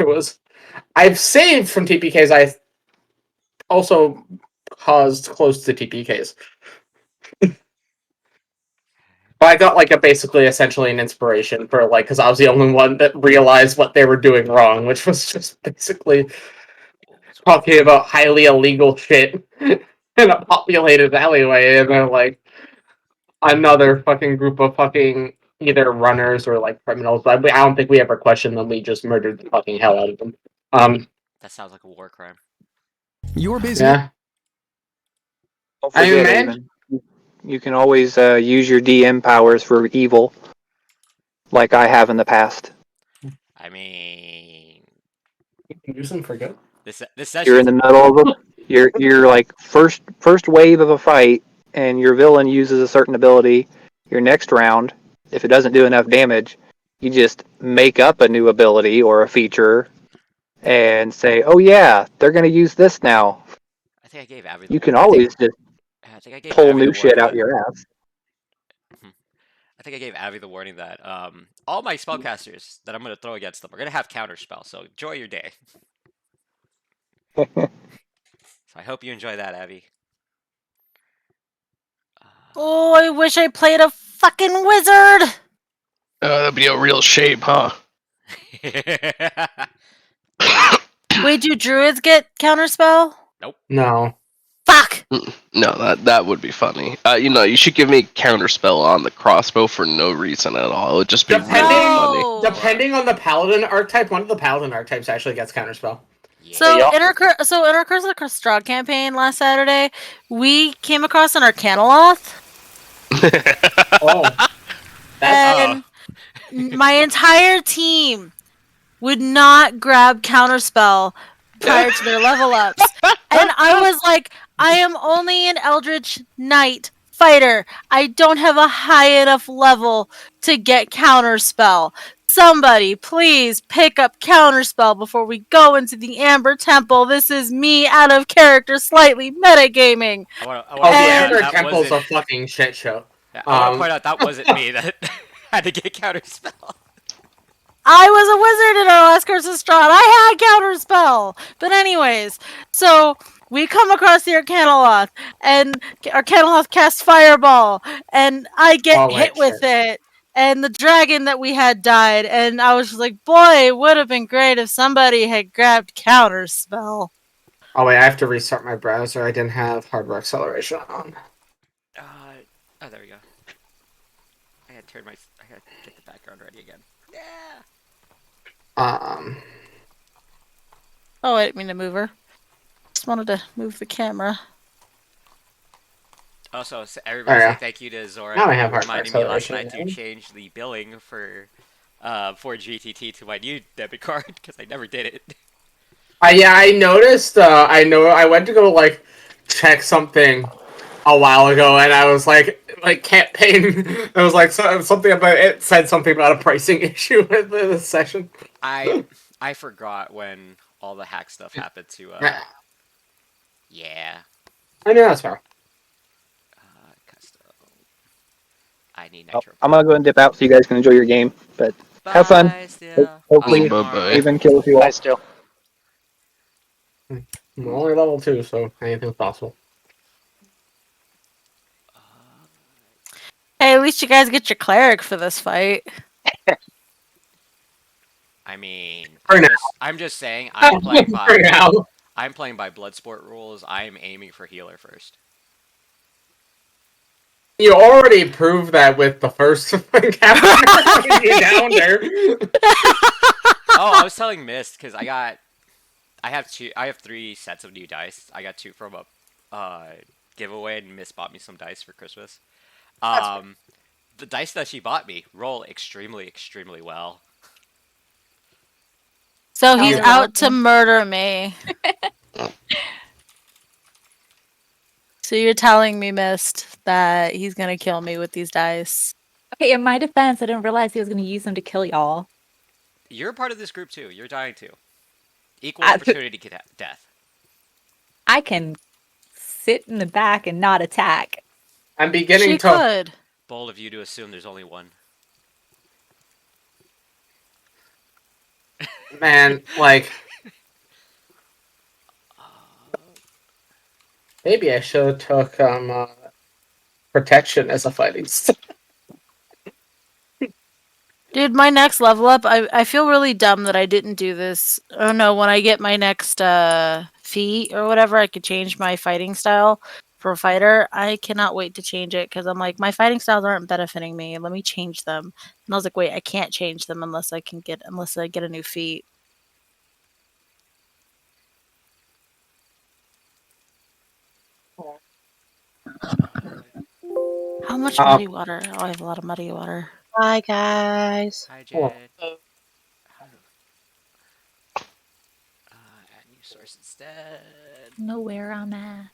it was. I've saved from TPKs. I also caused close to TPKs. But I got like basically essentially an inspiration for because I was the only one that realized what they were doing wrong, which was just basically talking about highly illegal shit in a populated alleyway, and then another fucking group of fucking either runners or criminals. But I don't think we ever questioned them. We just murdered the fucking hell out of them. That sounds like a war crime. You're busy. Yeah. Don't forget, Aven, you can always use your DM powers for evil, like I have in the past. I mean, You can use them for good. this session. You're in the middle of you're like first wave of a fight, and your villain uses a certain ability. Your next round, if it doesn't do enough damage, you just make up a new ability or a feature, and say, "Oh yeah, they're going to use this now." I think I gave Abby. You can always just pull new shit out your ass. I think I gave Abby the warning that all my spellcasters that I'm going to throw against them are going to have counterspell, so enjoy your day. So I hope you enjoy that, Abby. Oh, I wish I played a fucking wizard! That'd be a real shape, huh? Wait, do druids get counterspell? Nope. No. Fuck! No, that would be funny. You should give me counterspell on the crossbow for no reason at all. It would just be really funny. Depending on the paladin archetype, one of the paladin archetypes actually gets counterspell. Yeah. So in our Curse of the Strahd campaign last Saturday, we came across an Arcanoloth. And my entire team would not grab counterspell prior to their level ups. And I was like, I am only an Eldritch Knight fighter. I don't have a high enough level to get counterspell. Somebody, please pick up counterspell before we go into the Amber Temple. This is me out of character, slightly metagaming. The Amber Temple's a fucking shit show. Yeah, I want to point out that wasn't me that had to get counterspell. I was a wizard in our last Curse of Strahd. I had counterspell. But anyways, so we come across the Arcanoloth, and Arcanoloth casts Fireball, and I get hit with it. And the dragon that we had died, and I was just like, boy, it would have been great if somebody had grabbed counterspell. Oh wait, I have to restart my browser. I didn't have hardware acceleration on. Oh, there we go. I had to get the background ready again. Yeah. Oh, I didn't mean to move her. Just wanted to move the camera. Also, everybody say thank you to Zora for reminding me last night to change the billing for GTT to my new debit card because I never did it. Yeah, I noticed. I went to go check something a while ago, and I was like campaign. It was something about it said something about a pricing issue with this session. I forgot when all the hack stuff happened to. Yeah. I know that's fair. Custom. I need nitro. I'm gonna go and dip out so you guys can enjoy your game. But have fun. Hopefully, even kills you all. Still. I'm only level 2, so anything's possible. Hey, at least you guys get your cleric for this fight. I mean, For now. I'm just saying, I'm playing by Bloodsport rules. I'm aiming for healer first. You already proved that with the first capture you down there. Oh, I was telling Mist because I have 3 sets of new dice. I got 2 from a giveaway, and Mist bought me some dice for Christmas. The dice that she bought me roll extremely, extremely well. So he's out to murder me. So you're telling me, Mist, that he's gonna kill me with these dice? Okay, in my defense, I didn't realize he was gonna use them to kill y'all. You're part of this group too. You're dying too. Equal opportunity to death. I can sit in the back and not attack. I'm beginning to. Could. Bold of you to assume there's only one. Man, like, maybe I should have took protection as a fighting style. Dude, my next level up, I feel really dumb that I didn't do this. Oh no, when I get my next feat or whatever, I could change my fighting style for a fighter. I cannot wait to change it because I'm like, my fighting styles aren't benefiting me. Let me change them. And I was like, wait, I can't change them unless I get a new feat. How much muddy water? Oh, I have a lot of muddy water. Bye, guys. Hi, Oh. Jade. Add new source instead. Know where I'm at.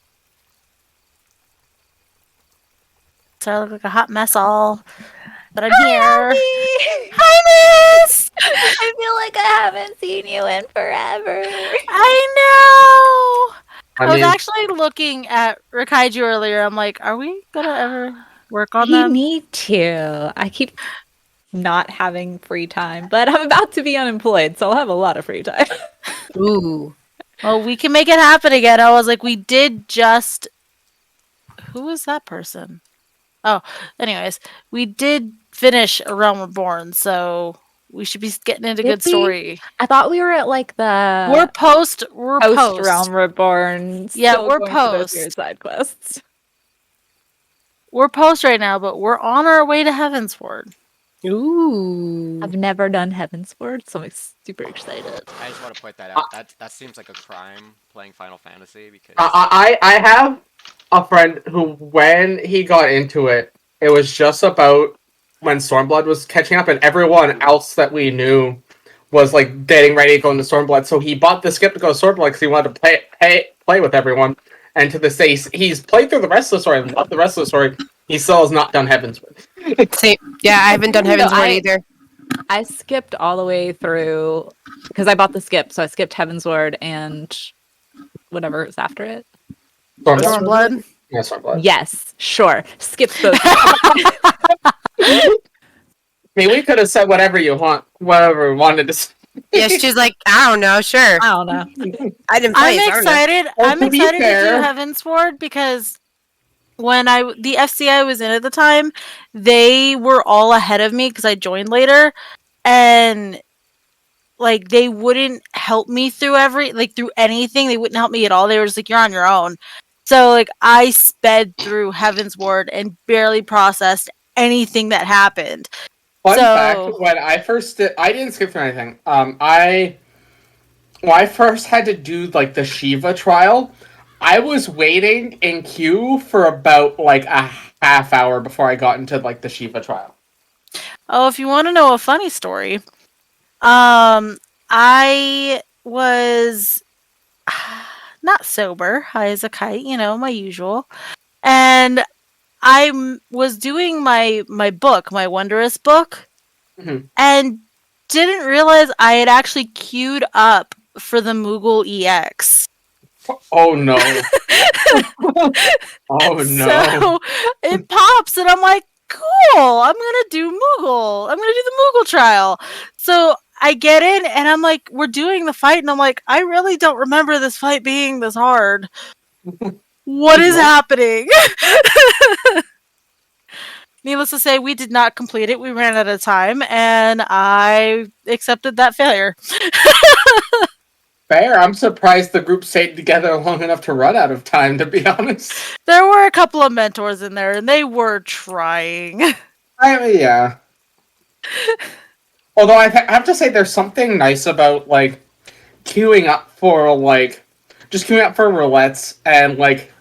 So I look like a hot mess all. But I'm here. Hi, Hi, Miss! I feel like I haven't seen you in forever. I know! I was mean, actually looking at Rikaiju earlier. I'm like, are we gonna ever work on We them? need to. I keep not having free time, but I'm about to be unemployed, so I'll have a lot of free time. Ooh. Well, we can make it happen again. I was like, we did just. Who was that person? Oh, anyways, we did finish A Realm Reborn, so we should be getting into Did good we? story. I thought we were at like the We're post Realm Reborn. Yeah, still we're going through those post. weird side quests. We're post right now, but we're on our way to Heavensward. Ooh. I've never done Heavensward, so I'm super excited. I just want to point that out. That seems like a crime playing Final Fantasy because I have a friend who, when he got into it, it was just about when Stormblood was catching up, and everyone else that we knew was like getting ready to go into Stormblood. So he bought the skip to go to Stormblood because he wanted to play with everyone. And to this day, he's played through the rest of the story and loved the rest of the story. He still has not done Heavensward. Same. Yeah, I haven't done Heaven's Ward either. I skipped all the way through because I bought the skip, so I skipped Heavensward and whatever is after it. Stormblood? Yeah, Stormblood. Yes, sure. Skip those. I mean, we could have said whatever we wanted to say. Yeah, she's like, I don't know, sure. I don't know. I didn't play I'm it, so I don't know. excited. Well, I'm to be excited to fair- do Heavensward because when the FC I was in at the time, they were all ahead of me because I joined later, and like they wouldn't help me through through anything. They wouldn't help me at all. They were just like, "You're on your own." So like I sped through Heavensward and barely processed anything that happened. Fun So- fact: when I first I didn't skip through anything. When I first had to do like the Shiva trial, I was waiting in queue for about like a half hour before I got into like the Shiva trial. Oh, if you want to know a funny story, I was not sober, high as a kite, my usual, and I was doing my book, my Wondrous book, Mhm. and didn't realize I had actually queued up for the Moogle EX. Oh no! Oh no! So it pops, and I'm like, cool, I'm gonna do Moogle. I'm gonna do the Moogle trial. So I get in, and I'm like, we're doing the fight, and I'm like, I really don't remember this fight being this hard. What is happening? Needless to say, we did not complete it. We ran out of time, and I accepted that failure. Fair. I'm surprised the group stayed together long enough to run out of time. To be honest, There were a couple of mentors in there, and they were trying. I mean, yeah. Although I have to say, there's something nice about like queuing up for roulettes and like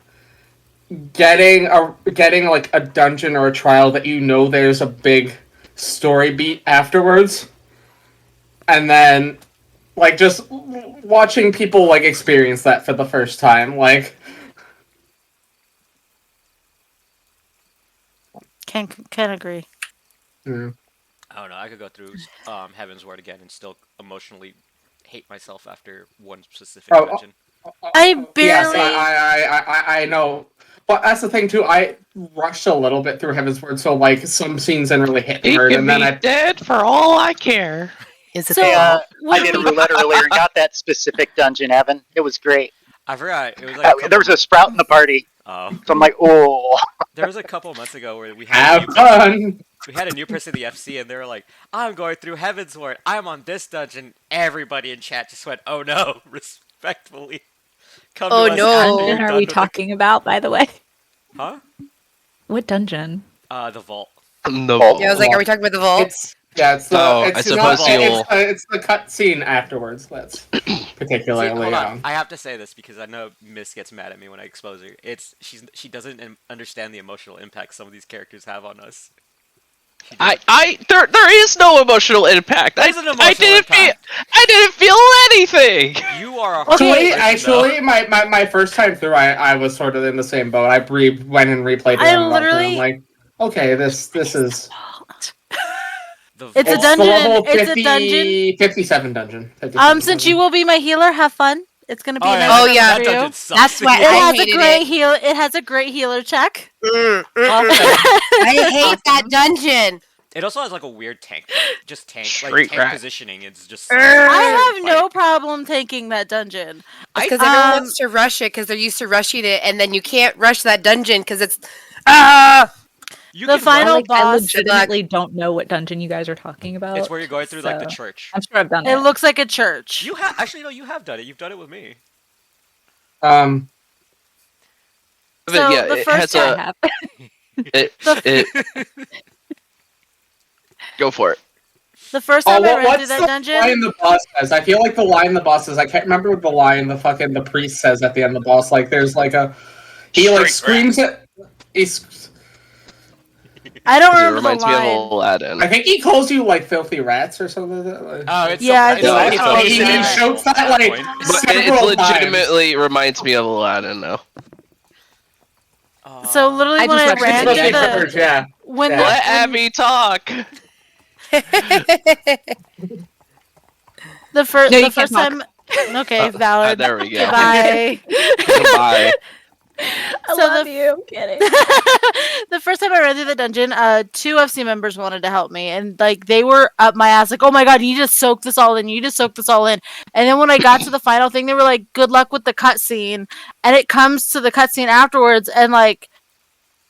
getting like a dungeon or a trial that there's a big story beat afterwards, and then like just watching people like experience that for the first time, like. Can agree. Mm. I don't know. I could go through Heaven's Word again and still emotionally hate myself after one specific dungeon. I Yes, barely. I know. But that's the thing too. I rushed a little bit through Heaven's Word, so like some scenes didn't really hit He hard, can and be then dead for all I care. Is it So- there? I did a roulette earlier and got that specific dungeon, Evan. It was great. I forgot. It was like There was a sprout in the party, Oh, so I'm like, oh. there was a couple months ago where we had Have fun. we had a new person in the FC, and they were like, "I'm going through Heaven's Ward. I'm on this dungeon." Everybody in chat just went, "Oh no!" Respectfully, come Oh, to us no. after What you're dungeon are done we with the- talking about, by the way? Huh? What dungeon? The vault. No. Oh, Yeah, I was like, are we talking about the vault? It's it's the No, it's I suppose it's the cut scene afterwards that's See, particularly hold on. I have to say this because I know Miss gets mad at me when I expose her. She doesn't understand the emotional impact some of these characters have on us. She doesn't- There is no emotional impact. There's an I emotional didn't feel impact. I didn't feel anything. You are a Actually, horrible person, though. my first time through, I was sort of in the same boat. I went and replayed it. I on Valkyrie, literally- I'm like, okay, this is. It's a the dungeon. level It's a 50 dungeon. 57 dungeon. 57 Since dungeon. you will be my healer, have fun. It's gonna be Oh, a yeah, nice Oh, dungeon yeah. for that you. dungeon sucks. That's why It I has a hated great it. heal. It has a great healer check. I hate that dungeon. It also has like a weird tank, just Street tank rat. positioning. It's just. I have no problem taking that dungeon. Because everyone wants to rush it because they're used to rushing it, and then you can't rush that dungeon because it's You The can final run- I boss. legitimately don't know what dungeon you guys are talking about. It's where you're going through like the so- church. I'm sure I've done It it. looks like a church. You have actually no. You have done it. You've done it with me. But So yeah, the it first has I a have. it. Go for it. The first time I ran through what's that the dungeon, line the boss says? I feel like the line the boss says. I can't remember what the line the priest says at the end of the boss. Like, there's like a he like Street screams at. I don't It remember the reminds me of line. Aladdin. I think he calls you like filthy rats or something like that. Like, Oh, it's Yeah, I it's think it's it's a- basically it's a- that. it's a- showed that, at like- point. But it several legitimately reminds me of Aladdin now. So literally, I when just I watched ran the through video. the Clippers, yeah. when Yeah. Let the Abby talk. first No, you the first can't time. Okay, valid. There we go. Goodbye. Goodbye. I So love the- you. I'm kidding. The first time I ran through the dungeon, two FC members wanted to help me, and like they were up my ass, like, "Oh my god, you just soak this all in. You just soak this all in." And then when I got to the final thing, they were like, "Good luck with the cutscene." And it comes to the cutscene afterwards, and like,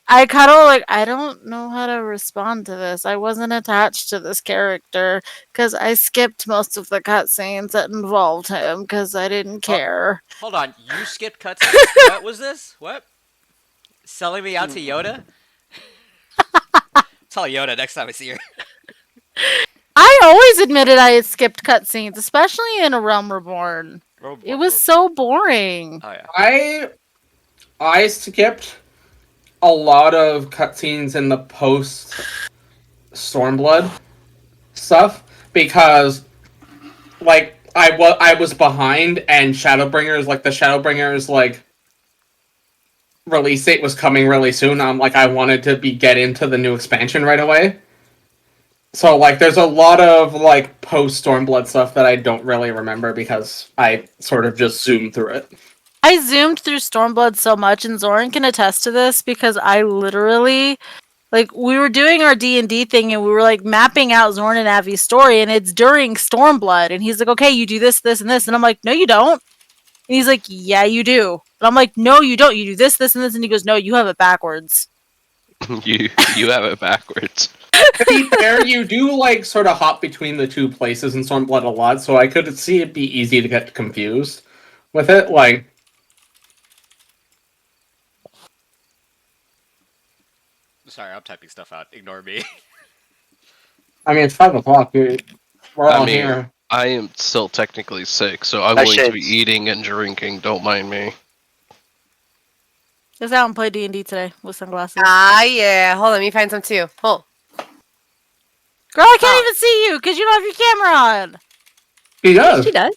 I kind of like, I don't know how to respond to this. I wasn't attached to this character because I skipped most of the cutscenes that involved him because I didn't care. Hold on, you skipped cutscenes. What was this? What? Selling me out to Yoda? Tell Yoda next time I see her. I always admitted I had skipped cutscenes, especially in A Realm Reborn. It was so boring. Oh yeah. I skipped a lot of cutscenes in the post Stormblood stuff because, like, I was behind, and Shadowbringers, like the Shadowbringers, like release date was coming really soon. I wanted to get into the new expansion right away. So like, there's a lot of like post Stormblood stuff that I don't really remember because I sort of just zoomed through it. I zoomed through Stormblood so much, and Zoran can attest to this because I literally, like, we were doing our D&D thing, and we were like mapping out Zoran and Avi's story, and it's during Stormblood, and he's like, "Okay, you do this, this, and this," and I'm like, "No, you don't." And he's like, "Yeah, you do." And I'm like, "No, you don't. You do this, this, and this," and he goes, "No, you have it backwards." You have it backwards. To be fair, you do like sort of hop between the two places in Stormblood a lot, so I could see it be easy to get confused with it. Like, Sorry, I'm typing stuff out. Ignore me. I mean, it's 5 o'clock. We're all here. I am still technically sick, so I'm Hi, going to be Shades. eating and drinking. Don't mind me. Just out and play D&D today with sunglasses. Ah, yeah. Hold on, let me find some too. Hold. Girl, I can't even see you because you don't have your camera on. He does. She does.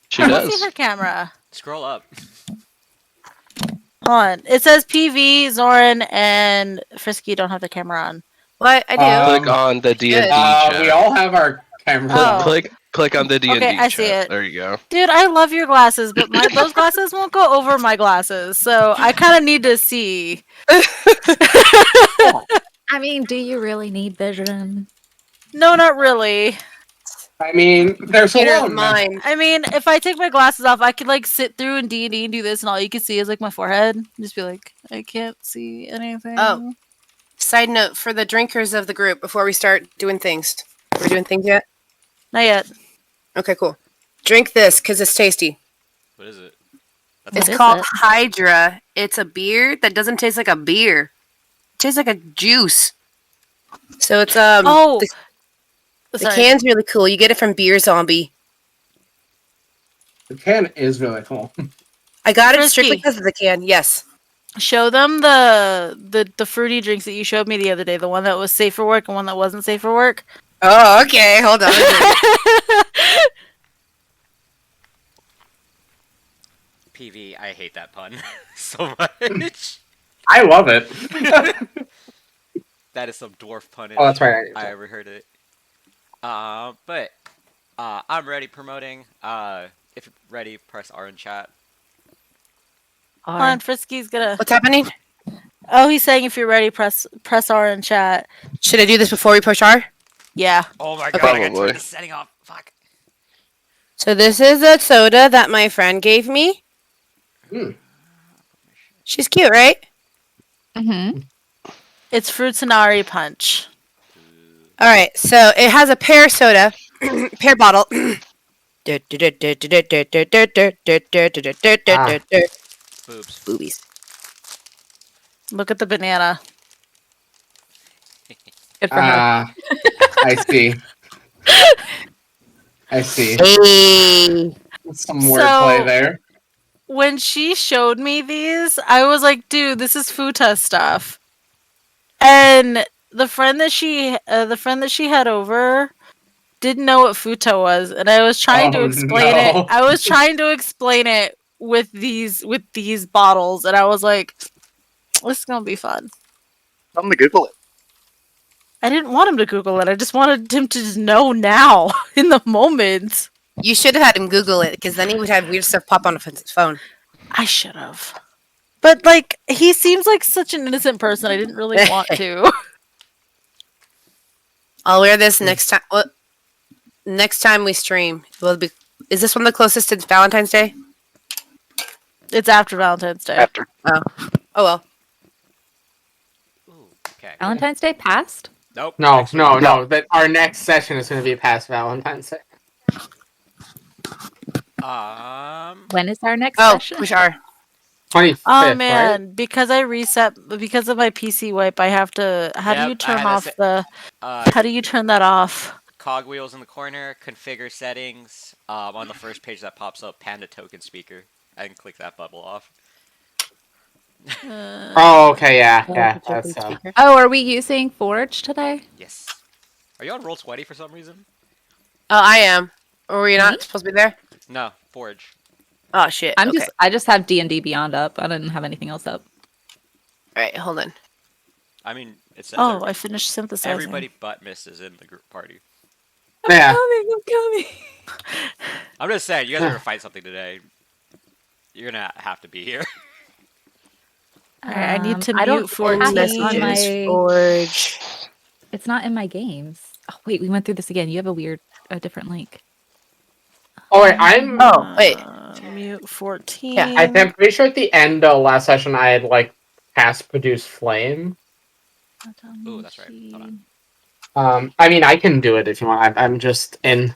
She I don't see does. her camera. Scroll up. Hold on. It says PV, Zoran, and Frisky don't have the camera on. What? I do. Click on the D&D Good. chat. We all have our cameras Oh. on. Click on the D&D Okay, I chat. see it. There you go. Dude, I love your glasses, but those glasses won't go over my glasses, so I kind of need to see. I mean, do you really need vision? No, not really. I mean, there's a Computer loan. mine. I mean, if I take my glasses off, I could like sit through in D&D and do this, and all you can see is like my forehead. Just be like, I can't see anything. Oh. Side note for the drinkers of the group before we start doing things. Are we doing things yet? Not yet. Okay, cool. Drink this because it's tasty. What is it? What It's is called it? Hydra. It's a beer that doesn't taste like a beer. It tastes like a juice. So it's Oh, the sorry. can's really cool. You get it from Beer Zombie. The can is really cool. I got it Frisky. strictly because of the can. Yes. Show them the fruity drinks that you showed me the other day. The one that was safe for work and one that wasn't safe for work. Oh, okay. Hold on. PV, I hate that pun so much. I love it. That is some dwarf punish. Oh, that's right. I ever heard it. But I'm ready promoting. If you're ready, press R in chat. Hold on, Frisky's gonna. What's happening? Oh, he's saying if you're ready, press R in chat. Should I do this before we push R? Yeah. Oh my god, I gotta Probably. turn the setting off. Fuck. So this is a soda that my friend gave me. Hmm. She's cute, right? Mm-hmm. It's Fruitsanari Punch. All right. So it has a pear soda, pear bottle. Boobs. Boobies. Look at the banana. Good for her. I see. I see. Hey. Some wordplay there. When she showed me these, I was like, dude, this is futa stuff. And the friend that she had over didn't know what futa was, and I was trying to Oh, explain no. it. I was trying to explain it with these bottles, and I was like, this is gonna be fun. Tell them to Google it. I didn't want him to Google it. I just wanted him to just know now, in the moment. You should have had him Google it, because then he would have weird stuff pop on his phone. I should have. But, like, he seems like such an innocent person. I didn't really want to. I'll wear this next time. Well, next time we stream. Is this one the closest to Valentine's Day? It's after Valentine's Day. After. Oh well. Ooh, okay. Valentine's Day passed? Nope. No, next no, week. no. That our next session is going to be past Valentine's Day. When is our next Oh, session? push R. 25th, Oh right? man, because I reset because of my PC wipe, I have to. How do Yep, you I turn had off to the? Uh, How do you turn that off? cogwheels in the corner, configure settings. On the first page that pops up, Panda token speaker. I can click that bubble off. Oh, okay, yeah. That's Oh, are we using Forge today? Yes. Are you on roll 20 for some reason? Oh, I am. Or were you not supposed to be there? No, Forge. Oh shit. Okay. I just have D&D Beyond up. I didn't have anything else up. All right, hold on. I mean, it says Oh, I finished synthesizing. everybody but Miss is in the group party. yeah. I'm coming. I'm just saying, you guys are gonna fight something today. You're gonna have to be here. Alright, I need to I don't mute 14. have this on my- Forge. It's not in my games. Oh, wait, we went through this again. You have a different link. Oh, wait, I'm... Oh, wait. Mute 14. Yeah, I'm pretty sure at the end of last session I had, like, past produced flame. Ooh, that's right. Hold on. I mean, I can do it if you want. I'm just in...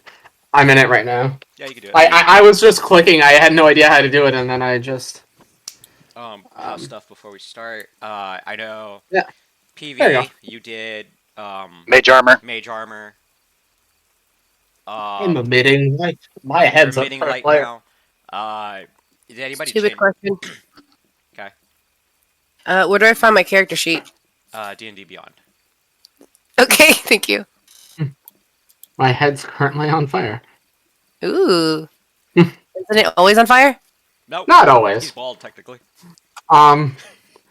I'm in it right now. Yeah, you can do it. I was just clicking. I had no idea how to do it, and then I just... Stuff before we start. I know. Yeah. PV, There you you did Mage armor. mage armor. I'm admitting, like, my head's up Emitting for a light player. now. Did anybody Stupid change? question. Okay. Where do I find my character sheet? D&D Beyond. Okay, thank you. My head's currently on fire. Ooh. Isn't it always on fire? Nope. Not always. He's bald, technically.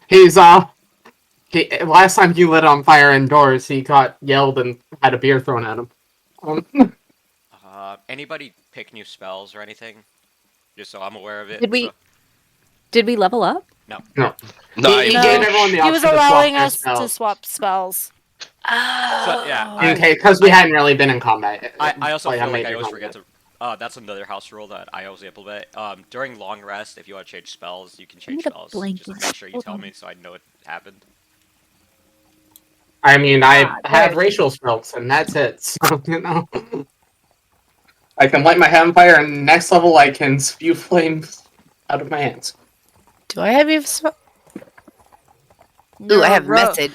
He's, last time he lit on fire indoors, he got yelled and had a beer thrown at him. Anybody pick new spells or anything? Just so I'm aware of it. Did we level up? No. No. No, He you gave did. everyone the He was option to swap allowing their us to spells. swap spells. So yeah, Okay, because we hadn't really been in combat. I also feel like major I always combat. forget to. That's another house rule that I always implement. During long rest, if you want to change spells, you can change need a spells. blanket. Just make sure you Hold tell on. me so I know it happened. I mean, I have Good. racial spells, and that's it. So, I can light my hand on fire, and next level, I can spew flames out of my hands. Do I have you? Ooh, You're I a have ro- message.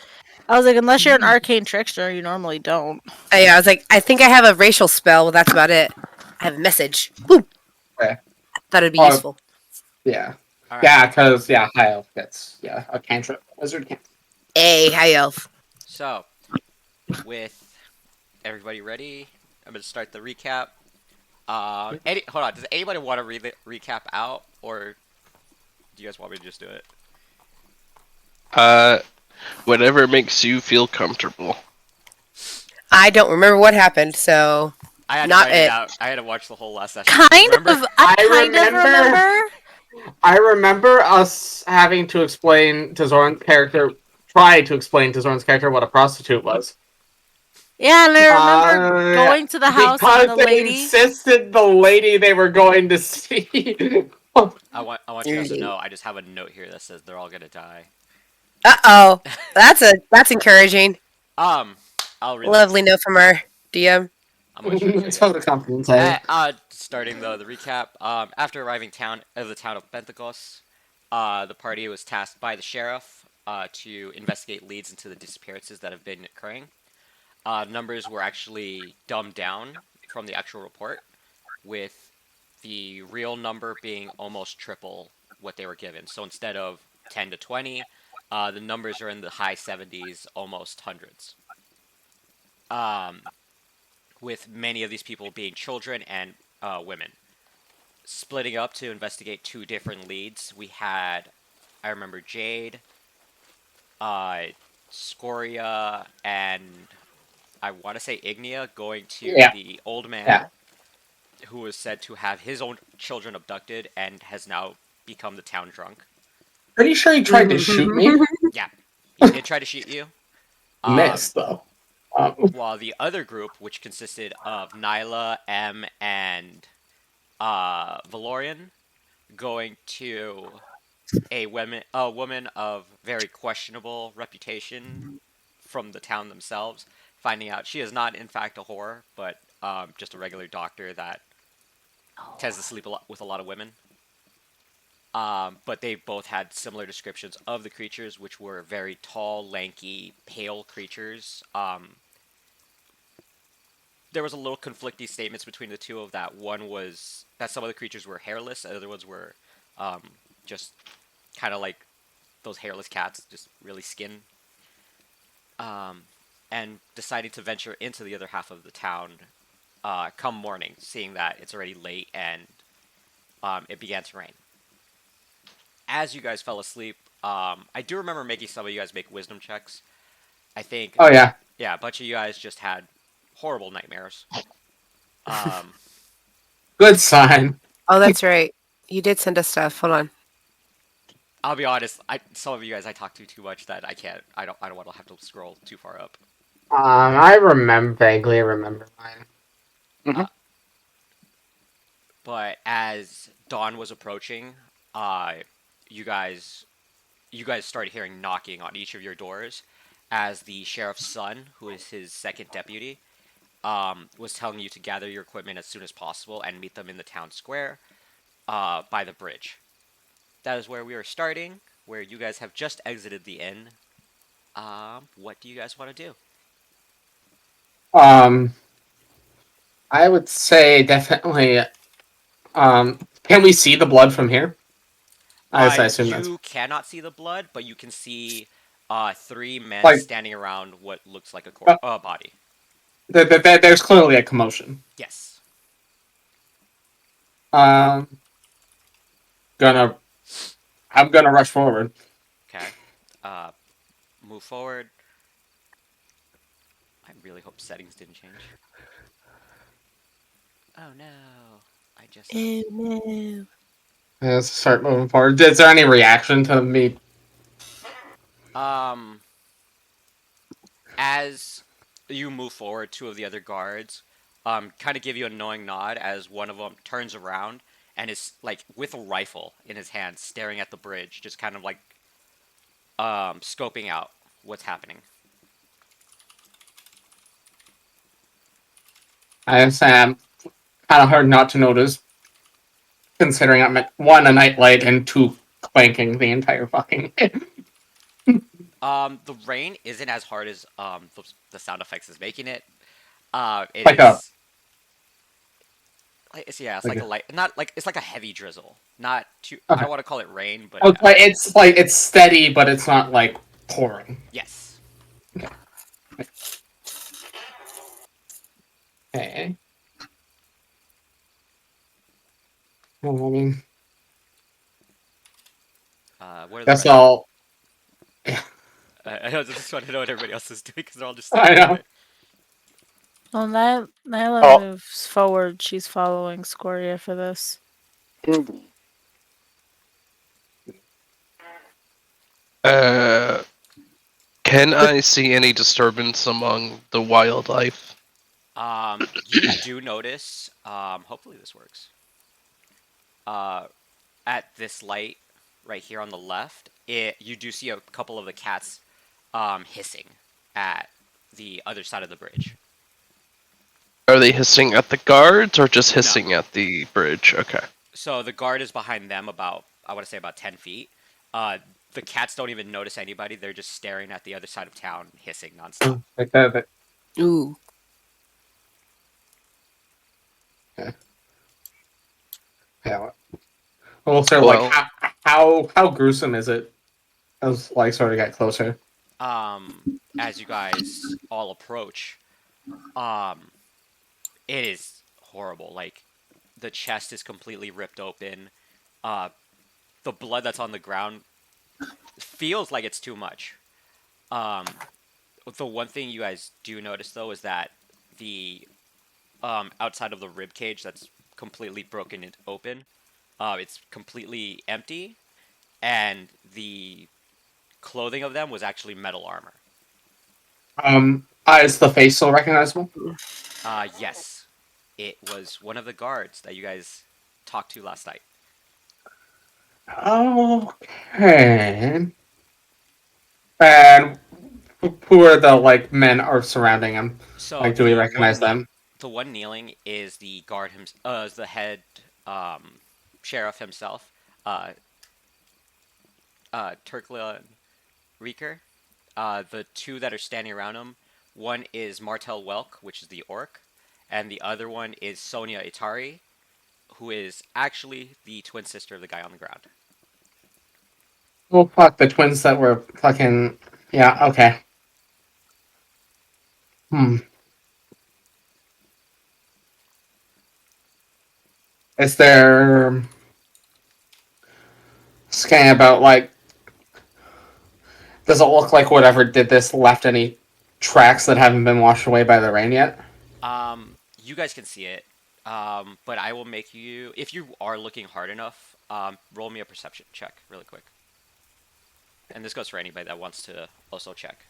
I was like, unless you're an arcane trickster, you normally don't. Oh, yeah, I was like, I think I have a racial spell. Well, that's about it. I have a message. Woo! Okay. Thought it'd be Oh, useful. Yeah. All right. Yeah, because, high elf gets, a cantrip. Wizard cantrip. Hey, high elf. So, with everybody ready, I'm gonna start the recap. Hold on. Does anybody want to read the recap out, or do you guys want me to just do it? Whatever makes you feel comfortable. I don't remember what happened, so I had not to write it it. out. I had to watch the whole last session. Kind Remember? of. I kind of remember. I remember us having to explain to Zoran's character, try to explain to Zoran's character what a prostitute was. Yeah, and I remember going to the house because and the they lady. insisted the lady they were going to see. I want you guys to know. I just have a note here that says they're all gonna die. Uh-oh. That's encouraging. I'll read. Lovely note from our DM. I'm gonna show you It's for the confidence. starting the recap. After arriving the town of Pentacos, the party was tasked by the sheriff to investigate leads into the disappearances that have been occurring. Numbers were actually dumbed down from the actual report, with the real number being almost triple what they were given. So instead of 10 to 20, the numbers are in the high 70s, almost hundreds. With many of these people being children and women. Splitting up to investigate two different leads, we had, I remember Jade, Scoria, and I want to say Ignia going to the old man who was said to have his own children abducted and has now become the town drunk. Pretty sure he tried to shoot me. Yeah, he did try to shoot you. Missed, though. While the other group, which consisted of Nyla, M, and Valorian, going to a woman of very questionable reputation from the town themselves, finding out she is not in fact a whore, but just a regular doctor that tends to sleep with a lot of women. But they both had similar descriptions of the creatures, which were very tall, lanky, pale creatures. There was a little conflicting statements between the two of that. One was that some of the creatures were hairless, and other ones were just kind of like those hairless cats, just really skin. And deciding to venture into the other half of the town come morning, seeing that it's already late and it began to rain. As you guys fell asleep, I do remember making some of you guys make wisdom checks. I think. Oh, yeah. Yeah, a bunch of you guys just had horrible nightmares. Good sign. Oh, that's right. You did send us stuff. Hold on. I'll be honest. Some of you guys I talk to too much that I can't. I don't want to have to scroll too far up. I vaguely remember mine. But as dawn was approaching, you guys started hearing knocking on each of your doors, as the sheriff's son, who is his second deputy, was telling you to gather your equipment as soon as possible and meet them in the town square by the bridge. That is where we are starting, where you guys have just exited the inn. What do you guys want to do? I would say definitely. Can we see the blood from here? I assume you cannot see the blood, but you can see 3 men standing around what looks like a body. There's clearly a commotion. Yes. I'm gonna rush forward. Okay. Move forward. I really hope settings didn't change. Oh no. I just... Oh no. Let's start moving forward. Is there any reaction to me? as you move forward, two of the other guards kind of give you a knowing nod as one of them turns around and is like with a rifle in his hand, staring at the bridge, just kind of like scoping out what's happening. I understand. Kind of hard not to notice, considering I'm at one, a nightlight, and two, clanking the entire fucking. The rain isn't as hard as the sound effects is making it. It Like a is. It's like like a a. light, not like it's like a heavy drizzle. Not too. I Okay. don't want to call it rain, but Okay, yeah. it's steady, but it's not like pouring. Yes. Okay. Well, I mean, What are the that's rest? all. I just want to know what everybody else is doing because they're all just. I know. Well, Nyla Oh. moves forward. She's following Scoria for this. Can I see any disturbance among the wildlife? You do notice. Hopefully this works. At this light right here on the left, you do see a couple of the cats, hissing at the other side of the bridge. Are they hissing at the guards or just hissing at the bridge? Okay. So the guard is behind them about, I want to say about 10 feet. The cats don't even notice anybody. They're just staring at the other side of town, hissing nonstop. Like that. Ooh. Yeah. Well, sir, Well- like how gruesome is it? As like sort of got closer. As you guys all approach, it is horrible. Like, the chest is completely ripped open. The blood that's on the ground feels like it's too much. The one thing you guys do notice though is that the outside of the rib cage that's completely broken open, it's completely empty, and the clothing of them was actually metal armor. Is the face still recognizable? Yes, it was one of the guards that you guys talked to last night. Okay. And who are the like men are surrounding him? So Like, do we the recognize one them? The one kneeling is the guard is the head sheriff himself, Turkla Reeker. The two that are standing around him, one is Martel Welk, which is the orc, and the other one is Sonia Itari, who is actually the twin sister of the guy on the ground. Well, fuck the twins that were fucking. Yeah. Okay. Is there scan about like? Does it look like whatever did this left any tracks that haven't been washed away by the rain yet? You guys can see it, but I will make you, if you are looking hard enough, roll me a perception check really quick. And this goes for anybody that wants to also check.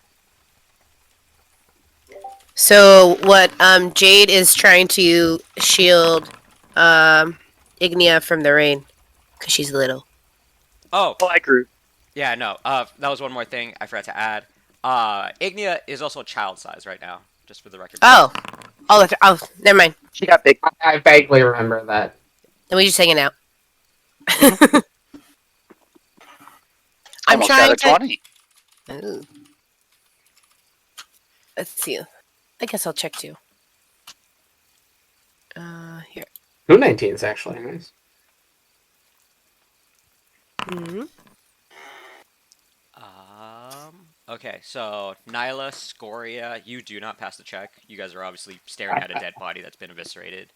So what? Jade is trying to shield Ignia from the rain because she's little. Oh, I grew. yeah, no. That was one more thing I forgot to add. Ignia is also child size right now, just for the record. Oh, never mind. She got big. I vaguely remember that. Then we just hanging out. I'm Almost trying got a to. 20. Ooh. Let's see. I guess I'll check too. Here. 219s actually nice. Mm-hmm. Okay, so Nyla, Scoria, you do not pass the check. You guys are obviously staring at a dead body that's been eviscerated.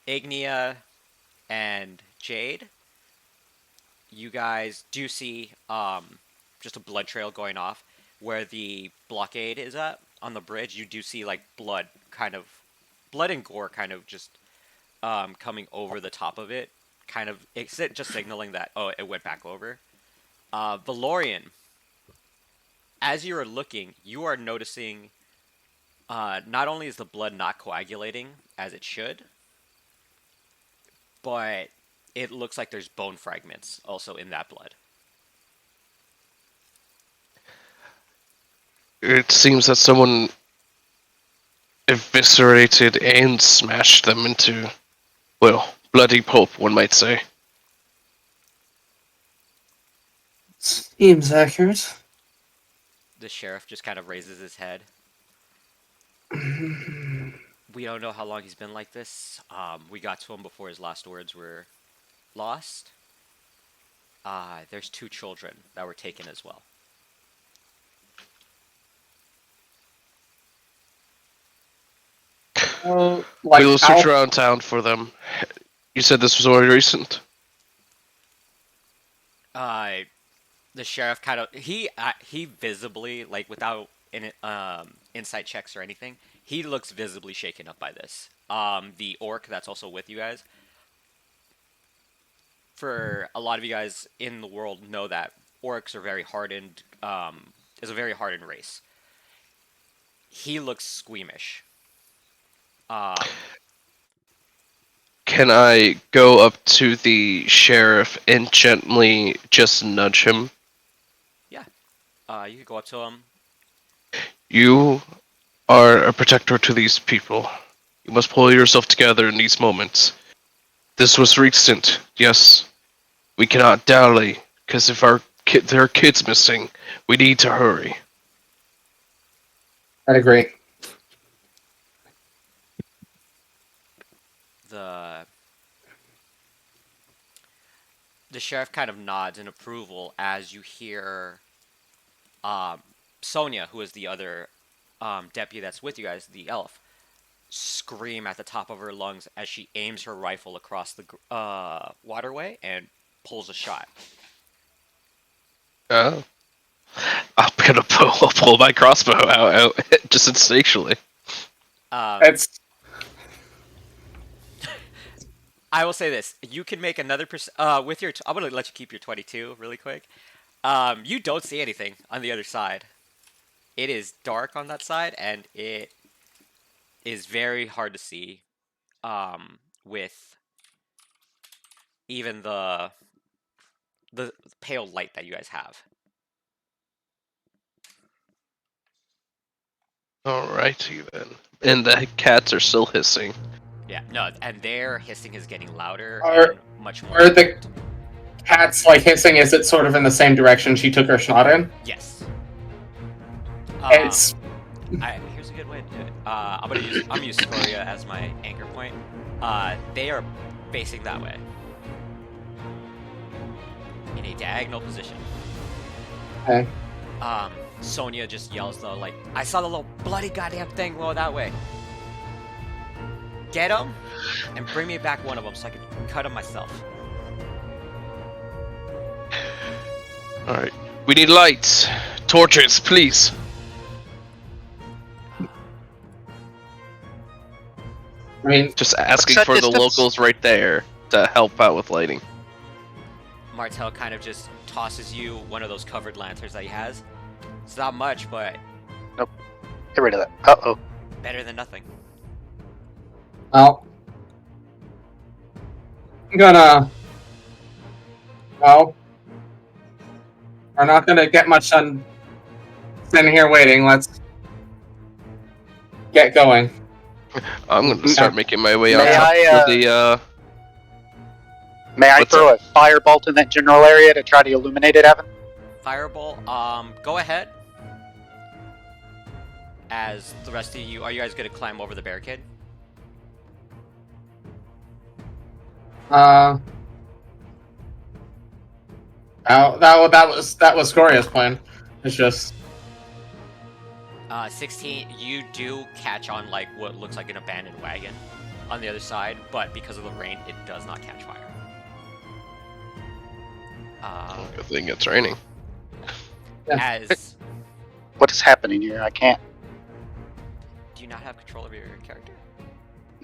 Ignia and Jade, you guys do see just a blood trail going off where the blockade is at on the bridge. You do see like blood and gore kind of just coming over the top of it, kind of just signaling that, oh, it went back over. Valorian, as you are looking, you are noticing not only is the blood not coagulating as it should, but it looks like there's bone fragments also in that blood. It seems that someone eviscerated and smashed them into, well, bloody pulp, one might say. Seems accurate. The sheriff just kind of raises his head. We don't know how long he's been like this. We got to him before his last words were lost. There's 2 children that were taken as well. Like, We'll search around town for them. You said this was already recent? The sheriff kind of he visibly, like, without insight checks or anything, he looks visibly shaken up by this. The orc that's also with you guys, for a lot of you guys in the world know that orcs are very hardened, is a very hardened race. He looks squeamish. Can I go up to the sheriff and gently just nudge him? Yeah. You could go up to him. You are a protector to these people. You must pull yourself together in these moments. This was recent, yes. We cannot dally, because if there are kids missing, we need to hurry. I agree. The sheriff kind of nods in approval as you hear Sonia, who is the other deputy that's with you guys, the elf, scream at the top of her lungs as she aims her rifle across the waterway and pulls a shot. Oh. I'm gonna pull my crossbow out just instinctually. It's I will say this: you can make another with your. I'm gonna let you keep your 22 really quick. You don't see anything on the other side. It is dark on that side, and it is very hard to see with even the pale light that you guys have. Alrighty then. And the cats are still hissing. Yeah, no, and their hissing is getting louder Are- and much more. are the cats like hissing? Is it sort of in the same direction she took her shot in? Yes. It's Here's a good way to do it. I'm gonna use Scoria as my anchor point. They are facing that way in a diagonal position. okay. Sonia just yells though, like, I saw the little bloody goddamn thing go that way. Get him and bring me back one of them so I can cut him myself. Alright. We need lights. Torches, please. I mean, Just asking that for the distance? locals right there to help out with lighting. Martel kind of just tosses you one of those covered lanterns that he has. It's not much, but Get rid of that. Uh-oh. better than nothing. well, I'm gonna. Well, we're not gonna get much done sitting here waiting. Let's get going. I'm going to start making my way out May to I, the, May I What's throw a firebolt in that general area to try to illuminate it, Evan? Fireball, go ahead. As the rest of you, are you guys gonna climb over the barricade? That was Scoria's plan. It's just 16, you do catch on like what looks like an abandoned wagon on the other side, but because of the rain, it does not catch fire. good thing it's raining. As What is happening here? I can't. do you not have control of your character?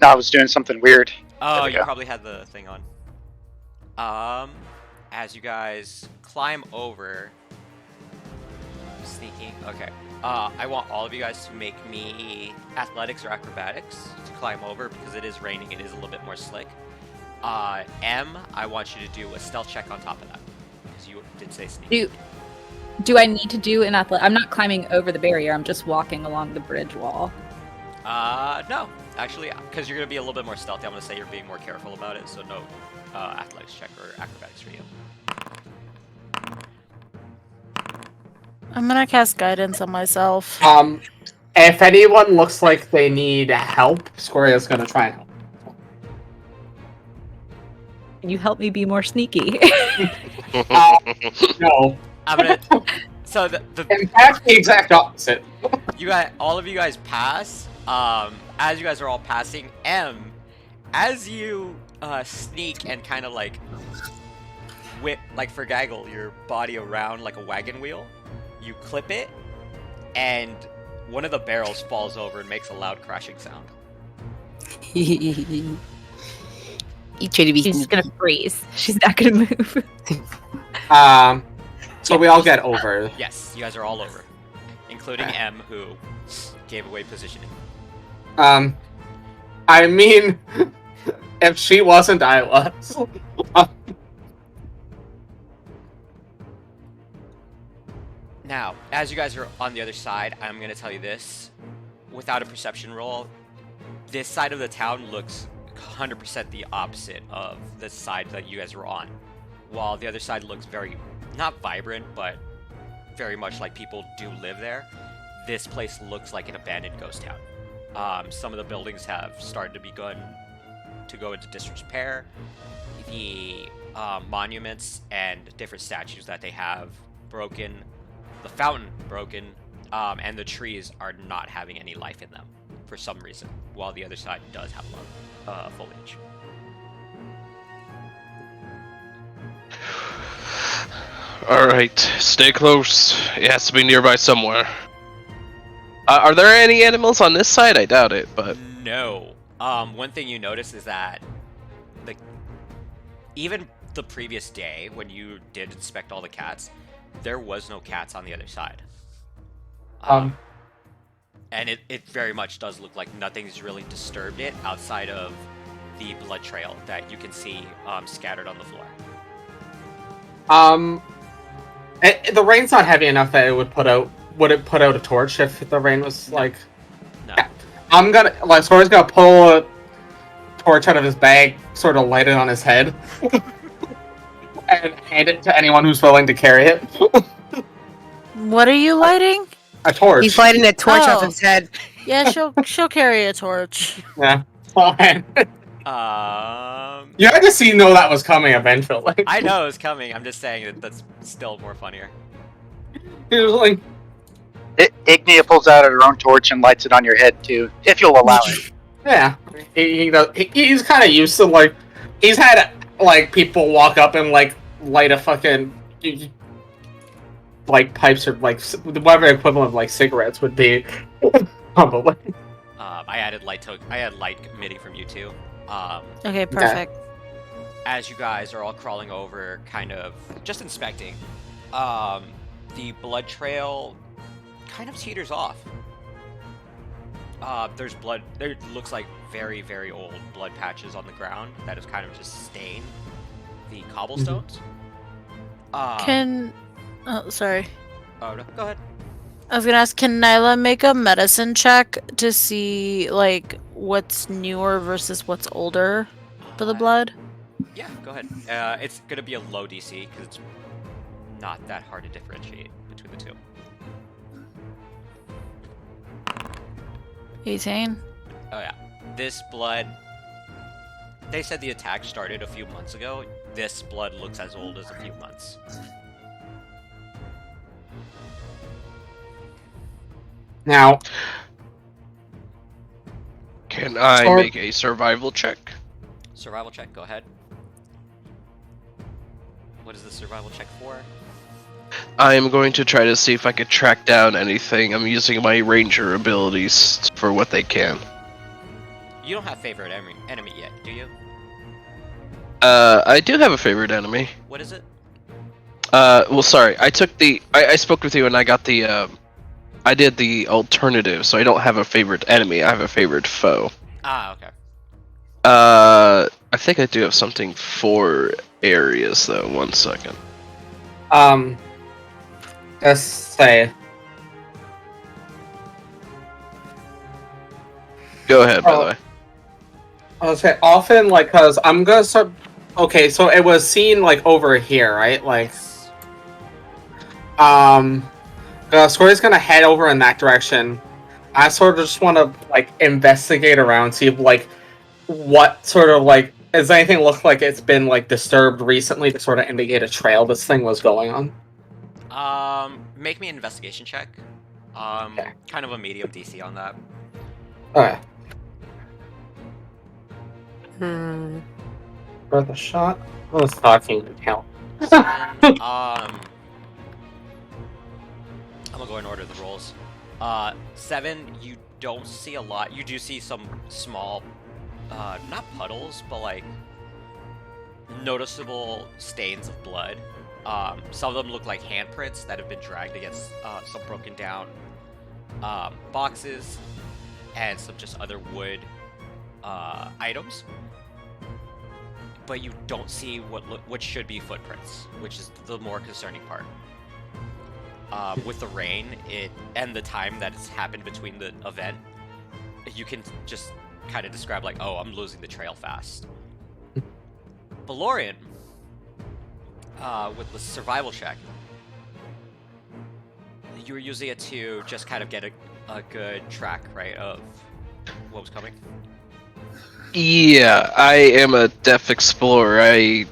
No, I was doing something weird. Oh, There we you go. probably had the thing on. as you guys climb over, sneaking. Okay. I want all of you guys to make me athletics or acrobatics to climb over because it is raining. It is a little bit more slick. M, I want you to do a stealth check on top of that because you did say sneak. Do I need to do an athletic? I'm not climbing over the barrier. I'm just walking along the bridge wall. No, actually, because you're gonna be a little bit more stealthy. I'm gonna say you're being more careful about it. So no, athletics check or acrobatics for you. I'm gonna cast guidance on myself. If anyone looks like they need help, Squaria's gonna try and help. Can you help me be more sneaky? No. I'm gonna. So the In fact, the exact opposite. all of you guys pass. As you guys are all passing, M, as you sneak and kind of like whip, like gaggle your body around like a wagon wheel, you clip it, and one of the barrels falls over and makes a loud crashing sound. You try to be She's just gonna freeze. She's not gonna move. So we all get over. Yes, you guys are all over, including M, who gave away positioning. I mean, if she wasn't, I was. Now, as you guys are on the other side, I'm going to tell you this. Without a perception roll, this side of the town looks 100% the opposite of the side that you guys were on. While the other side looks very, not vibrant, but very much like people do live there, this place looks like an abandoned ghost town. Some of the buildings have started to begun to go into disrepair. The monuments and different statues that they have broken, the fountain broken, and the trees are not having any life in them for some reason, while the other side does have a lot of foliage. Alright, stay close. It has to be nearby somewhere. Are there any animals on this side? I doubt it, but... No. One thing you notice is that even the previous day, when you did inspect all the cats, there was no cats on the other side. And it very much does look like nothing's really disturbed it outside of the blood trail that you can see scattered on the floor. The rain's not heavy enough that it would put out. Would it put out a torch if the rain was like? No. Yeah. I'm gonna Score's gonna pull a torch out of his bag, sort of light it on his head, and hand it to anyone who's willing to carry it. What are you lighting? A torch. He's lighting a torch off Oh. his head. Yeah, she'll carry a torch. Yeah. Fine. You had to see know that was coming eventually. I know it was coming. I'm just saying that that's still more funnier. He was like, Ignia pulls out her own torch and lights it on your head too, if you'll allow it. yeah. He's kind of used to like. He's had like people walk up and like light a fucking like pipes or like whatever equivalent of like cigarettes would be. Probably. I added light MIDI from you too. Okay, perfect. As you guys are all crawling over, kind of just inspecting, the blood trail kind of teeters off. There's blood. There looks like very, very old blood patches on the ground that have kind of just stained the cobblestones. Oh, sorry. Oh no, go ahead. I was gonna ask, can Nyla make a medicine check to see like what's newer versus what's older for the blood? Yeah, go ahead. It's gonna be a low DC because it's not that hard to differentiate between the two. 18. Oh yeah, this blood. They said the attack started a few months ago. This blood looks as old as a few months. Now, Can I Or- make a survival check? Survival check, go ahead. What is the survival check for? I am going to try to see if I can track down anything. I'm using my ranger abilities for what they can. You don't have favorite enemy yet, do you? I do have a favorite enemy. What is it? Well, sorry. I took the. I spoke with you and I got the. I did the alternative, so I don't have a favorite enemy. I have a favorite foe. Ah, okay. I think I do have something for areas though. 1 second. Let's say. Go ahead. By the Oh. way. I would say often, like, cause I'm gonna start. Okay, so it was seen like over here, right? Like, Scory's gonna head over in that direction. I sort of just want to like investigate around, see like what sort of like does anything look like it's been like disturbed recently to sort of indicate a trail this thing was going on. Make me an investigation check. Okay. Kind of a medium DC on that. Okay, Hmm. worth a shot. I was talking to count. I'm gonna go in order of the rolls. 7, you don't see a lot. You do see some small, not puddles, but like noticeable stains of blood. Some of them look like handprints that have been dragged against some broken down boxes and some just other wood items. But you don't see what should be footprints, which is the more concerning part. With the rain, and the time that it's happened between the event, you can just kind of describe like, oh, I'm losing the trail fast. Valorian, with the survival check, you were using it to just kind of get a good track, right, of what was coming. Yeah, I am a deaf explorer. I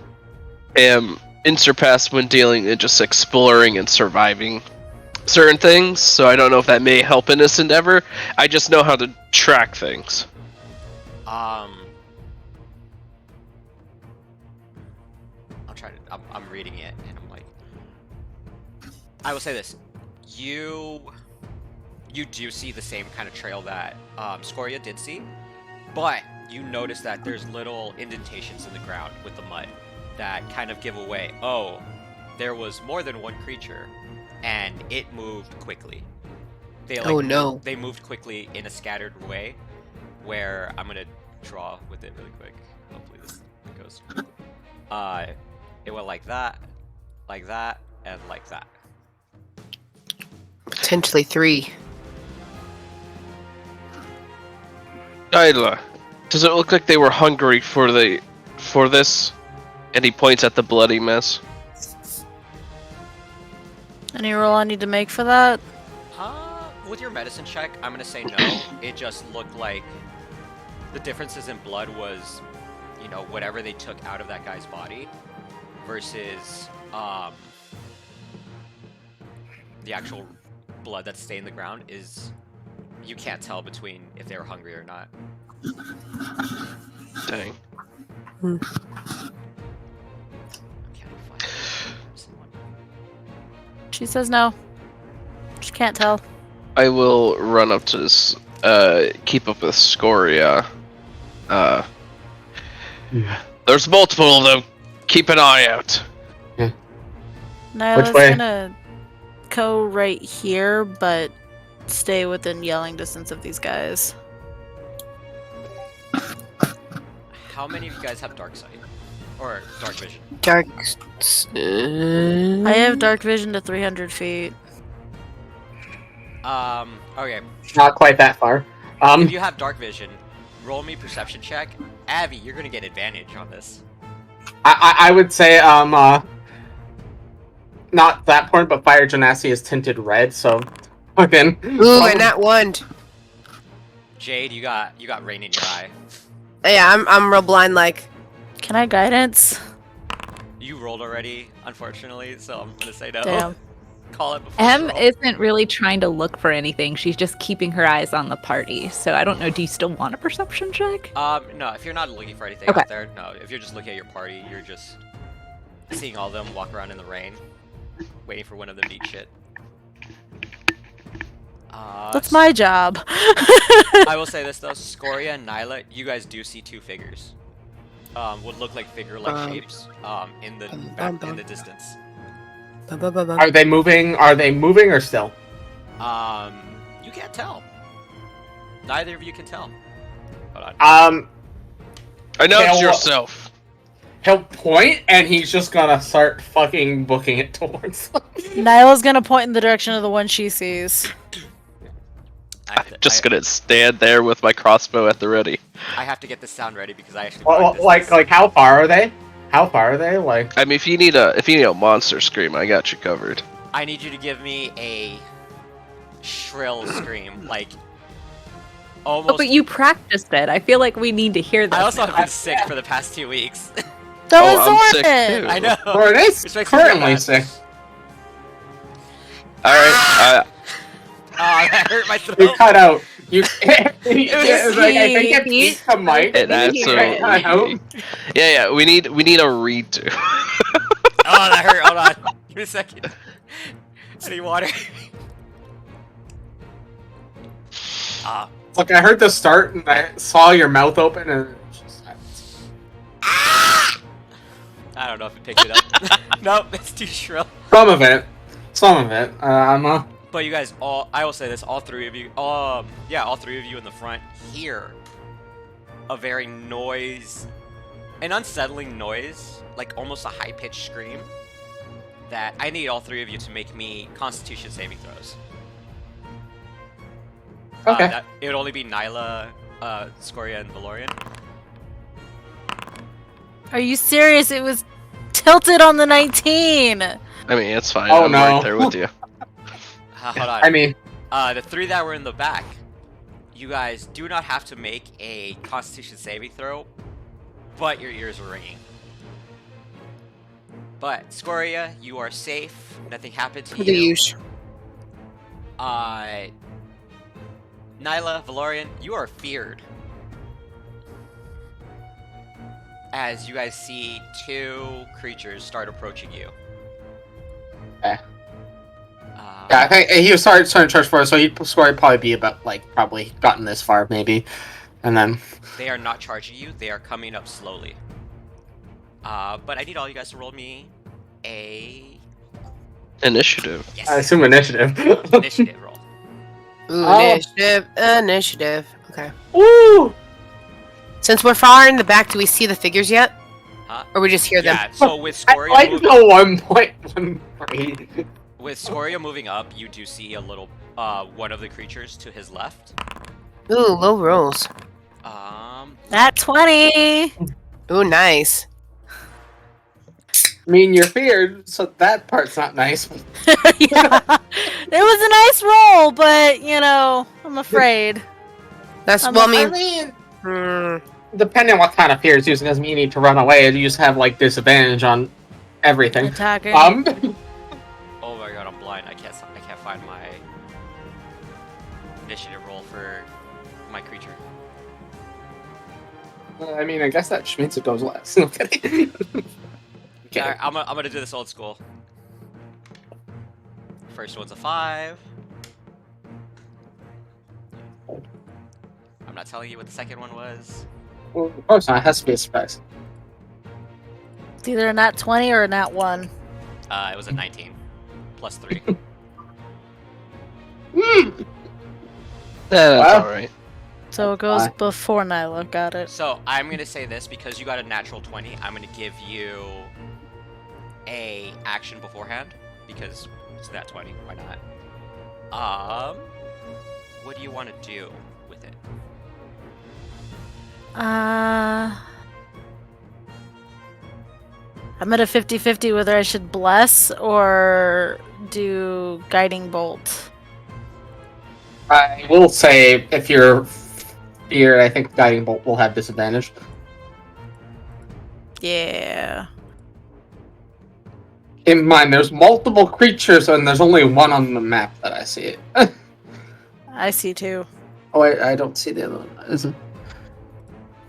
am unsurpassed when dealing in just exploring and surviving certain things, so I don't know if that may help in this endeavor. I just know how to track things. I'm reading it, and I'm like, I will say this: you do see the same kind of trail that Scoria did see, but you notice that there's little indentations in the ground with the mud that kind of give away, oh, there was more than one creature, and it moved quickly. Oh, no. They moved quickly in a scattered way, where I'm gonna draw with it really quick. Hopefully this goes. It went like that, and like that. Potentially 3. Isla, does it look like they were hungry for this? And he points at the bloody mess. Any roll I need to make for that? With your medicine check, I'm gonna say no. It just looked like the differences in blood was, whatever they took out of that guy's body versus the actual blood that's stained the ground is, you can't tell between if they were hungry or not. Dang. Can I find someone? She says no. She can't tell. I will run up to this, keep up with Scoria. There's multiple of them. Keep an eye out. Nyla's way? gonna go right here, but stay within yelling distance of these guys. How many of you guys have dark sight? Or dark vision? Dark. I have dark vision to 300 feet. Okay. Not quite that far. If you have dark vision, roll me perception check. Abby, you're gonna get advantage on this. I would say not that point, but fire genasi is tinted red, so fucking. Ooh, and that one. Jade, you got rain in your eye. Yeah, I'm real blind like. Can I guidance? You rolled already, unfortunately, so I'm gonna say no. Damn. Call it before. Em you roll. isn't really trying to look for anything. She's just keeping her eyes on the party. So I don't know. Do you still want a perception check? No, if you're not looking for anything Okay. out there, no. If you're just looking at your party, you're just seeing all of them walk around in the rain, waiting for one of them to eat shit. That's my job. I will say this though, Scoria and Nyla, you guys do see two figures. Would look like figure-like shapes in the distance. Ba-ba-ba-ba. Are they moving? Are they moving or still? You can't tell. Neither of you can tell. Hold on. Announce Hell- yourself. He'll point, and he's just gonna start fucking booking it towards them. Nyla's gonna point in the direction of the one she sees. Just gonna stand there with my crossbow at the ready. I have to get this sound ready because I actually Well, practiced like, this. like, how far are they? How far are they? Like, I mean, if you need a monster scream, I got you covered. I need you to give me a shrill scream, like almost. Oh, but you practiced it. I feel like we need to hear that. I also have been sick for the past 2 weeks. So Oh, is I'm sick Zoran! too. I know. or are they Which makes me feel currently bad. sick? All right. Oh, that hurt my You throat. cut out. You. was It's like, I think it he- peaked the mic. It absolutely. Yeah. We need a redo. Oh, that hurt. Hold on. Give me a second. I need water. Ah. Look, I heard the start, and I saw your mouth open, and it's just silence. I don't know if it picked it up. Nope, it's too shrill. Some of it. But you guys all, I will say this, all three of you, all three of you in the front hear a very an unsettling noise, like almost a high-pitched scream, that I need all three of you to make me Constitution saving throws. Okay. It would only be Nyla, Scoria, and Valorian. Are you serious? It was tilted on the 19! I mean, it's fine. Oh, I'm no. right there with you. Hold on. I mean, The three that were in the back, you guys do not have to make a Constitution saving throw, but your ears are ringing. But Scoria, you are safe. Nothing happened to The you. usual. Nyla, Valorian, you are feared. As you guys see two creatures start approaching you. Okay. yeah, I think he was starting to charge for it, so he'd probably be about, like, probably gotten this far, maybe. And then... They are not charging you, they are coming up slowly. But I need all you guys to roll me a... Initiative. Yes! I assume initiative. Initiative roll. Ooh, Oh. initiative. Okay. Woo! Since we're far in the back, do we see the figures yet? Huh? Or we just hear them? Yeah, so with I Scoria, like the 1.13. with Scoria moving up, you do see a little, one of the creatures to his left. Ooh, low rolls. At 20! Ooh, nice. I mean, you're feared, so that part's not nice. Yeah. It was a nice roll, but, you know, I'm afraid. That's, I'm well, I I mean, mean, depending on what kind of fear it's using, doesn't mean you need to run away. You just have, like, disadvantage on everything. Attacking. Oh my god, I'm blind. I can't find my initiative roll for my creature. I mean, I guess that just means it goes less. Okay. Alright, I'm gonna do this old school. First one's a 5. I'm not telling you what the second one was. Well, of course not. It has to be a surprise. It's either a nat 20 or a nat 1. It was a 19. Plus 3. That's Wow. alright. So it goes Bye. before Nyla. Got it. So, I'm gonna say this, because you got a natural 20, I'm gonna give you a action beforehand, because it's nat 20, why not? What do you want to do with it? I'm at a 50-50 whether I should bless or do guiding bolt. I will say, if you're feared, I think Guiding Bolt will have disadvantage. Yeah. In mind, there's multiple creatures, and there's only one on the map that I see. I see two. Oh, wait, I don't see the other one. Is it?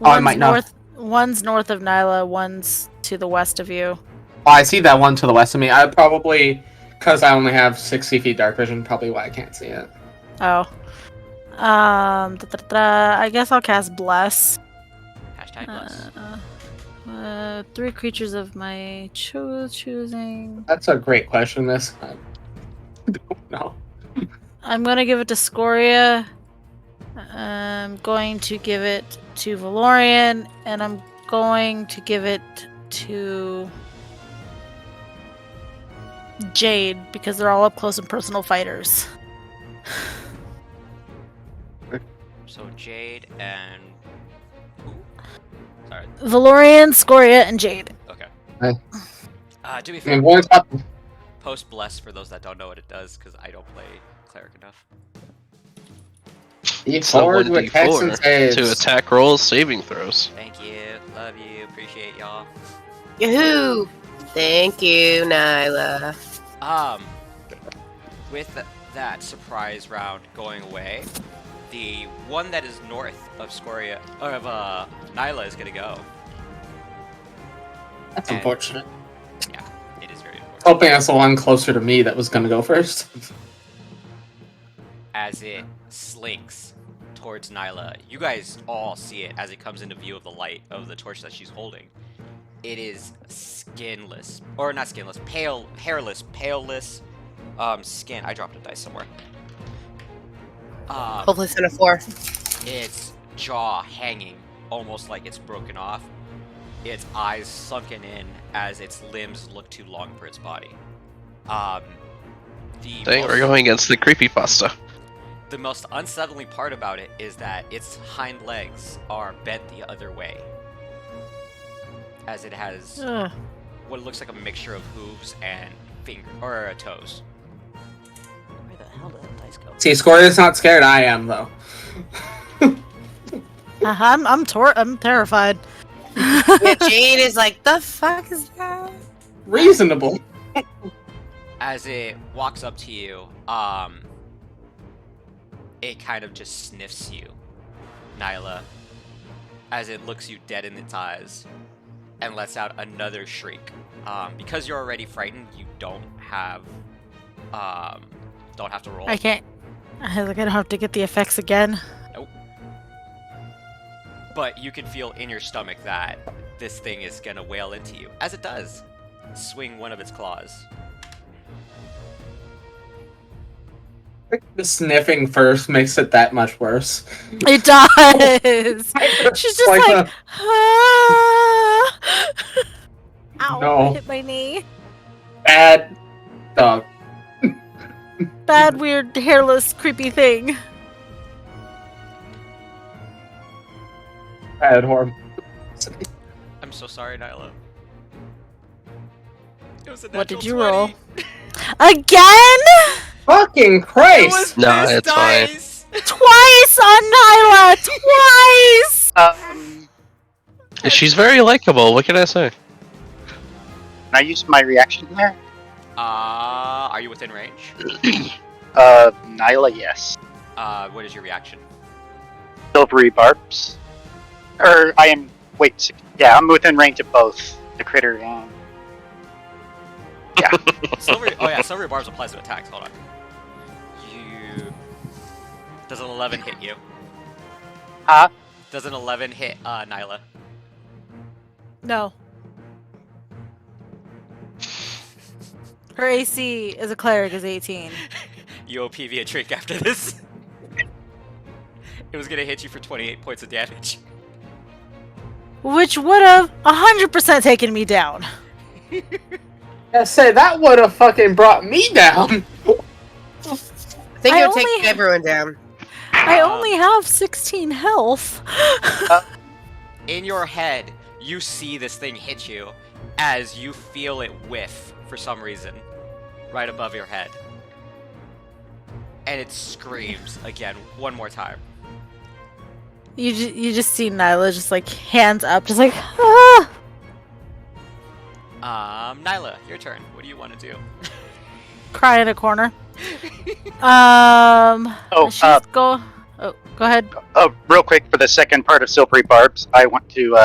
Oh, I might not. One's north of Nyla, one's to the west of you. Oh, I see that one to the west of me. I probably, because I only have 60 feet dark vision, probably why I can't see it. Oh. I guess I'll cast Bless. Type less. 3 creatures of my choosing. That's a great question, Miss. I don't know. I'm gonna give it to Scoria. I'm going to give it to Valorian, and I'm going to give it to Jade because they're all up close and personal fighters. So Jade and who? Sorry. Valorian, Scoria, and Jade. Okay. Hey. To be I fair, mean, one's got post bless for those that don't know what it does, because I don't play cleric enough. the So forward with hex and 1d4 saves. to attack rolls, saving throws. Thank you, love you, appreciate y'all. Yoo-hoo! Thank you, Nyla. With that surprise round going away, the one that is north of Scoria or of Nyla is gonna go. That's And- unfortunate. Yeah, it is very important. Hoping that's the one closer to me that was gonna go first. As it slinks towards Nyla, you guys all see it as it comes into view of the light of the torch that she's holding. It is skinless, or not skinless, hairless, paleless skin. I dropped a dice somewhere. Hopefully it's on a 4. Its jaw hanging, almost like it's broken off. Its eyes sunken in as its limbs look too long for its body. Dang, we're going against the creepypasta. The most unsettling part about it is that its hind legs are bent the other way, as it has Ugh. what looks like a mixture of hooves and toes. Where the hell did that dice go? See, Scoria's not scared. I am though. I'm terrified. Yeah, Jade is like, the fuck is that? Reasonable. As it walks up to you, it kind of just sniffs you, Nyla, as it looks you dead in its eyes and lets out another shriek. Because you're already frightened, you don't have to roll. I can't. I don't have to get the effects again. Nope. But you can feel in your stomach that this thing is gonna wail into you, as it does. Swing one of its claws. The sniffing first makes it that much worse. It does. She's just like, ah. Ow! No. I hit my knee. Bad dog. Bad, weird, hairless, creepy thing. Bad horn. I'm so sorry, Nyla. It was a What did natural you roll? 20. Again? Fucking It Christ! was Nah, this it's fine. dice! Twice on Nyla! Twice! She's very likable, what can I say? Can I use my reaction there? Are you within range? Nyla, yes. What is your reaction? Silvery barbs. Or I am. Wait, yeah, I'm within range of both the critter and. Yeah. Silvery barbs applies to attacks. Hold on. Does an 11 hit you? Huh? Does an 11 hit Nyla? No. Her AC as a cleric is 18. You owe PV a drink after this. It was gonna hit you for 28 points of damage. Which would have 100% taken me down. I say that would have fucking brought me down. I think I it'll take only- everyone down. I only have 16 health. In your head, you see this thing hit you as you feel it whiff for some reason right above your head. And it screams again one more time. You just see Nyla just like hands up, just like ah. Nyla, your turn. What do you want to do? Cry in a corner. Oh, Go ahead. Real quick for the second part of Silvery Barbs, I want to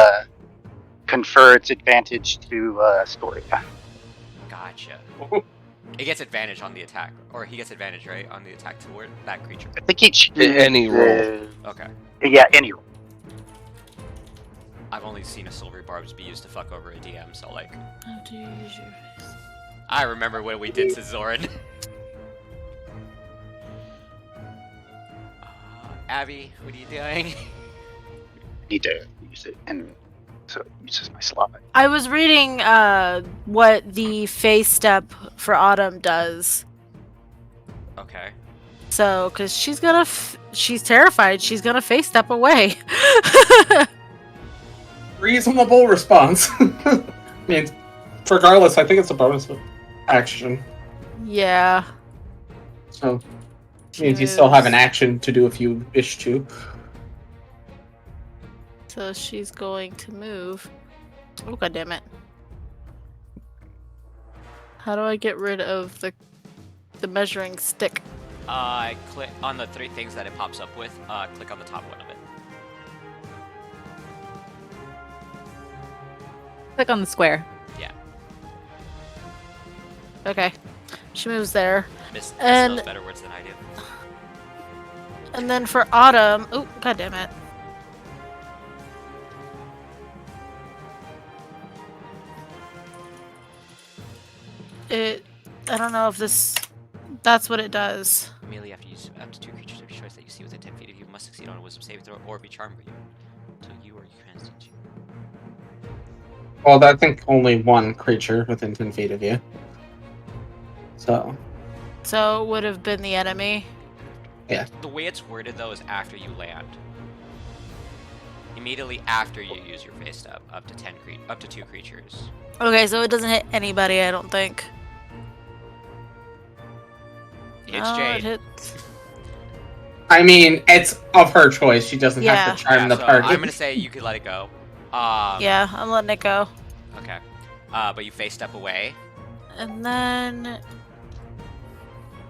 confer its advantage to Storia. Gotcha. It gets advantage on the attack, or he gets advantage, right, on the attack toward that creature. I think each Any roll. Okay. Yeah, any roll. I've only seen a silvery barbs be used to fuck over a DM, so like, How do you use your face? I remember what we did to Zoran. Abby, what are you doing? Need to use it, and so it uses my slot. I was reading what the face step for Autumn does. Okay. So, because she's gonna, she's terrified. She's gonna face step away. Reasonable response. I mean, regardless, I think it's a bonus action. Yeah. So, means you still have an action to do if you wish to. So she's going to move. Oh, god damn it. How do I get rid of the measuring stick? Click on the 3 things that it pops up with. Click on the top one of it. Click on the square. Yeah. Okay. She moves there. Miss And- knows better words than I do. And then for Autumn, oh god damn it. I don't know if this, that's what it does. Immediately after you use up to 2 creatures of your choice that you see within 10 feet of you must succeed on a wisdom saving throw or be charmed by you. Until you or you transcend. Well, I think only one creature within 10 feet of you. So, So it would have been the enemy. The way it's worded though is after you land. Immediately after you use your face step, up to 2 creatures. Okay, so it doesn't hit anybody, I don't think. It's No, Jade. it hits. I mean, it's of her choice. She doesn't have to charm the so party. I'm gonna say you could let it go. Yeah, I'm letting it go. Okay. But you face step away. And then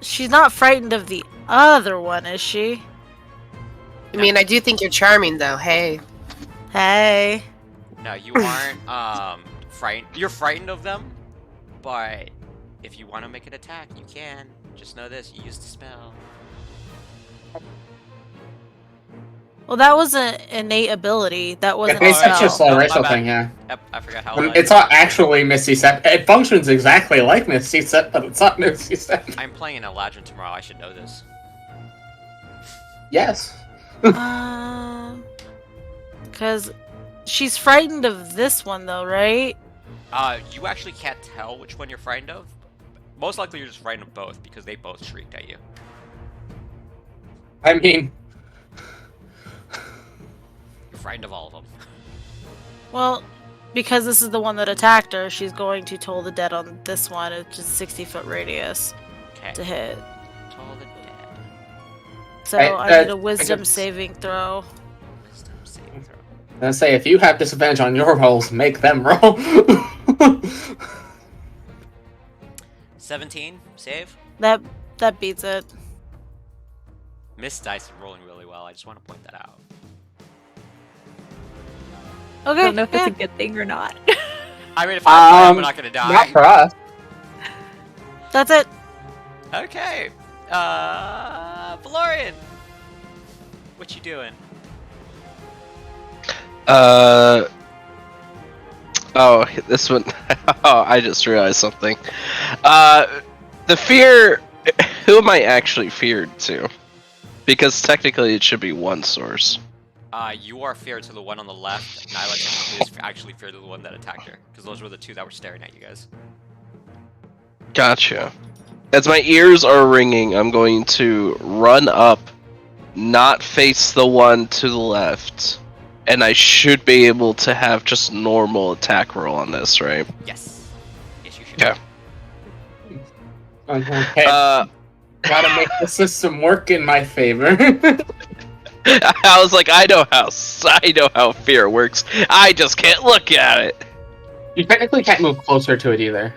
she's not frightened of the other one, is she? I mean, I do think you're charming, though. Hey. Hey. No, you aren't frightened. You're frightened of them, but if you want to make an attack, you can. Just know this: you used the spell. Well, that was an innate ability. That wasn't a It's just a spell. slow No, my racial bad. thing, yeah. Yep, I forgot how. It's not actually Misty Step. It functions exactly like Misty Step, but it's not Misty Step. I'm playing an Eladrin tomorrow. I should know this. Yes. Because she's frightened of this one, though, right? You actually can't tell which one you're frightened of. Most likely, you're just frightened of both because they both shrieked at you. I mean, You're frightened of all of them. Well, because this is the one that attacked her, she's going to toll the dead on this one, which is 60-foot radius Okay. to hit. Toll the dead. So Right, I need a I wisdom guess- saving throw. Wisdom saving throw. I say if you have disadvantage on your rolls, make them roll. 17 save. That beats it. Miss dice is rolling really well. I just want to point that out. I Okay. don't know if yeah. it's a good thing or not. I mean, if I'm not gonna die. Not for us. That's it. Okay. Valorian. What you doing? Oh, this one. Oh, I just realized something. The fear. Who am I actually feared to? Because technically it should be one source. You are feared to the one on the left. Nyla technically is actually feared to the one that attacked her. Because those were the 2 that were staring at you guys. Gotcha. As my ears are ringing, I'm going to run up, not face the one to the left, and I should be able to have just normal attack roll on this, right? Yes. Yes, you should. Yeah. Okay. Uh, Gotta make the system work in my favor. I was like, I know how fear works. I just can't look at it. You technically can't move closer to it either.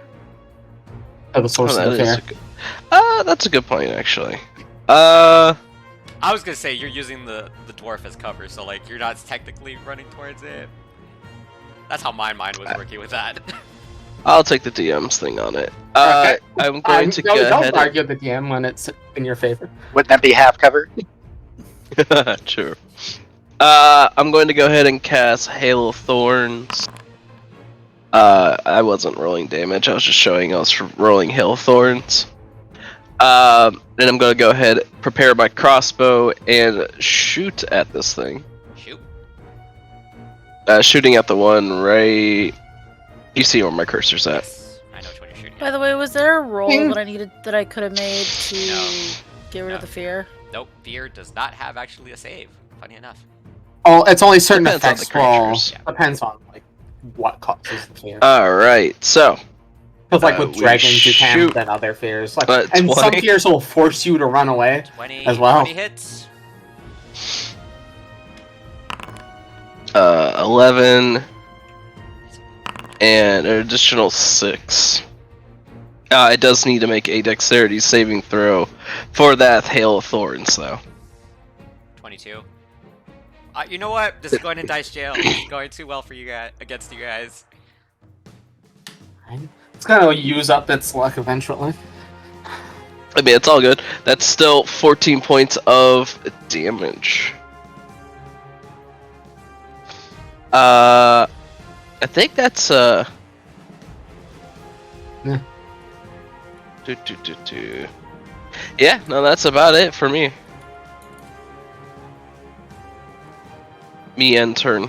To the source of the fear. That's a good point, actually. I was gonna say you're using the dwarf as cover, so like you're not technically running towards it. That's how my mind was working with that. I'll take the DM's thing on it. Okay. I'm going to go don't ahead. argue the DM when it's in your favor. Wouldn't that be half cover? True. I'm going to go ahead and cast Hail of Thorns. I wasn't rolling damage. I was just showing I was rolling Hail of Thorns. And I'm going to go ahead, prepare my crossbow, and shoot at this thing. Shoot. Shooting at the one right. You see where my cursor's at. Yes. I know which one you're shooting By at. the way, was there a roll that I could have made to No. get rid of the fear? Nope. Fear does not have actually a save. Funny enough. Oh, it's only certain Depends on effects the roll. creatures. Yeah. Depends on like what causes the fear. Alright, so. Because like with we dragons, you can, shoot- then other fears. Like, But and some 20. fears will force you to run away. 20 As well. 20 hits. 11. And an additional 6. It does need to make a dexterity saving throw for that Hail of Thorns, though. 22. You know what? This is going in dice jail. This is going too well for you guys against you guys. It's gonna use up its luck eventually. I mean, it's all good. That's still 14 points of damage. I think that's Yeah. Yeah, no, that's about it for me. Me end turn.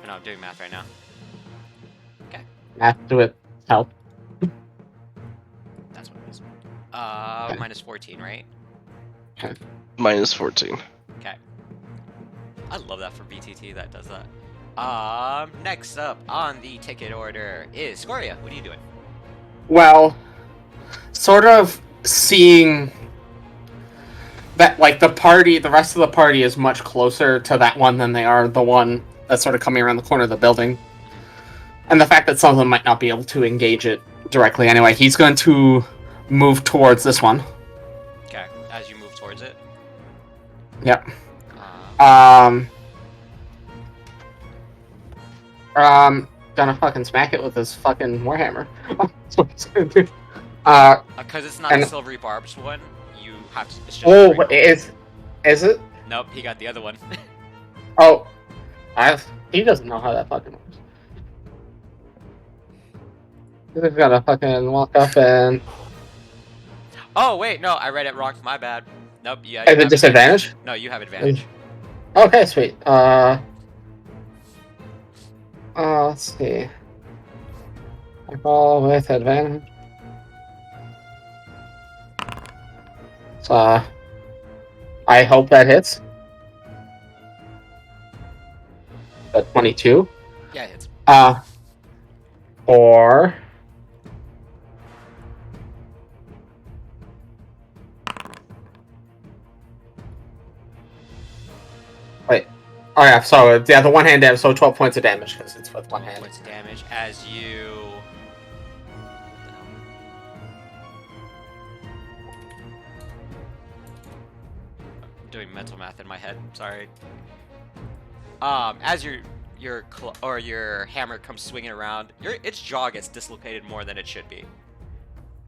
I know I'm doing math right now. Math to it help. That's what it is. Minus 14, right? Minus 14. Okay. I love that for BTT that does that. Next up on the ticket order is Scoria. What are you doing? Well, sort of seeing that like the rest of the party is much closer to that one than they are the one that's sort of coming around the corner of the building. And the fact that some of them might not be able to engage it directly anyway, he's going to move towards this one. Okay, as you move towards it. Yep. Um, Gonna fucking smack it with this fucking warhammer. That's what he's gonna do. because it's not and- the silvery barbs one, you have to. It's just Oh, straight up. is it? Nope, he got the other one. Oh, he doesn't know how that fucking works. He's just gotta fucking walk up and. Oh wait, no, I read it wrong. My bad. Nope. Yeah. Is you it have disadvantage? No, you have advantage. Okay, sweet. Let's see. I roll with advantage. So, I hope that hits. The 22. Yeah, it hits. Or. Wait. Oh yeah, so yeah, the one hand damage, so 12 points of damage because it's with one hand. Points of damage as you. I'm doing mental math in my head. Sorry. As your hammer comes swinging around, its jaw gets dislocated more than it should be,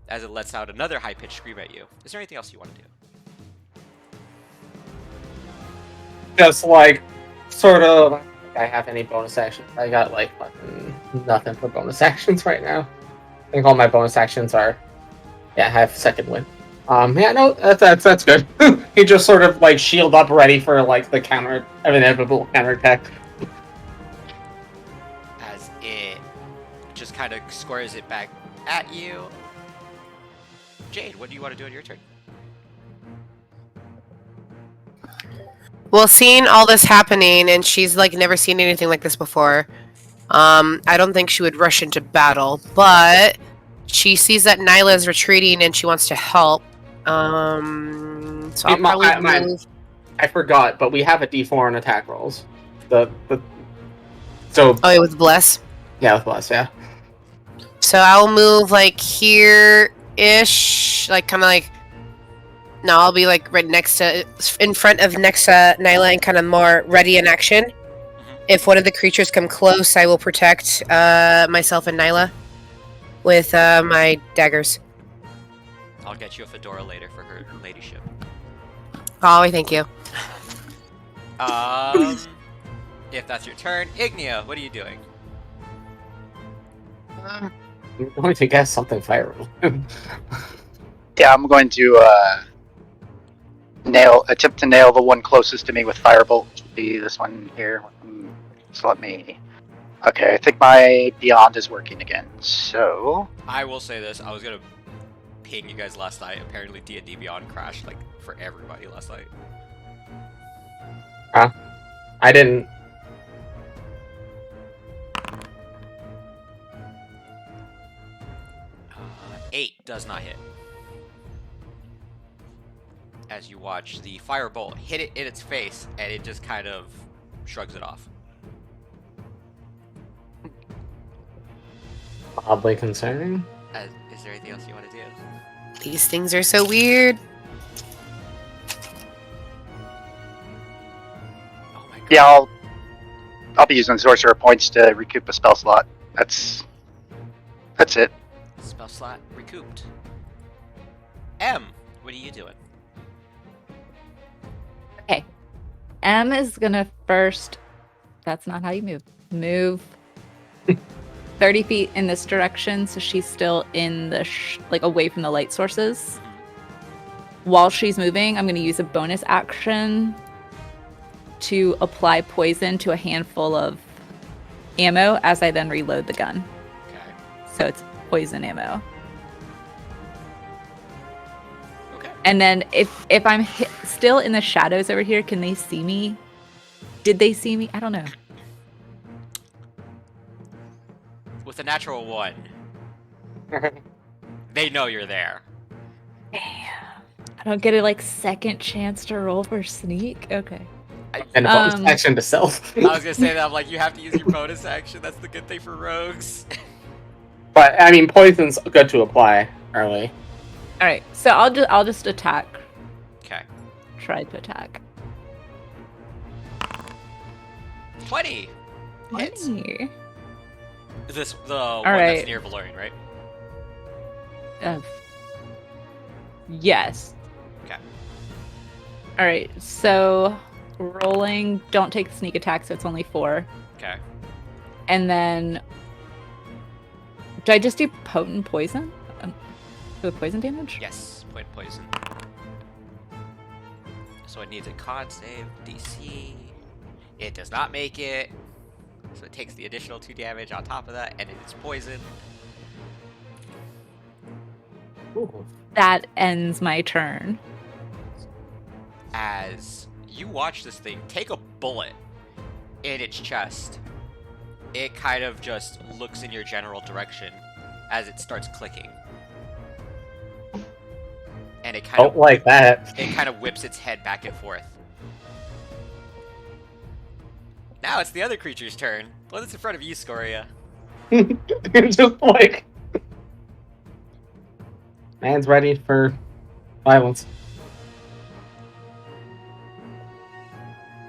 as it lets out another high-pitched scream at you. Is there anything else you want to do? Just like, sort of. I have any bonus actions? I got like fucking nothing for bonus actions right now. I think all my bonus actions are. Yeah, I have second wind. Yeah, no, that's good. He just sort of like shield up, ready for like the inevitable counterattack. As it just kind of squares it back at you. Jade, what do you want to do on your turn? Well, seeing all this happening, and she's like never seen anything like this before, I don't think she would rush into battle, but she sees that Nyla is retreating and she wants to help. So I'll probably move. I forgot, but we have a D4 on attack rolls. So Oh, yeah, with Bless. yeah, with bless, yeah. So I'll move like here-ish, like kind of like. No, I'll be like right in front of Nyla and kind of more ready in action. If one of the creatures come close, I will protect myself and Nyla with my daggers. I'll get you a fedora later for her ladyship. Oh, thank you. If that's your turn, Ignia, what are you doing? I'm going to guess something fireable. Yeah, I'm going to attempt to nail the one closest to me with firebolt. Which will be this one here. So let me. Okay, I think my beyond is working again. So I will say this: I was gonna ping you guys last night. Apparently, D&D Beyond crashed like for everybody last night. I didn't. 8 does not hit. As you watch the firebolt hit it in its face, and it just kind of shrugs it off. Oddly concerning. Is there anything else you want to do? These things are so weird. Oh my god. yeah, I'll be using sorcerer points to recoup a spell slot. That's it. Spell slot recouped. M, what are you doing? M is gonna first. That's not how you move. Move 30 feet in this direction, so she's still in the like away from the light sources. While she's moving, I'm gonna use a bonus action to apply poison to a handful of ammo as I then reload the gun. Okay. So it's poison ammo. Okay. And then if I'm still in the shadows over here, can they see me? Did they see me? I don't know. With a natural 1, they know you're there. I don't get a like second chance to roll for sneak. Okay. And a bonus action to self. I was gonna say that, I'm like, you have to use your bonus action. That's the good thing for rogues. But I mean, poison's good to apply early. All right. So I'll just attack. Okay. Try to attack. 20. Hits. 20. This the one right. that's near Valerian, right? Yes. Okay. All right. So rolling. Don't take the sneak attack, so it's only 4. Okay. And then, do I just do potent poison? For the poison damage? Yes. Point poison. So it needs a con save, DC. It does not make it. So it takes the additional 2 damage on top of that, and it's poison. Ooh. That ends my turn. As you watch this thing take a bullet in its chest, it kind of just looks in your general direction as it starts clicking. And it kind Don't like that. It kind of whips its head back and forth. Now it's the other creature's turn. Well, it's in front of you, Scoria. Just like man's ready for violence.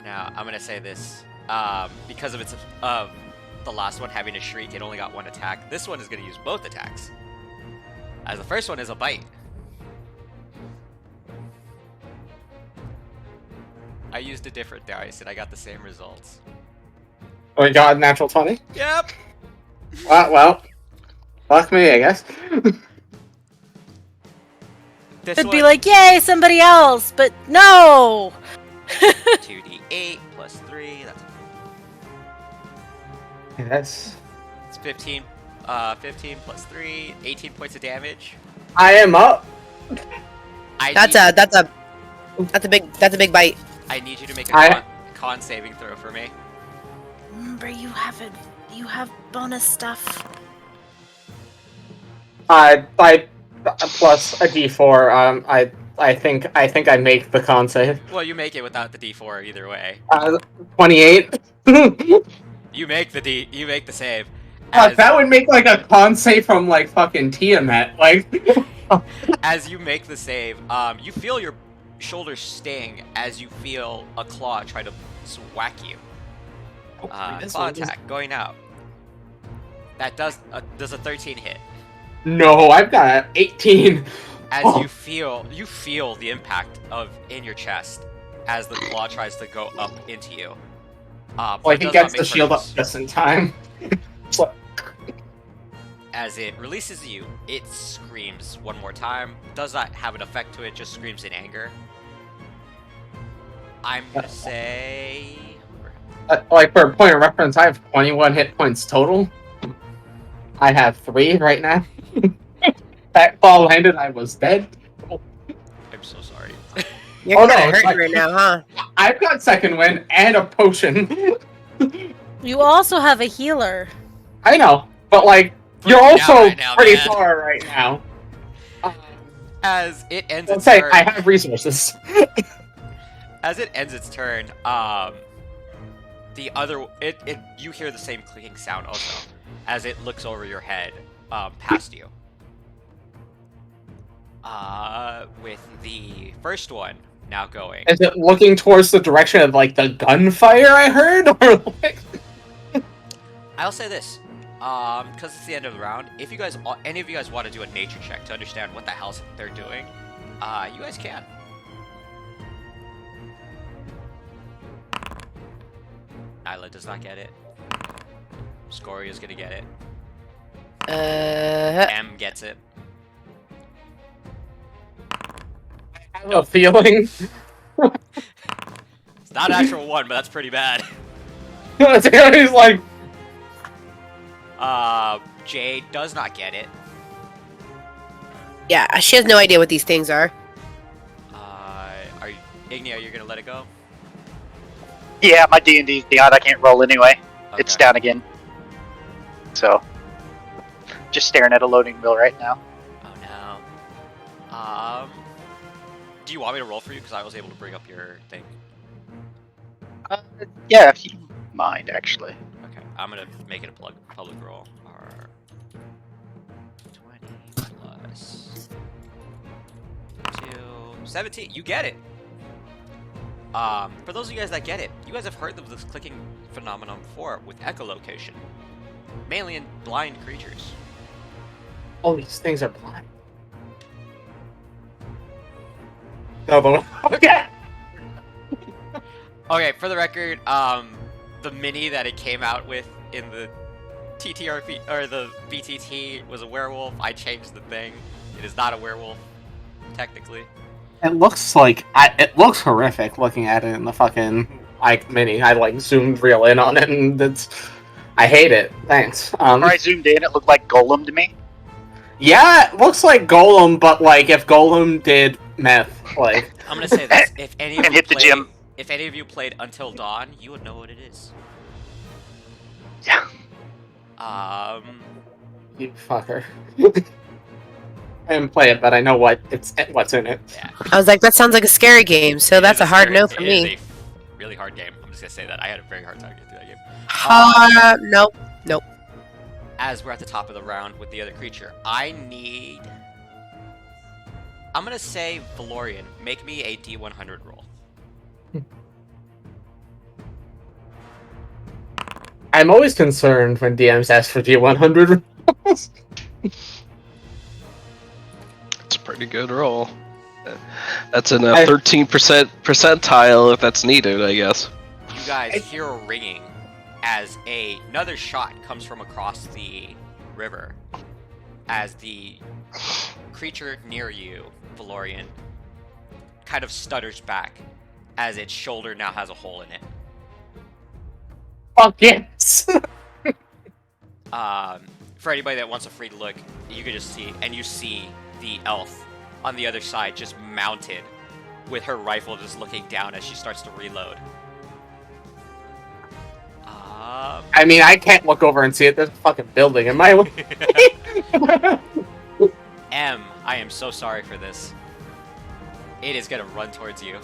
Now I'm gonna say this because of its the last one having a shriek, it only got 1 attack. This one is gonna use both attacks. As the first one is a bite. I used a different dice and I got the same results. We got a natural 20. Yep. Well, fuck me, I guess. This It'd one, be like, yay, somebody else, but no! 2d8 plus 3. That's. It's 15. 15 plus 3. 18 points of damage. I am up. That's a big bite. I need you to make a con saving throw for me. Remember, you have bonus stuff. I plus a D4. I think I make the con save. Well, you make it without the d4 either way. 28. You make the save. That would make like a con save from like fucking Tiamat. Like. As you make the save, you feel your shoulders sting as you feel a claw try to whack you. Claw attack going out. That does a 13 hit. No, I've got 18. As you feel the impact in your chest as the claw tries to go up into you. But Like, it he does not gets make the shield up purchase. just in time. So, As it releases you, it screams one more time. Does not have an effect to it, just screams in anger. I'm gonna say... like, for a point of reference, I have 21 hit points total. I have 3 right now. That ball landed, I was dead. I'm so sorry. You're Oh, kind no, of it's hurting like- right now, huh? I've got second wind and a potion. You also have a healer. I know, but like, you're Freaking out also right now, pretty man. far right now. As it ends Let's its say turn... I have resources. As it ends its turn, the other... you hear the same clicking sound also, as it looks over your head, past you. With the first one now going. Is it looking towards the direction of like the gunfire I heard, or like? I'll say this, because it's the end of the round. If you guys, any of you guys want to do a nature check to understand what the hell they're doing, you guys can. Nyla does not get it. Scoria's gonna get it. M gets it. I have a feeling. It's not an actual one, but that's pretty bad. He's like, Jade does not get it. Yeah, she has no idea what these things are. Are you, Ignia, you're gonna let it go? Yeah, my D&D's beyond. I can't roll anyway. It's Okay. down again. So, just staring at a loading wheel right now. Oh no. Do you want me to roll for you? Because I was able to bring up your thing. Yeah, if you don't mind, actually. Okay, I'm gonna make it a public roll. Or 20 plus 2, 17. You get it. For those of you guys that get it, you guys have heard of this clicking phenomenon before with echolocation, mainly in blind creatures. oh, these things are blind. No, but okay. Okay, for the record, the mini that it came out with in the TTRP or the BTT was a werewolf. I changed the thing. It is not a werewolf, technically. It looks like it looks horrific looking at it in the fucking like mini. I like zoomed real in on it, and I hate it. Thanks. When I zoomed in, it looked like Golem to me. Yeah, it looks like Golem, but like if Golem did meth, like. I'm gonna say this: if any of And you hit the gym. if any of you played Until Dawn, you would know what it is. Yeah. You fucker. I didn't play it, but I know what's in it. Yeah. I was like, that sounds like a scary game, so It that's is a hard scary- no for it is me. a really hard game. I'm just gonna say that I had a very hard time getting through that game. Nope. As we're at the top of the round with the other creature, I'm gonna say Valorian, make me a D100 roll. I'm always concerned when DMs ask for D100 rolls. It's a pretty good roll. That's in a 13% percentile if that's needed, I guess. You guys hear a ringing as another shot comes from across the river. As the creature near you, Valorian, kind of stutters back as its shoulder now has a hole in it. Fuck yes! For anybody that wants a free look, you can just see, and you see the elf on the other side just mounted with her rifle just looking down as she starts to reload. I mean, I can't look over and see it. There's a fucking building in my way. M, I am so sorry for this. It is gonna run towards you.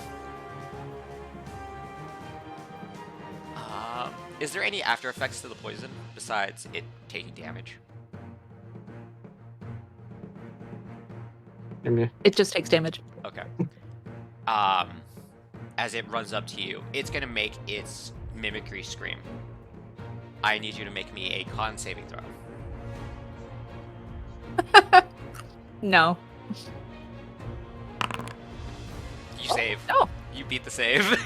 Is there any after effects to the poison besides it taking damage? It just takes damage. Okay. As it runs up to you, it's gonna make its mimicry scream. I need you to make me a con saving throw. No. You save. Oh. You beat the save.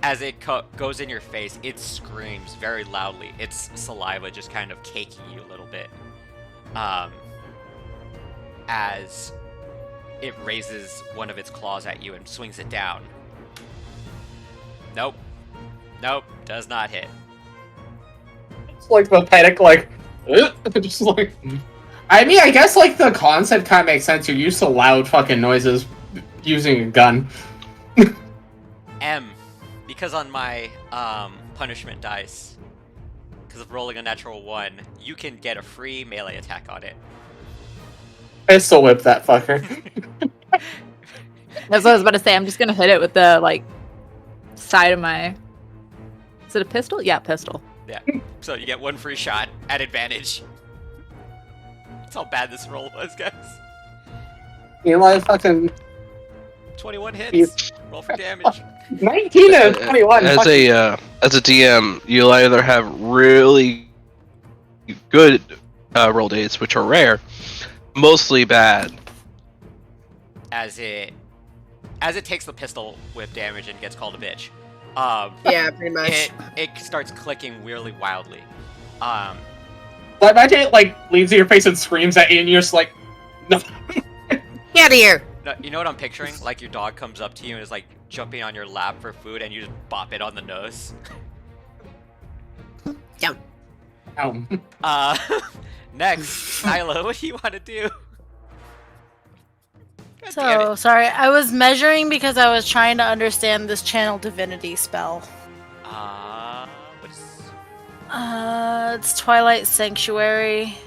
as it goes in your face, it screams very loudly. Its saliva just kind of caking you a little bit. As it raises one of its claws at you and swings it down. Nope. Nope, does not hit. It's like the panic, like, just like. I mean, I guess like the concept kind of makes sense. You're used to loud fucking noises using a gun. Because on my punishment dice, because of rolling a natural 1, you can get a free melee attack on it. Pistol whip that fucker. That's what I was about to say. I'm just gonna hit it with the like side of my. Is it a pistol? Yeah, pistol. Yeah. So you get 1 free shot at advantage. That's how bad this roll was, guys. You know, like fucking 21 hits. Roll for damage. 19 and 21. As a DM, you'll either have really good roll dates, which are rare, mostly bad. As it takes the pistol whip damage and gets called a bitch. Yeah, pretty much. It starts clicking weirdly wildly. I imagine it like leans to your face and screams at you, and you're just like, no. Get out of here! No, you know what I'm picturing? Like your dog comes up to you and is like jumping on your lap for food, and you just bop it on the nose. Yum. Next, Nyla, what do you want to do? God damn So, it. sorry, I was measuring because I was trying to understand this channel divinity spell. What is... It's Twilight Sanctuary.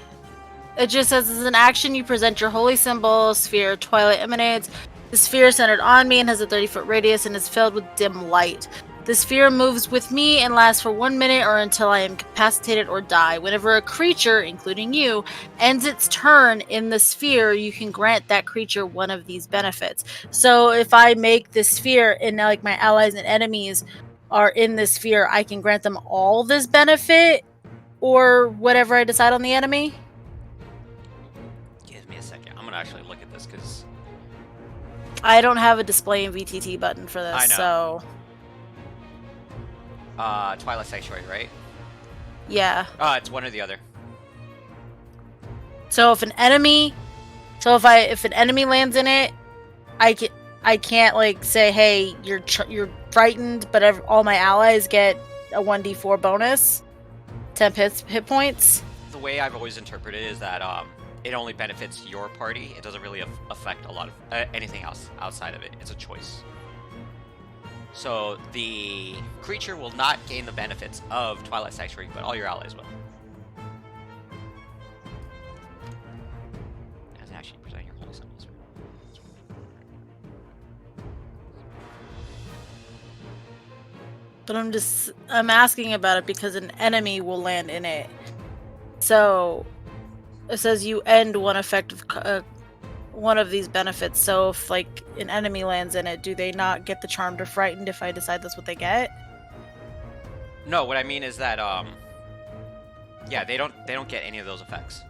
It just says, as an action, you present your holy symbol, sphere, Twilight emanates. The sphere is centered on me and has a 30-foot radius and is filled with dim light. The sphere moves with me and lasts for 1 minute or until I am incapacitated or die. Whenever a creature, including you, ends its turn in the sphere, you can grant that creature one of these benefits. So if I make the sphere and like my allies and enemies are in this sphere, I can grant them all this benefit or whatever I decide on the enemy. Give me a second. I'm gonna actually look at this because I don't have a display in VTT button for this, I know. so Twilight Sanctuary, right? yeah. It's one or the other. So if an enemy lands in it, I can't like say, hey, you're frightened, but all my allies get a 1d4 bonus, 10 hit points. The way I've always interpreted it is that it only benefits your party. It doesn't really affect a lot of anything else outside of it. It's a choice. So the creature will not gain the benefits of Twilight Sanctuary, but all your allies will. As actually presenting your holy symbols. But I'm asking about it because an enemy will land in it. So it says you end one effect of one of these benefits. So if like an enemy lands in it, do they not get the charmed or frightened if I decide that's what they get? No, what I mean is that yeah, they don't get any of those effects.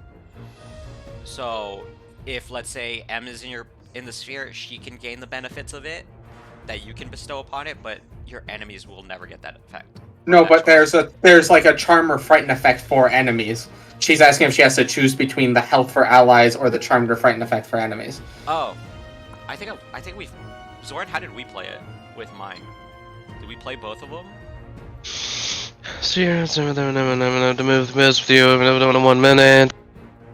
So if let's say M is in the sphere, she can gain the benefits of it that you can bestow upon it, but your enemies will never get that effect. No, That but choice. there's like a charm or frighten effect for enemies. She's asking if she has to choose between the health for allies or the charmed or frighten effect for enemies. Oh, I think we've Zoran. How did we play it with mine? Did we play both of them? So you're to move the best with you in 1 minute.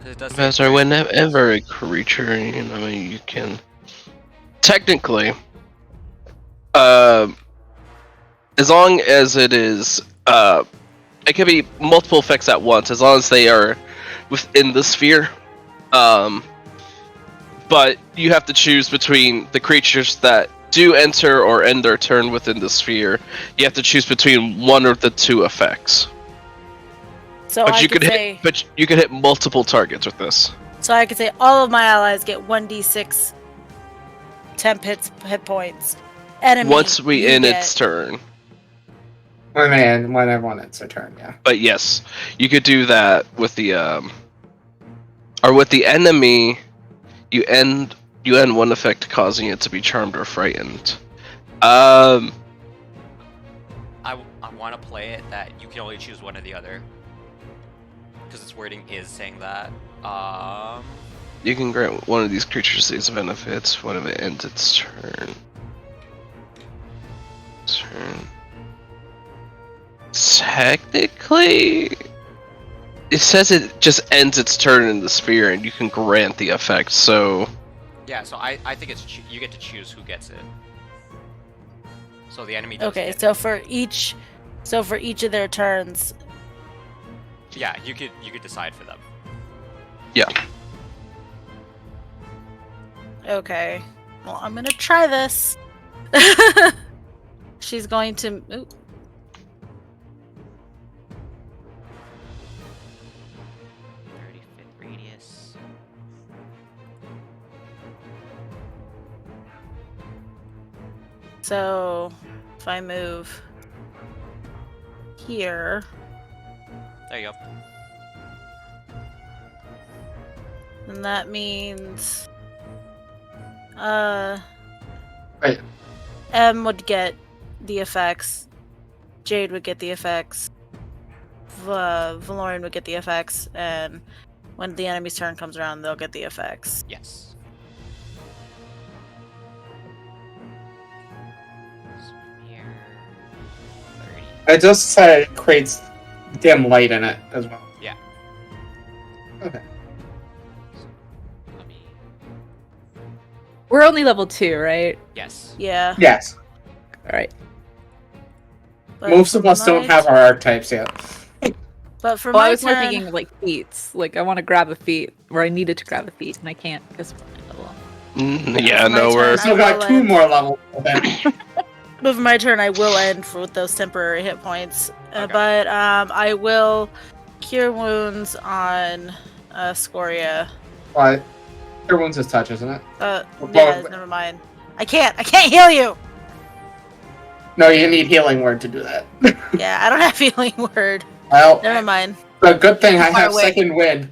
'Cause it does say Sorry, whenever a creature, you can technically, as long as it is, it can be multiple effects at once, as long as they are within the sphere. But you have to choose between the creatures that do enter or end their turn within the sphere. You have to choose between one of the 2 effects. So But I you could could say, hit, but you can hit multiple targets with this. so I could say all of my allies get 1d6 temp hit points. Enemy, Once we you end get- its turn. When everyone ends their turn, yeah. But yes, you could do that with the or with the enemy. You end one effect, causing it to be charmed or frightened. I want to play it that you can only choose one or the other. Because its wording is saying that. You can grant one of these creatures these benefits when it ends its turn. Technically, it says it just ends its turn in the sphere, and you can grant the effect. So Yeah, so I think it's you get to choose who gets it. So the enemy does Okay, get it. so for each of their turns. Yeah, you could decide for them. yeah, Okay. Well, I'm gonna try this. She's going to. Ooh. Radius. So, if I move here, There you go. then that means Wait. M would get the effects, Jade would get the effects, Valorian would get the effects, and when the enemy's turn comes around, they'll get the effects. Yes. Sphere 30. It does say it creates dim light in it as well. Yeah. Okay. Let me. We're only level 2, right? Yes. Yeah. Yes. Alright. But Most of for us don't my have our archetypes yet. But for Well, my I was more turn, thinking like feats. Like I want to grab a feat, where I needed to grab a feat, and I can't because we're level. yeah. my No, turn. we're Still got will 2 end. more levels. Then. with my turn, I will end with those temporary hit points. Okay. But I will cure wounds on Scoria. But your wounds is touch, isn't it? Yeah, Well, never mind. I can't heal you. No, you need healing word to do that. Yeah, I don't have healing word. Well, Never mind. the good thing I Far have away. second wind.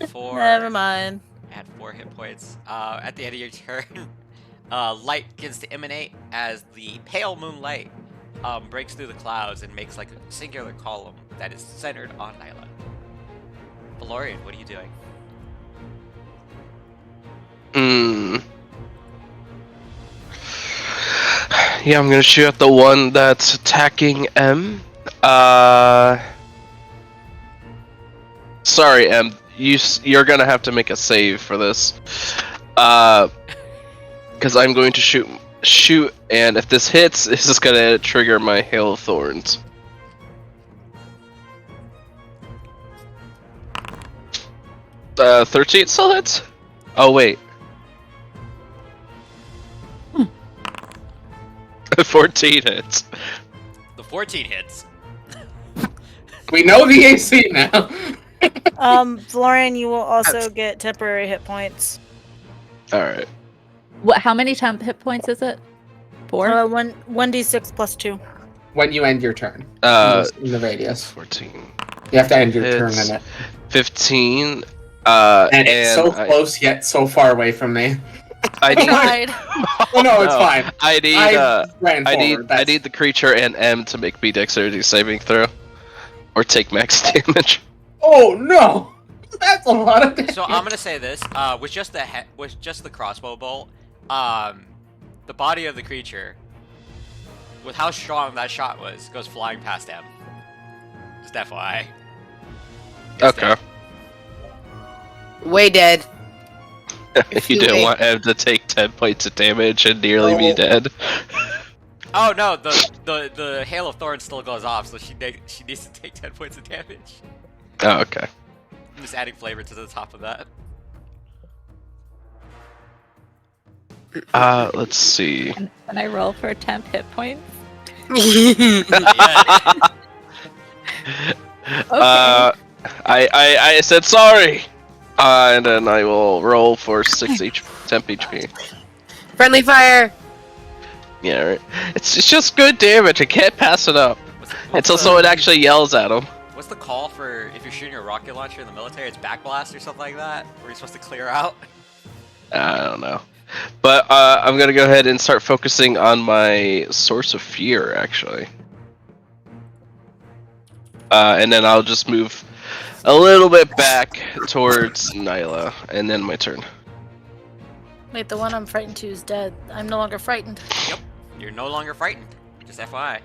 4. Never mind. Add 4 hit points. At the end of your turn, light begins to emanate as the pale moonlight breaks through the clouds and makes like a singular column that is centered on Nyla. Valorian, what are you doing? Yeah, I'm gonna shoot at the one that's attacking M. Sorry, M. You're gonna have to make a save for this. Because I'm going to shoot, and if this hits, this is gonna trigger my hail of thorns. Uh, 13 still hits? Oh wait. 14 hits. The 14 hits. We know the AC now. Florian, you will also get temporary hit points. Alright. What? How many temp hit points is it? 4. 1d6 plus 2. When you end your turn. In the radius. 14. You have to end your turn It's in it. 15. And it's so I- close yet so far away from me. I need. Tried. Oh no, it's fine. I need. ran I need. forward. I That's- need the creature and M to make me dexterity saving throw, or take max damage. Oh no! That's a lot of damage. So I'm gonna say this: with just the crossbow bolt, the body of the creature, with how strong that shot was, goes flying past him. Just FYI. It's Okay. dead. Way dead. If you you didn't wait. want M to take 10 points of damage and nearly be Oh. dead. Oh no, the hail of thorns still goes off, so she needs to take 10 points of damage. Oh, okay. I'm just adding flavor to the top of that. Let's see. Can I roll for temp hit points? Yeah. Okay. I said sorry. And then I will roll for 6 temp HP. Friendly fire. Yeah, right. It's just good damage. I can't pass it up What's until the- someone actually yells at him. What's the call for if you're shooting a rocket launcher in the military? It's backblast or something like that, where you're supposed to clear out. I don't know. But I'm gonna go ahead and start focusing on my source of fear, actually. And then I'll just move a little bit back towards Nyla, and then my turn. Wait, the one I'm frightened to is dead. I'm no longer frightened. Yep, you're no longer frightened. Just FYI.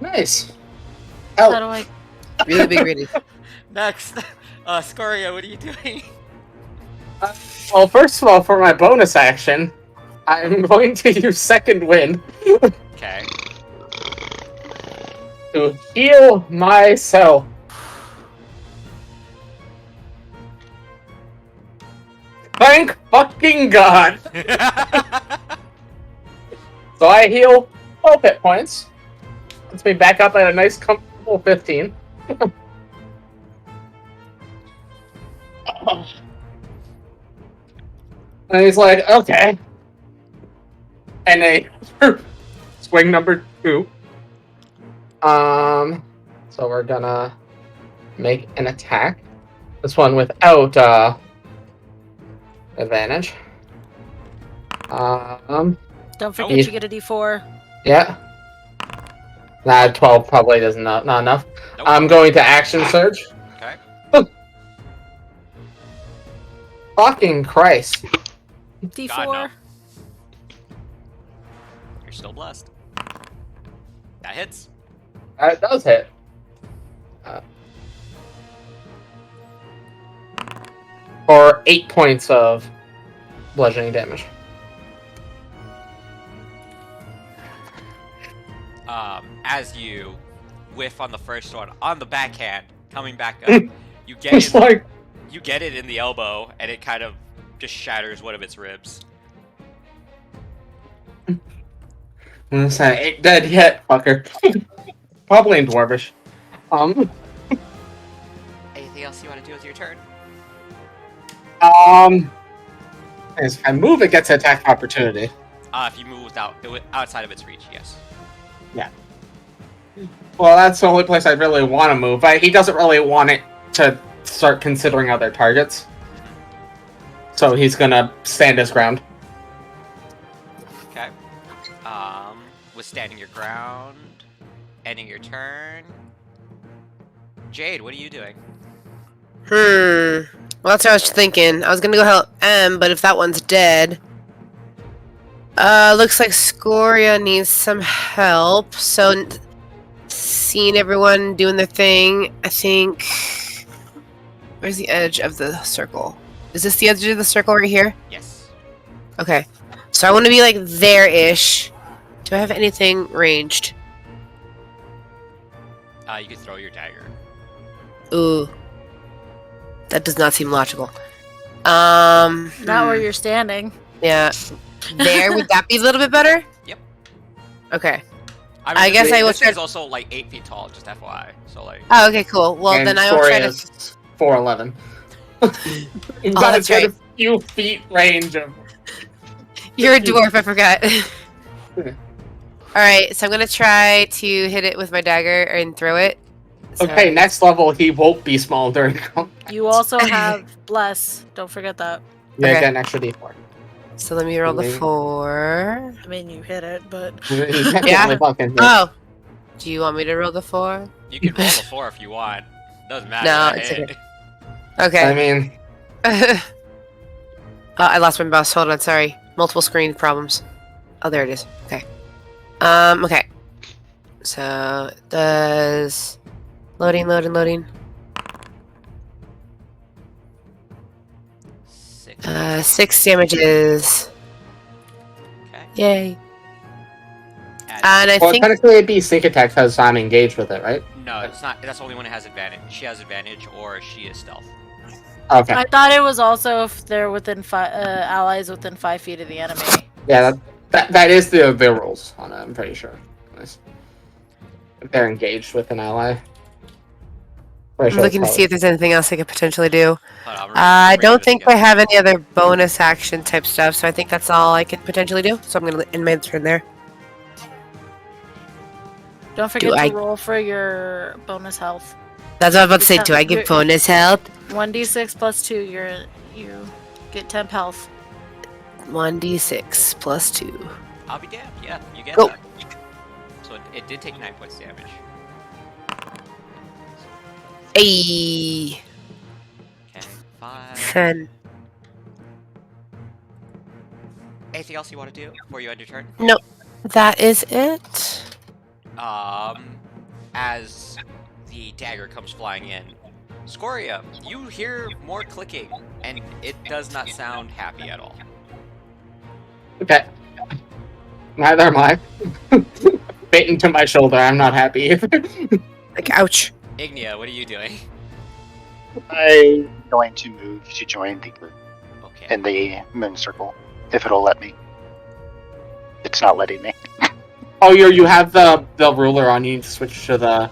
Nice. How Oh, do I? Really big reading. Next, Scoria, what are you doing? well, first of all, for my bonus action, I'm going to use Second Wind Okay. to heal myself. Thank fucking God! So I heal 12 hit points. Puts me back up at a nice, comfortable 15. And he's like, okay. And a swing number 2. So we're gonna make an attack. This one without advantage. Don't forget Yeah. you get a D4. Yeah. Nah, 12 probably is not enough. Nope. I'm going to action surge. Okay. Fucking Christ. D4. God, no. You're still blessed. That hits. That does hit. For 8 points of bludgeoning damage. As you whiff on the first one, on the backhand, coming back up, you get It's it. like, You get it in the elbow, and it kind of just shatters one of its ribs. ain't dead yet, fucker. Probably in Dwarvish. Anything else you want to do with your turn? As I move, it gets attack opportunity. If you move outside of its reach, yes. Well, that's the only place I really want to move. He doesn't really want it to start considering other targets. So he's gonna stand his ground. Okay. Withstanding your ground, ending your turn. Jade, what are you doing? Well, that's what I was thinking. I was gonna go help M, but if that one's dead, looks like Scoria needs some help. So, seeing everyone doing their thing, I think. Where's the edge of the circle? Is this the edge of the circle right here? Yes. Okay. So I want to be like there-ish. Do I have anything ranged? You can throw your dagger. Ooh. That does not seem logical. Not where you're standing. Yeah. There, would that be a little bit better? Yep. Okay. I guess I will This try thing's to- also like 8 feet tall, just FYI. So like. Oh, okay, cool. Well, And then I will try to... Scoria's 4'11". You've got that's quite right. a few feet range of. You're a dwarf, I forgot. Alright, so I'm gonna try to hit it with my dagger and throw it. So- Okay, next level, he won't be small during combat. You also have bless. Don't forget that. Yeah, Okay. get an extra d4. So let me roll the Amazing. 4. I mean, you hit it, but He definitely Yeah. fucking hit. Oh! Do you want me to roll the 4? You can roll a 4 if you want. Doesn't matter. No, that it's hit. okay. I Okay. mean, I lost my mouse. Hold on, sorry. Multiple screen problems. Oh, there it is. Okay. Okay. So, it does... Loading. 6. 6 damages. Okay. Yay. Add- And I well, think... technically it'd be sneak attack because I'm engaged with it, right? No, it's not. That's only when it has advantage. She has advantage, or she is stealth. Okay. I thought it was also if they're within allies within 5 feet of the enemy. Yeah, that is the rules on it, I'm pretty sure. Nice. If they're engaged with an ally. I'm looking to see if there's anything else I could potentially do. Hold on, I don't think I have any other bonus action type stuff, so I think that's all I could potentially do. So I'm going to end my turn there. Don't forget I- to roll for your bonus health. That's what I was about to say. Do I get bonus health? 1d6 plus 2, you get temp health. 1d6 plus 2. I'll be damned. Yeah, you get Go. that. So it did take 9 points damage. Ayy. Okay, 5. 10. Anything else you want to do before you end your turn? No, that is it. As the dagger comes flying in, Scoria, you hear more clicking, and it does not sound happy at all. Okay. Neither am I. Bitten to my shoulder, I'm not happy either. Like, ouch. Ignia, what are you doing? I'm going to move to join the group Okay. in the moon circle, if it'll let me. It's not letting me. Oh, you have the ruler on. You need to switch to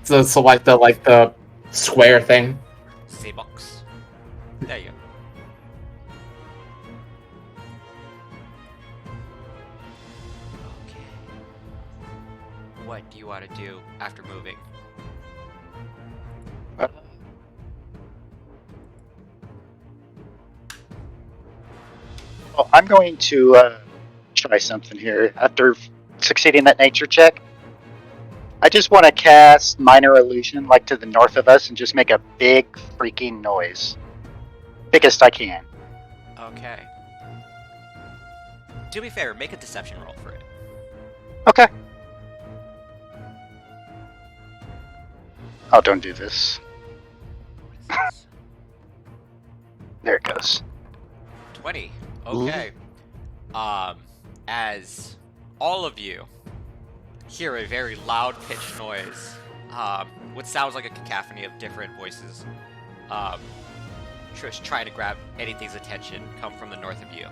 to select the square thing. C-box. There you go. Okay. What do you want to do after moving? Well, I'm going to try something here. After succeeding that nature check, I just want to cast Minor Illusion, like to the north of us, and just make a big freaking noise. Biggest I can. Okay. Do me a favor, make a deception roll for it. Okay. Oh, don't do this. There it goes. 20. Okay. As all of you hear a very loud pitched noise, what sounds like a cacophony of different voices, Trish trying to grab anything's attention come from the north of you.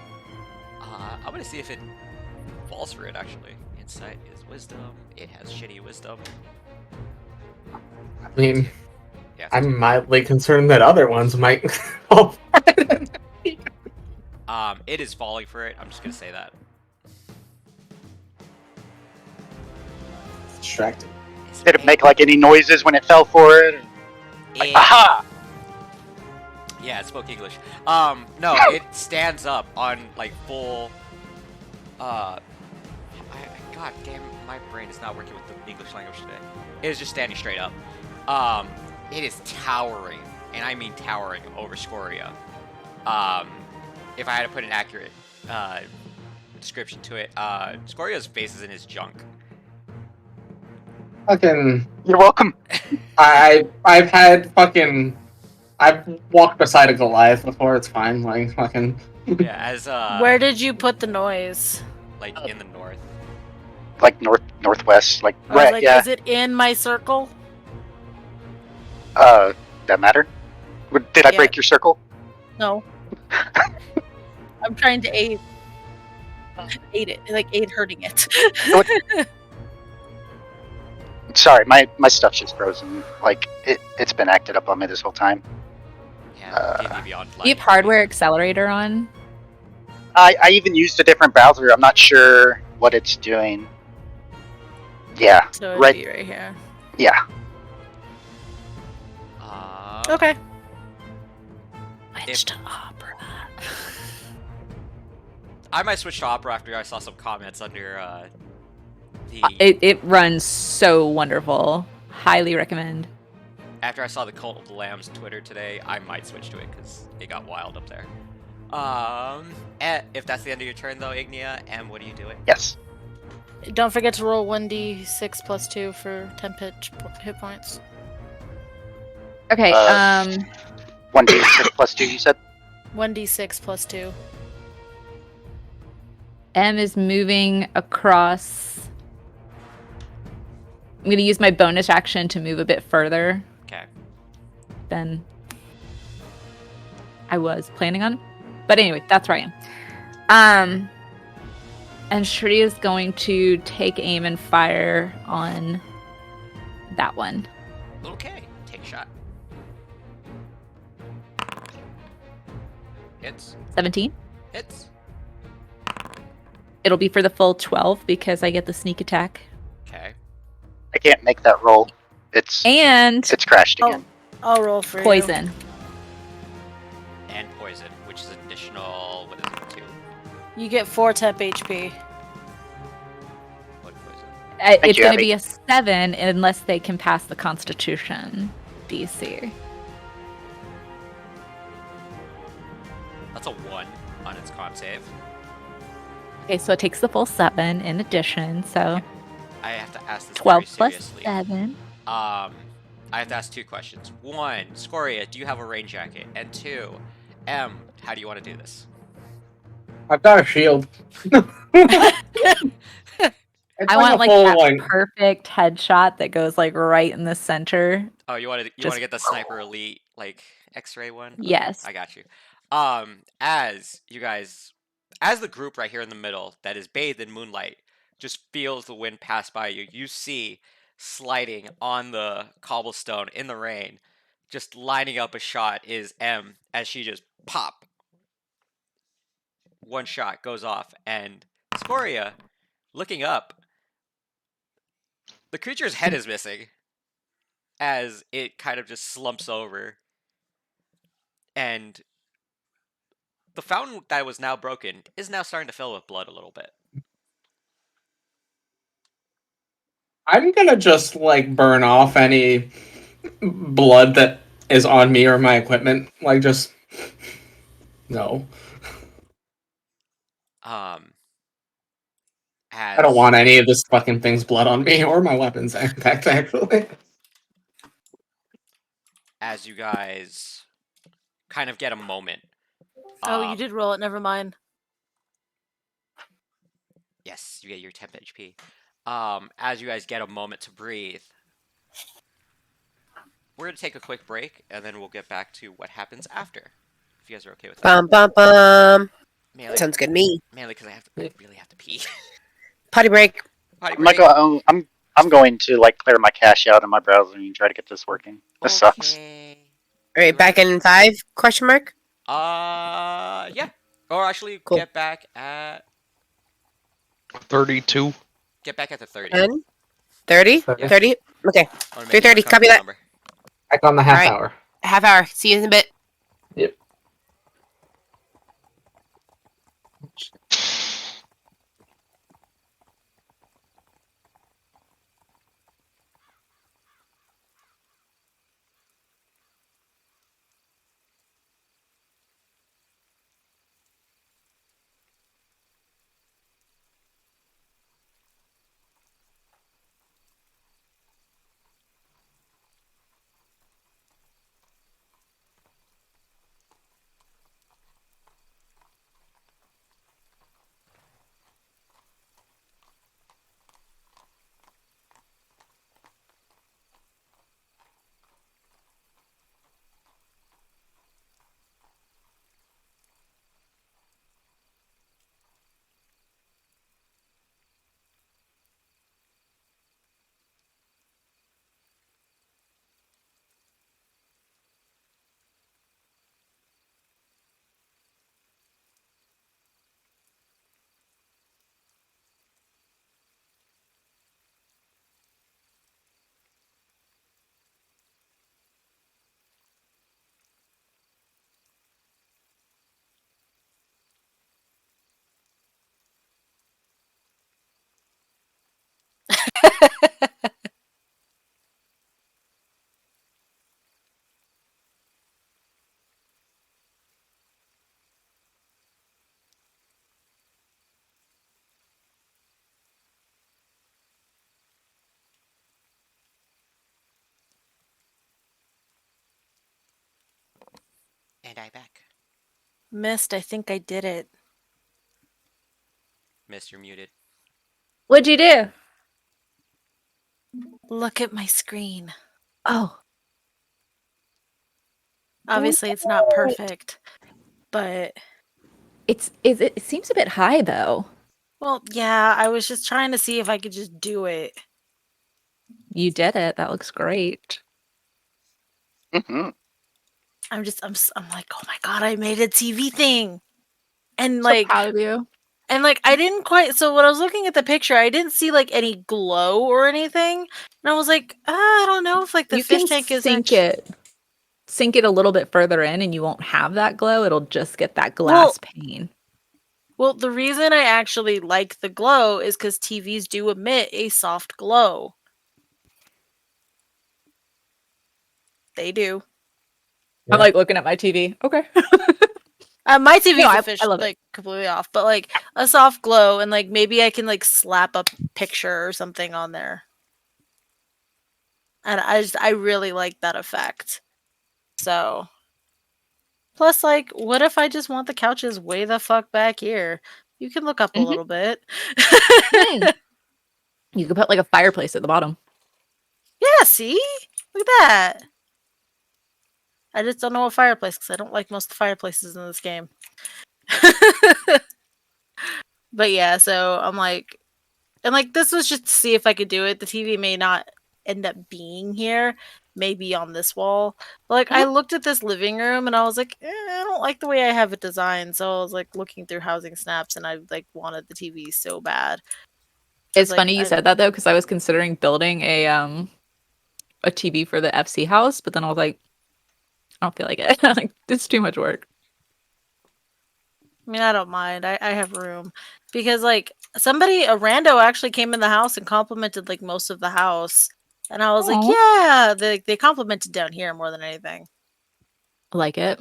I'm gonna see if it falls for it, actually. Insight is wisdom. It has shitty wisdom. I mean, Yeah. I'm mildly concerned that other ones might fall for it. It is falling for it. I'm just gonna say that. Distracted. Did it make like any noises when it fell for it? Like, aha! Yeah, it spoke English. No, it stands up on like full. God damn, my brain is not working with the English language today. It is just standing straight up. It is towering, and I mean towering over Scoria. If I had to put an accurate description to it, Scoria's face is in his junk. Fucking, You're welcome. I've walked beside a Goliath before. It's fine. Like fucking. Yeah, as Where did you put the noise? like in the north. Like northwest, like I was right, like, yeah. is it in my circle? That matter? Did I Yeah. break your circle? No. I'm trying to aid it, like aid hurting it. Sorry, my stuff's just frozen. Like it's been acted up on me this whole time. Yeah, D&D Beyond. Do you have hardware accelerator on? I even used a different browser. I'm not sure what it's doing. Yeah, So it'd right. be right here. Yeah. Okay. Switch to opera. I might switch to opera after I saw some comments under the. It runs so wonderful. Highly recommend. After I saw the Cult of the Lamb's Twitter today, I might switch to it because it got wild up there. If that's the end of your turn, though, Ignia, what are you doing? Yes. Don't forget to roll 1d6 plus 2 for 10 hit points. Okay. 1d6 plus 2, you said? 1d6 plus 2. M is moving across. I'm going to use my bonus action to move a bit further Okay. than I was planning on. But anyway, that's where I am. And Shri is going to take aim and fire on that one. Okay. Take a shot. Hits. 17. Hits. It'll be for the full 12 because I get the sneak attack. Okay. I can't make that roll. It's And crashed again. I'll roll for poison. And poison, which is additional. What is it? 2. You get 4 temp HP. What poison? It's you, going to Abby. be a 7 unless they can pass the Constitution DC. That's a 1 on its con save. Okay, so it takes the full 7 in addition. So I have to ask this 12 very plus seriously. 7. I have to ask 2 questions. 1, Scoria, do you have a rain jacket? And 2, how do you want to do this? I've got a shield. It's I want a like full that one. perfect headshot that goes like right in the center. Oh, you want to Just- get the sniper elite like X-ray one? Yes. I got you. As you guys, as the group right here in the middle that is bathed in moonlight just feels the wind pass by you, you see sliding on the cobblestone in the rain, just lining up a shot is M as she just pop. One shot goes off, and Scoria, looking up, the creature's head is missing as it kind of just slumps over. And the fountain that was now broken is now starting to fill with blood a little bit. I'm gonna just like burn off any blood that is on me or my equipment. Like just no. I don't want any of this fucking thing's blood on me or my weapons. In fact, actually. As you guys kind of get a moment. Oh, you did roll it. Never mind. Yes, you get your temp HP. As you guys get a moment to breathe, we're gonna take a quick break, and then we'll get back to what happens after. If you guys are okay with that. Bum bum bum. Mainly, Sounds good to me. mainly because I really have to pee. Potty break. Potty I'm not break. going. I'm going to like clear my cache out in my browser and try to get this working. This sucks. Okay. All right, back in 5? Question mark. Yeah. Or actually, Cool. get back at 32. the 30. 10, 30, Yeah. 30. Okay, I wanna make it 3:30, a copy comfortable that. number. Back on the half Alright. hour. half hour. See you in a bit. Yep. And I back. Missed. I think I did it. Miss, you're muted. What'd you do? Look at my screen. Oh, Obviously, it's not perfect, but it seems a bit high though. well, yeah. I was just trying to see if I could just do it. You did it. That looks great. Hmm. I'm like, oh my god, I made a TV thing, and So like, proud of you. I didn't quite. So when I was looking at the picture, I didn't see like any glow or anything, and I was like, I don't know if like the You fish can tank is sink it a little bit further in, and you won't have that glow. It'll just get that glass pane. Well, the reason I actually like the glow is because TVs do emit a soft glow. They do. I'm like looking at my TV. Okay. My TV's No, I officially love it. like completely off, but like a soft glow, and like maybe I can like slap a picture or something on there. And I really like that effect. So plus, like, what if I just want the couches way the fuck back here? You can look up a Mhm. little bit. You could put like a fireplace at the bottom. Yeah, see? Look at that. I just don't know what fireplace because I don't like most of the fireplaces in this game. But yeah, so I'm like, and like this was just to see if I could do it. The TV may not end up being here, maybe on this wall. But like I looked at this living room and I was like, I don't like the way I have it designed. So I was like looking through housing snaps and I like wanted the TV so bad. It's like, funny you said that though, because I was considering building a TV for the FC house, but then I was like, I don't feel like it. Like it's too much work. I mean, I don't mind. I have room because like a rando actually came in the house and complimented like most of the house, and I was like, Aw. yeah, they complimented down here more than anything. I like it.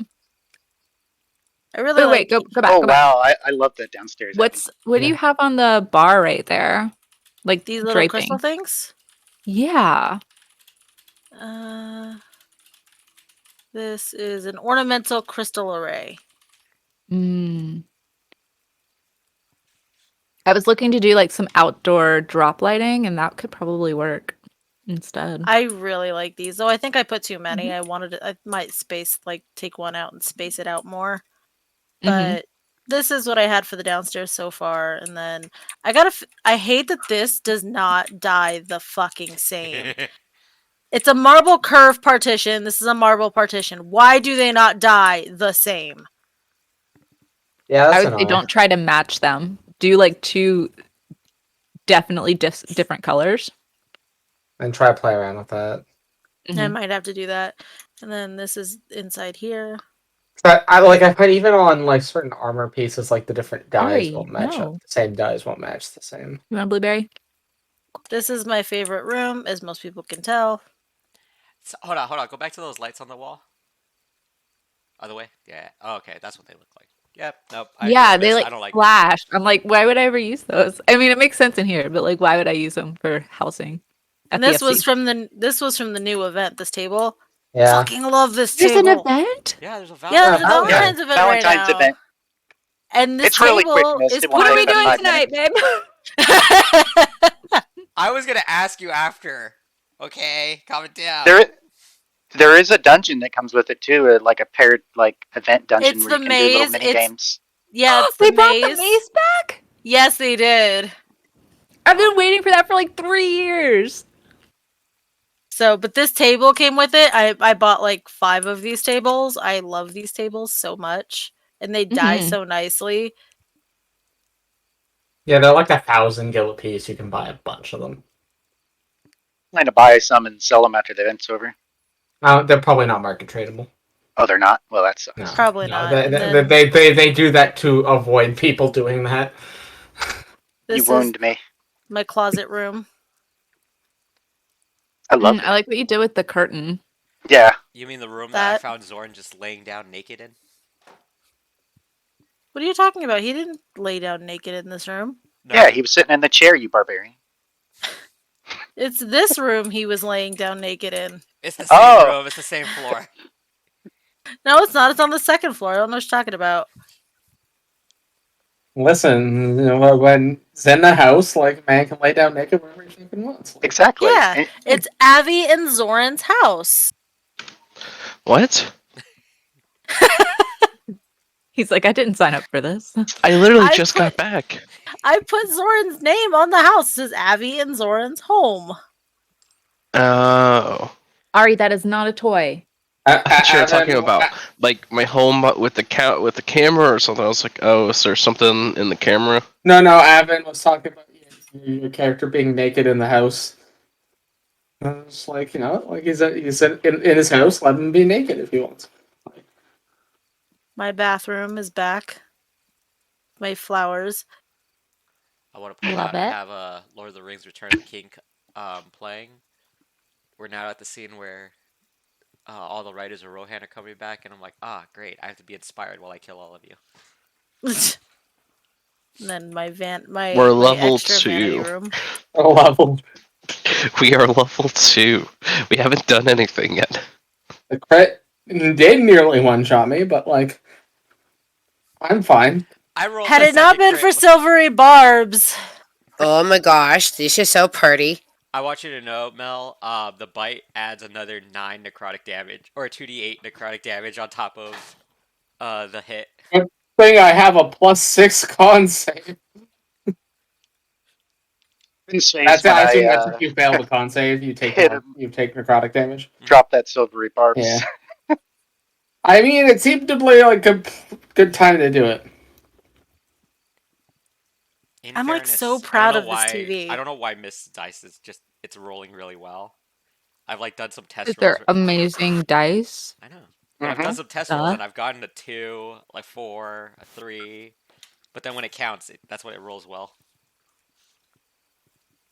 I really wait, like. go back. Oh Go back. wow, I love the downstairs. What do you have on the bar right there? Like These little draping. crystal things. Yeah. This is an ornamental crystal array. Mm. I was looking to do like some outdoor drop lighting, and that could probably work instead. I really like these, though. I think I put too many. I might take one out and space it out more. But this is what I had for the downstairs so far, and then I hate that this does not die the fucking same. It's a marble curve partition. This is a marble partition. Why do they not die the same? Yeah, I that's would say don't try to match them. Do like two definitely different colors. And try to play around with that. I might have to do that. And then this is inside here. But I find even on like certain armor pieces, like the different dyes Harry, won't match up. no. The same dyes won't match the same. You want a blueberry? This is my favorite room, as most people can tell. So, hold on. Go back to those lights on the wall. Other way? Yeah. Oh, okay, that's what they look like. Yep. Nope. Yeah, they I like don't like flash. I'm like, why would I ever use those? I mean, it makes sense in here, but like, why would I use them for housing? And this was from the new event. This table. Yeah. Fucking love this There's table. an event? Yeah, there's a Yeah, there's a Valentine's event right Valentine's now. event. And this It's really quick, table Mist. is It won't What are we take doing up 5 tonight, minutes. babe? I was gonna ask you after. Okay, calm it down. There is a dungeon that comes with it too, like a paired like event dungeon It's where the you can do little maze, mini it's- games. Yeah, it's They the brought maze. the maze back? Yes, they did. I've been waiting for that for like 3 years. So, but this table came with it. I bought like 5 of these tables. I love these tables so much, and they die so nicely. Yeah, they're like 1,000 gil a piece. You can buy a bunch of them. Plan to buy some and sell them after the event's over. They're probably not market tradable. Oh, they're not. Well, that sucks. No, Probably no, not. They, And they, then they do that to avoid people doing that. You this is wound me. my closet room. I love it. I like what you did with the curtain. Yeah. You mean the room that I That- found Zorn just laying down naked in? What are you talking about? He didn't lay down naked in this room. No. Yeah, he was sitting in the chair, you barbarian. It's this room he was laying down naked in. It's the same room. It's the same floor. No, it's not. It's on the second floor. I don't know what you're talking about. Listen, when it's in the house, like, man can lay down naked wherever he fucking wants. Exactly. Yeah, it's Avi and Zoran's house. What? He's like, I didn't sign up for this. I literally just got back. I put Zoran's name on the house. It says Avi and Zoran's home. Oh. Ari, that is not a toy. You're talking about like my home with the camera or something. I was like, oh, is there something in the camera? No, Avin was talking about your character being naked in the house. I was like, like he's in his house. Let him be naked if he wants. My bathroom is back. my flowers. I want to point Love out I it. have Lord of the Rings: Return of the King playing. We're now at the scene where all the writers of Rohan are coming back, and I'm like, great! I have to be inspired while I kill all of you. And then my We're my level extra vanity 2. room. Level. We are level 2. We haven't done anything yet. The crit did nearly one-shot me, but like, I'm fine. I rolled Had the it not second been crit. for silvery barbs. Oh my gosh, this is so pretty. I want you to know, Mel, the bite adds another 9 necrotic damage, or 2d8 necrotic damage on top of the hit. Good thing I have a +6 con save. Been saves That's when I assume that's I if you fail the con save, you take hit more, him, you take necrotic damage. drop that silvery barbs. Yeah. I mean, it seemed to be like a good time to do it. In I'm like fairness, so I don't proud know of this why. TV. I don't know why Miss Dice is just it's rolling really well. I've like done some test rolls. They're amazing dice. I know, but I've done some test Duh. rolls and I've gotten a 2, like 4, a 3, but then when it counts, that's when it rolls well.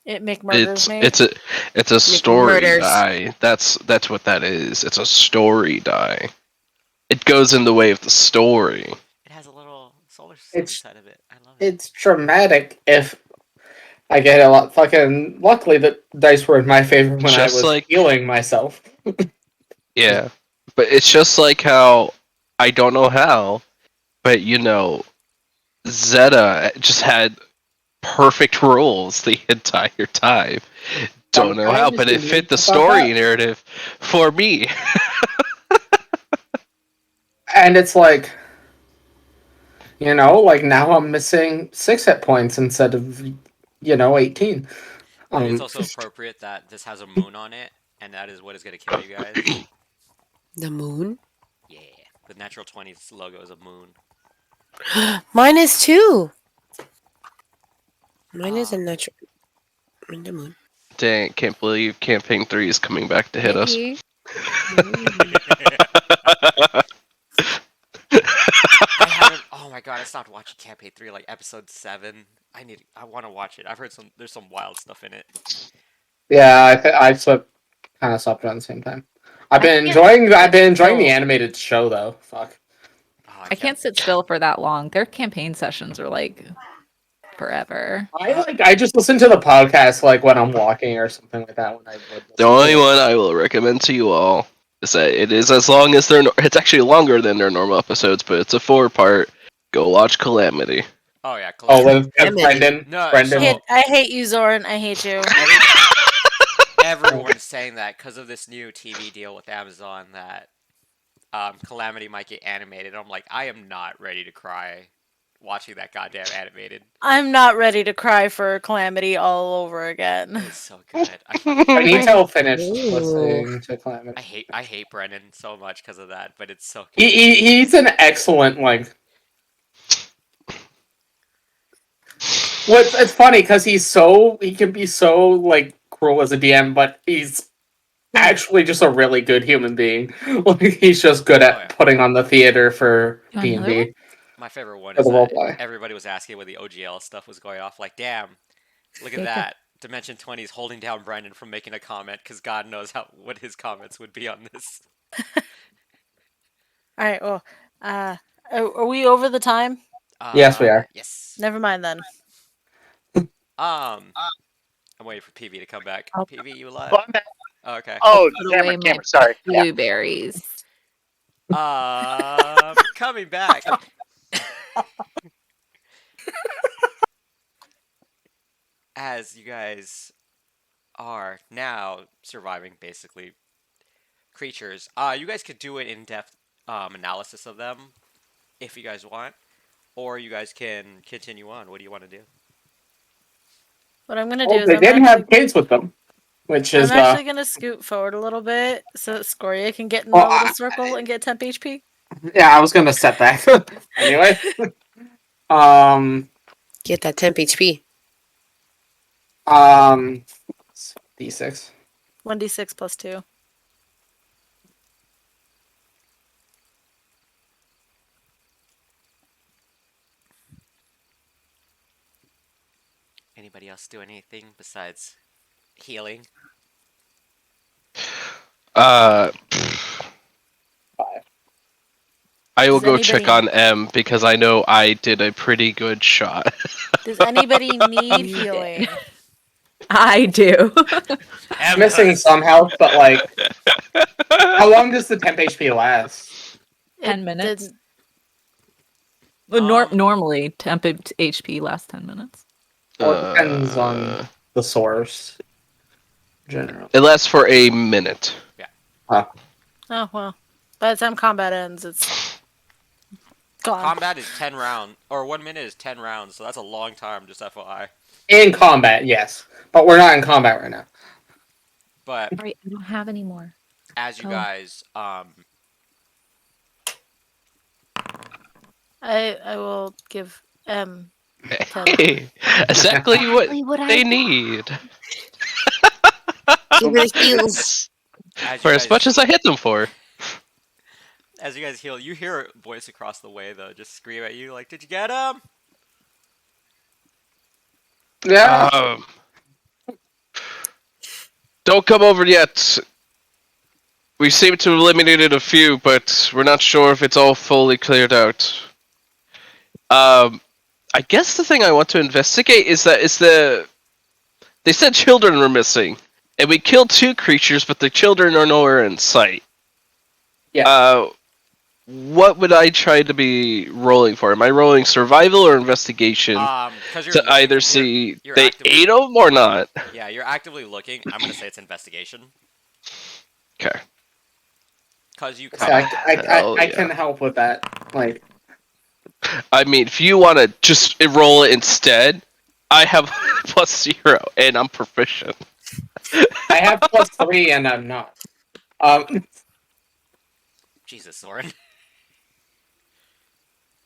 It McMurders me. It's a story murders. die. That's what that is. It's a story die. It goes in the way of the story. It has a little solar system It's inside of it. I love it. it's dramatic if I get a lot. Fucking luckily, the dice were in my favor when I Just was like healing myself. yeah, but it's just like how I don't know how, but Zeta just had perfect rolls the entire time. Don't know how, but it fit the story narrative for me. And it's like, like now I'm missing 6 hit points instead of 18. I think it's also appropriate that this has a moon on it, and that is what is going to kill you guys. The moon? Yeah, the natural 20s logo is a moon. Mine is too. Mine is a Ah. natural. The moon. Dang, can't believe campaign 3 is coming back to hit us. Maybe. I haven't. Oh my god! I stopped watching Campaign 3 like episode 7. I want to watch it. I've heard there's some wild stuff in it. Yeah, I kind of stopped around the same time. I've been enjoying the animated show though. Fuck. Oh, I can't sit still for that long. Their campaign sessions are like forever. I just listen to the podcast like when I'm walking or something like that. When I would The only one I will recommend to you all is that it is as long as it's actually longer than their normal episodes, but it's a 4-part. Go watch Calamity. Oh yeah. Oh, Calamity. with Brendan. No, Brendan. I hate you, Zoran. I hate you. Everyone's saying that because of this new TV deal with Amazon that Calamity might get animated. I'm like, I am not ready to cry watching that goddamn animated. I'm not ready to cry for Calamity all over again. It's so good. I need to finish Ooh. listening to Calamity. I hate Brennan so much because of that, but it's so good. He's an excellent it's funny because he can be so cruel as a DM, but he's actually just a really good human being. Like he's just good at putting on the theater for D&D. My favorite one For is the that roleplay. everybody was asking when the OGL stuff was going off. Like, damn, look at that. Dimension 20 is holding down Brendan from making a comment because God knows what his comments would be on this. All right. Well, are we over the time? Yes, we are. Yes. Never mind then. I'm waiting for PV to come back. PV, you alive? Oh, I'm back. Oh, okay. Oh, Put away camera, my sorry. Yeah. blueberries. Coming back. As you guys are now surviving basically creatures, you guys could do an in-depth analysis of them if you guys want, or you guys can continue on. What do you want to do? What I'm gonna do is They didn't have kids with them, which is I'm actually gonna scoot forward a little bit so that Scoria can get in the little circle and get temp HP. Yeah, I was gonna step back anyway. Get that temp HP. D6. 1d6 plus 2. anybody else do anything besides healing? Uh, Five. I will Does go check anybody- on M because I know I did a pretty good shot. Does anybody need healing? I do. Missing some health, but like, how long does the temp HP last? 10 It minutes. didn't- Well, Um, normally, temp HP lasts 10 minutes. Well, it depends on the source. Generally. It lasts for a minute. Oh well. By the time combat ends, it's gone. Combat is 10 rounds, or 1 minute is 10 rounds, so that's a long time, just FYI. In combat, yes. But we're not in combat right now. But Right, I don't have any more. as you Oh. guys, I will give M. Hey, exactly what What they need. Give me the heals. as For you as guys, much as I hit them for. as you guys heal, you hear a voice across the way though, just scream at you like, "Did you get him?" Yeah. Don't come over yet. We seem to have eliminated a few, but we're not sure if it's all fully cleared out. I guess the thing I want to investigate is that they said children were missing, and we killed 2 creatures, but the children are nowhere in sight. Yeah. What would I try to be rolling for? Am I rolling survival or investigation 'Cause you're to looking- either you're- see you're they actively- ate them or not? Yeah, you're actively looking. I'm gonna say it's investigation, Okay. cause you So kind of. I can help with that. Like, I mean, if you want to just roll it instead, I have +0 and I'm proficient. I have +3 and I'm not. Jesus, Soren.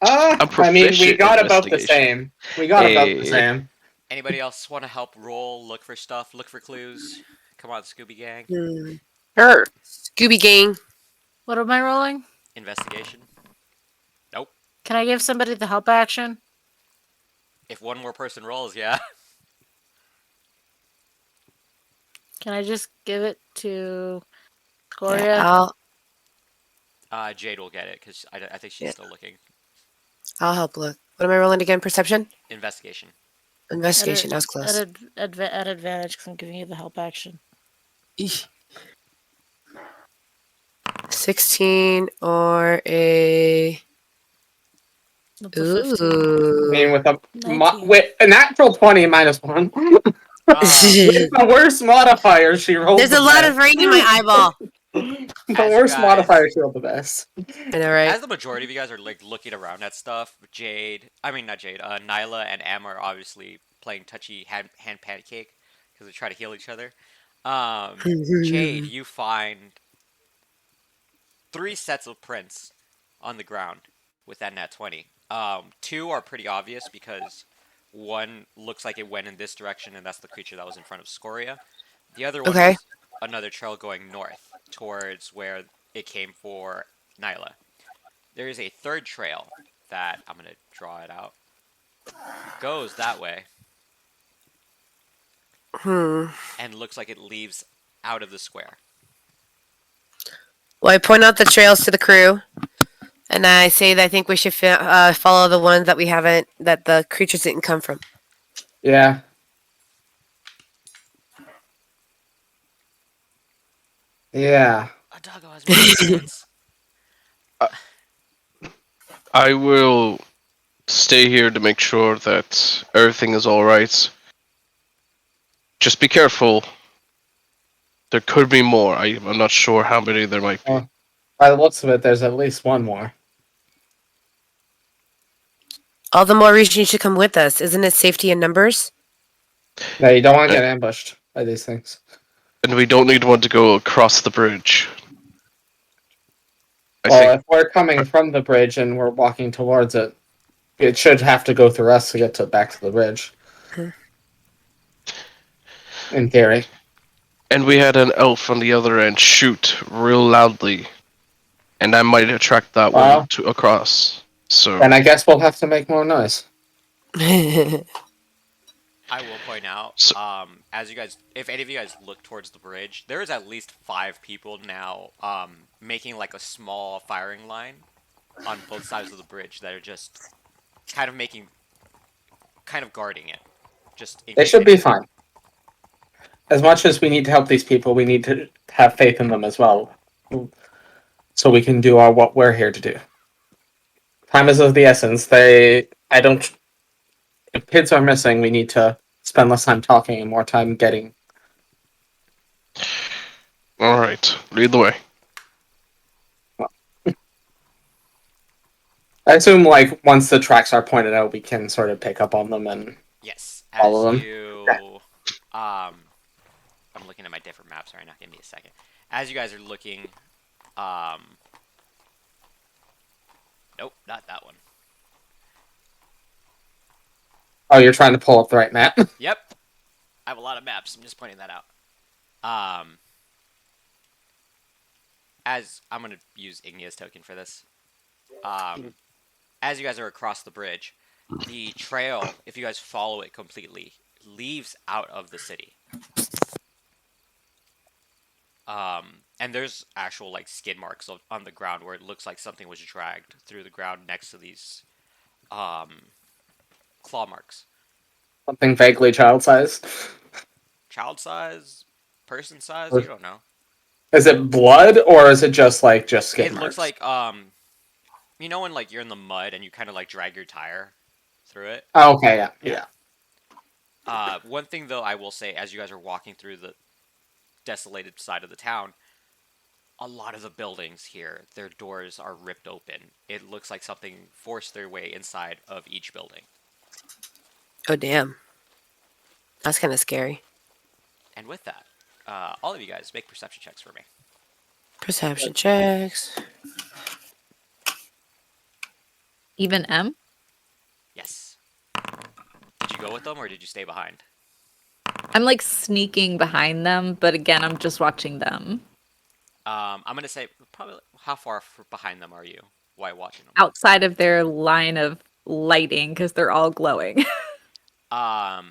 I'm I mean, we proficient got in about the investigation. same. We got about the Hey. same. Anybody else want to help roll, look for stuff, look for clues? Come on, Scooby Gang. Hmm. Sure. Scooby Gang. What am I rolling? Investigation. Can I give somebody the help action? If one more person rolls, yeah. Can I just give it to Yeah, Gloria? Jade will get it because I think she's Yeah. still looking. I'll help look. What am I rolling again? Perception? Investigation. Investigation. That was close. At advantage because I'm giving you the help action. Eesh. 16 or a. That's a 15. I Ooh. mean, with 19. with a natural 20 -1. With the worst modifier, she rolled. There's the a lot best. of rain in my eyeball. The As you worst guys- modifier, she rolled the best. I know, right? As the majority of you guys are like looking around at stuff, Nyla and Am are obviously playing touchy hand pancake because they try to heal each other. Jade, you find 3 sets of prints on the ground with that nat 20. 2 are pretty obvious because one looks like it went in this direction, and that's the creature that was in front of Scoria. The other one Okay. is another trail going north towards where it came for Nyla. There is a third trail that I'm gonna draw it out. Goes that way and looks like it leaves out of the square. Well, I point out the trails to the crew, and I say that I think we should follow the ones that we haven't, that the creatures didn't come from. Yeah. Yeah. A doggo has many prints. I will stay here to make sure that everything is alright. Just be careful. There could be more. I'm not sure how many there might be. By the looks of it, there's at least one more. All the more reason you should come with us. Isn't it safety in numbers? No, you don't want to get ambushed by these things. And we don't need one to go across the bridge. I Well, think if we're coming from the bridge and we're walking towards it, it should have to go through us to get back to the bridge. In theory. and we had an elf on the other end shoot real loudly. And I might attract that Wow. one across. So Then I guess we'll have to make more noise. I will point out, So, as you guys, if any of you guys look towards the bridge, there is at least 5 people now, making like a small firing line on both sides of the bridge that are just kind of guarding it, just in They case should be anything. fine. As much as we need to help these people, we need to have faith in them as well, so we can do what we're here to do. Time is of the essence. I don't. If kids are missing, we need to spend less time talking and more time getting. all right, lead the way. I assume, like, once the tracks are pointed out, we can sort of pick up on them and Yes, follow as them. you, I'm looking at my different maps right now. Give me a second. As you guys are looking, nope, not that one. Oh, you're trying to pull up the right map. Yep, I have a lot of maps. I'm just pointing that out. As I'm gonna use Ignea's token for this. As you guys are across the bridge, the trail, if you guys follow it completely, leaves out of the city. And there's actual like skid marks on the ground where it looks like something was dragged through the ground next to these claw marks. Something vaguely child-sized. Child size, person size, you don't know. Is it blood or is it just skid It looks marks? like you know when like you're in the mud and you kind of like drag your tire through it. Oh, okay, yeah. One thing though I will say, as you guys are walking through the desolated side of the town, a lot of the buildings here, their doors are ripped open. It looks like something forced their way inside of each building. Oh, damn. That's kind of scary. And with that, all of you guys make perception checks for me. Perception checks. Even M? Yes. Did you go with them or did you stay behind? I'm like sneaking behind them, but again, I'm just watching them. I'm gonna say probably how far behind them are you while watching them? Outside of their line of lighting, because they're all glowing. As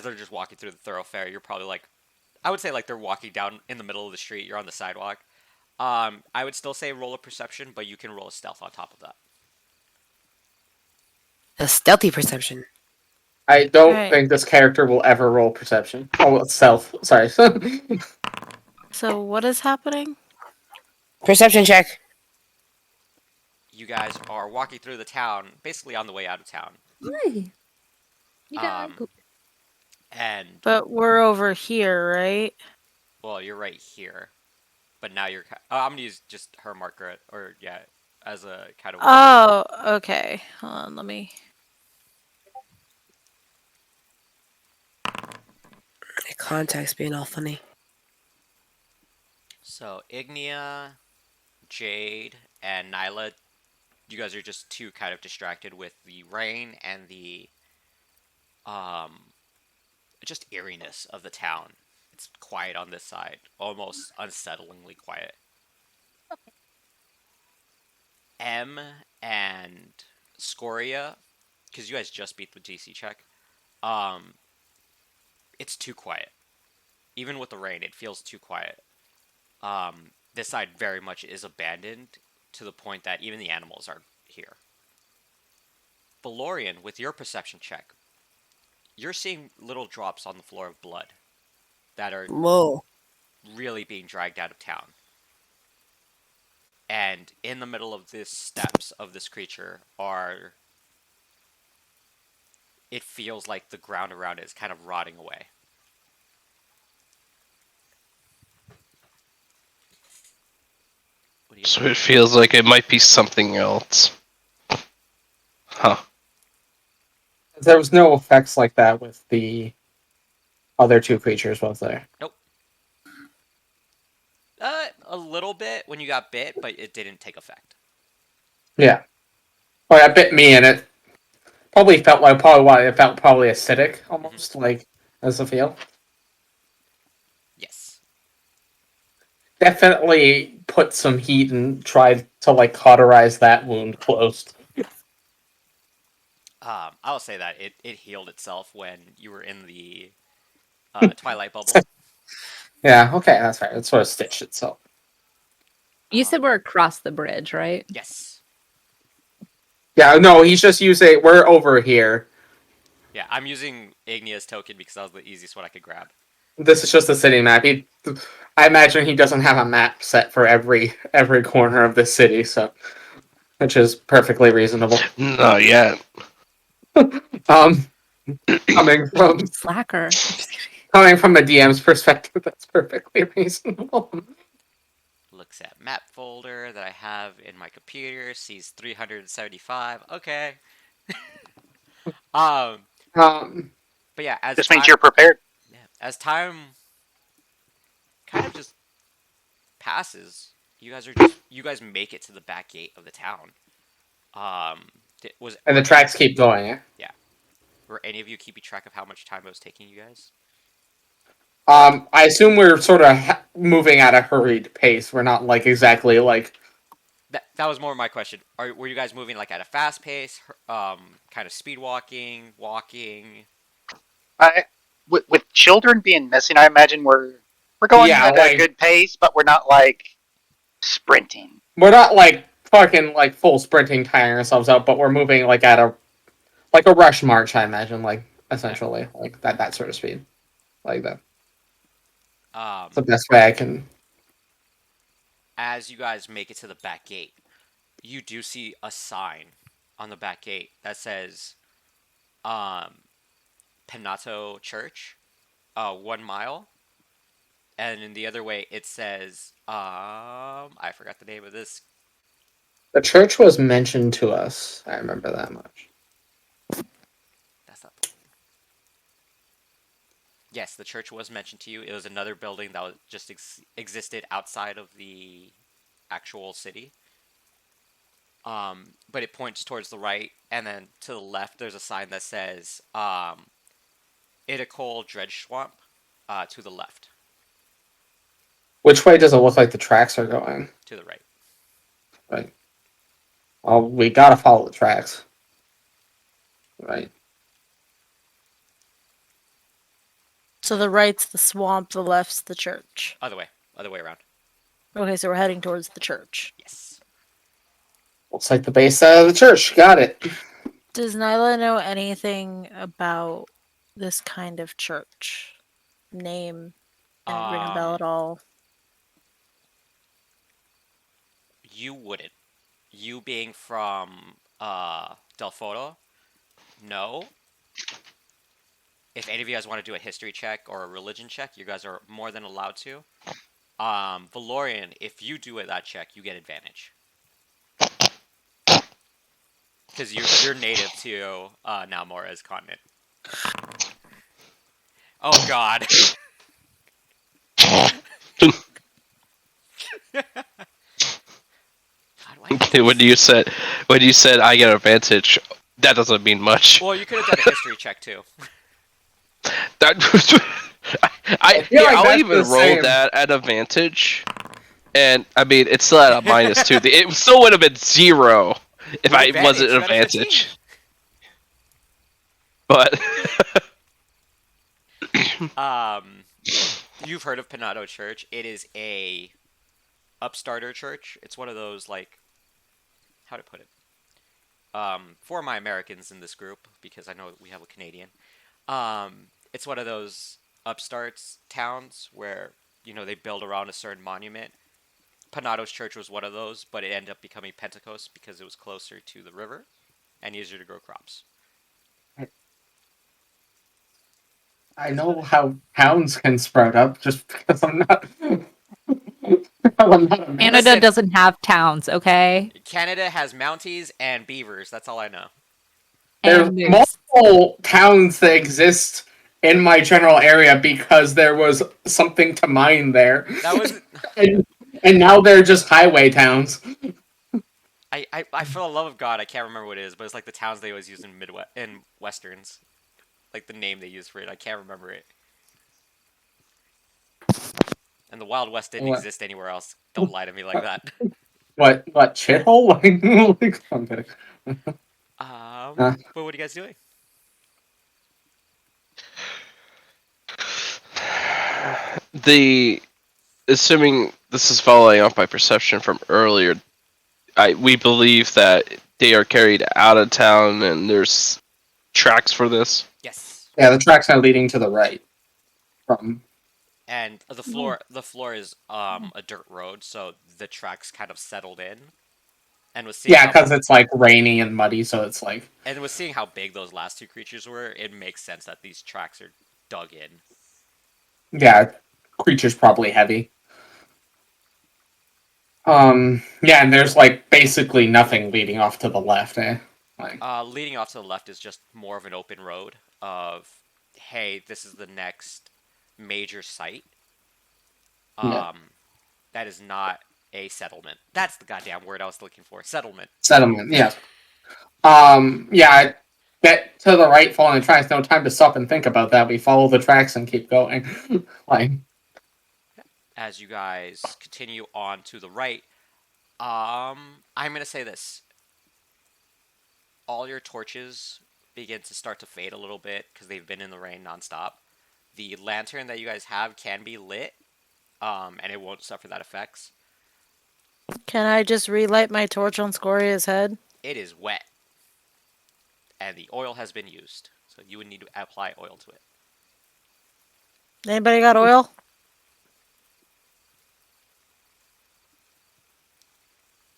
they're just walking through the thoroughfare, you're probably like, I would say like they're walking down in the middle of the street. You're on the sidewalk. I would still say roll a perception, but you can roll a stealth on top of that. A stealthy perception. I don't Right. think this character will ever roll perception. Oh, stealth. Sorry. So what is happening? Perception check. You guys are walking through the town, basically on the way out of town. Why? You got And But we're over here, right? well, you're right here, but now you're. I'm gonna use just her marker, or yeah, as a kind of. Oh, okay. Hold on, let me. The contact's being all funny. So Ignea, Jade, and Nyla, you guys are just too kind of distracted with the rain and the just eeriness of the town. It's quiet on this side, almost unsettlingly quiet. M and Scoria, because you guys just beat the DC check, it's too quiet. Even with the rain, it feels too quiet. This side very much is abandoned to the point that even the animals are here. Valorian, with your perception check, you're seeing little drops on the floor of blood that are Whoa. really being dragged out of town. And in the middle of the steps of this creature are... It feels like the ground around it is kind of rotting away. What do you So it feels like it might be something else. Huh. There was no effects like that with the other two creatures, was there? Nope. A little bit when you got bit, but it didn't take effect. Yeah. Oh, that bit me, and it probably felt probably acidic, almost, like, as a feel. Yes. Definitely put some heat and tried to, like, cauterize that wound closed. I'll say that it healed itself when you were in the Twilight bubble. Yeah, okay, that's right. It sort of stitched itself. You said we're across the bridge, right? Yes. Yeah, no, he's just using. We're over here. Yeah, I'm using Ignea's token because that was the easiest one I could grab. This is just a city map. I imagine he doesn't have a map set for every corner of the city, so which is perfectly reasonable. Not yet. Um, coming from Slacker. coming from the DM's perspective, that's perfectly reasonable. Looks at map folder that I have in my computer, sees 375. Okay. Um, Um, but yeah, as This time, means you're prepared. yeah, as time kind of just passes, you guys make it to the back gate of the town. and the tracks keep going. Yeah. Were any of you keeping track of how much time it was taking you guys? I assume we're sort of moving at a hurried pace. We're not like exactly like. That was more my question. Were you guys moving like at a fast pace, kind of speed walking? With children being missing, I imagine we're going Yeah, at like- a good pace, but we're not like sprinting. We're not like fucking like full sprinting, tiring ourselves out, but we're moving like at a rush march. I imagine, like essentially, like that sort of speed, like that. It's the best way I can. As you guys make it to the back gate, you do see a sign on the back gate that says, Penato Church, 1 mile. And in the other way, it says, I forgot the name of this. The church was mentioned to us. I remember that much. That's not the one. Yes, the church was mentioned to you. It was another building that was just existed outside of the actual city. But it points towards the right, and then to the left, there's a sign that says, Itakol Dredge Swamp, to the left. Which way does it look like the tracks are going? To the right. Right. Well, we gotta follow the tracks. Right. So the right's the swamp, the left's the church. Other way around. Okay, so we're heading towards the church. Yes. Looks like the base of the church. Got it. Does Nyla know anything about this kind of church? Name and ring a bell at all? You wouldn't. You being from Del Foro, no. If any of you guys want to do a history check or a religion check, you guys are more than allowed to. Valorian, if you do that check, you get advantage. Because you're native to Nalmora's continent. Oh god. When you said I get advantage, that doesn't mean much. Well, you could have done a history check too. I'll that's even the roll same. that at advantage, and I mean it's still at a -2. It still would have been 0 if I wasn't an advantage. But You've heard of Penato Church. It is a upstarter church. It's one of those, like, how to put it? For my Americans in this group, because I know we have a Canadian, it's one of those upstarts towns where, you know, they build around a certain monument. Penato's church was one of those, but it ended up becoming Pentacos because it was closer to the river and easier to grow crops. I know how towns can sprout up just because I'm not. I'm not a Canada doesn't have towns, okay? Canada has Mounties and beavers. That's all I know. There's And moose. multiple towns that exist in my general area because there was something to mine there. That was and now they're just highway towns. I for the love of God, I can't remember what it is, but it's like the towns they always use in Westerns. Like the name they use for it. I can't remember it. And the Wild West didn't exist anywhere else. Don't lie to me like that. What shithole? Like, I'm kidding. But what are you guys doing? Assuming this is following up my perception from earlier, we believe that they are carried out of town and there's tracks for this. Yes. Yeah, the tracks are leading to the right from. And the floor is a dirt road, so the tracks kind of settled in. And was seeing Yeah, how because it's like rainy and muddy, so it's like. and was seeing how big those last two creatures were, it makes sense that these tracks are dug in. Yeah, creature's probably heavy. Yeah, and there's like basically nothing leading off to the left, eh? Like, Leading off to the left is just more of an open road of, hey, this is the next major site. yeah. That is not a settlement. That's the goddamn word I was looking for. Settlement. Settlement, yeah. Yeah, I get to the right following the tracks, no time to stop and think about that. We follow the tracks and keep going. Like, As you guys continue on to the right, I'm gonna say this. All your torches begin to start to fade a little bit because they've been in the rain nonstop. The lantern that you guys have can be lit, and it won't suffer that effects. Can I just relight my torch on Scoria's head? It is wet, and the oil has been used, so you would need to apply oil to it. Anybody got oil?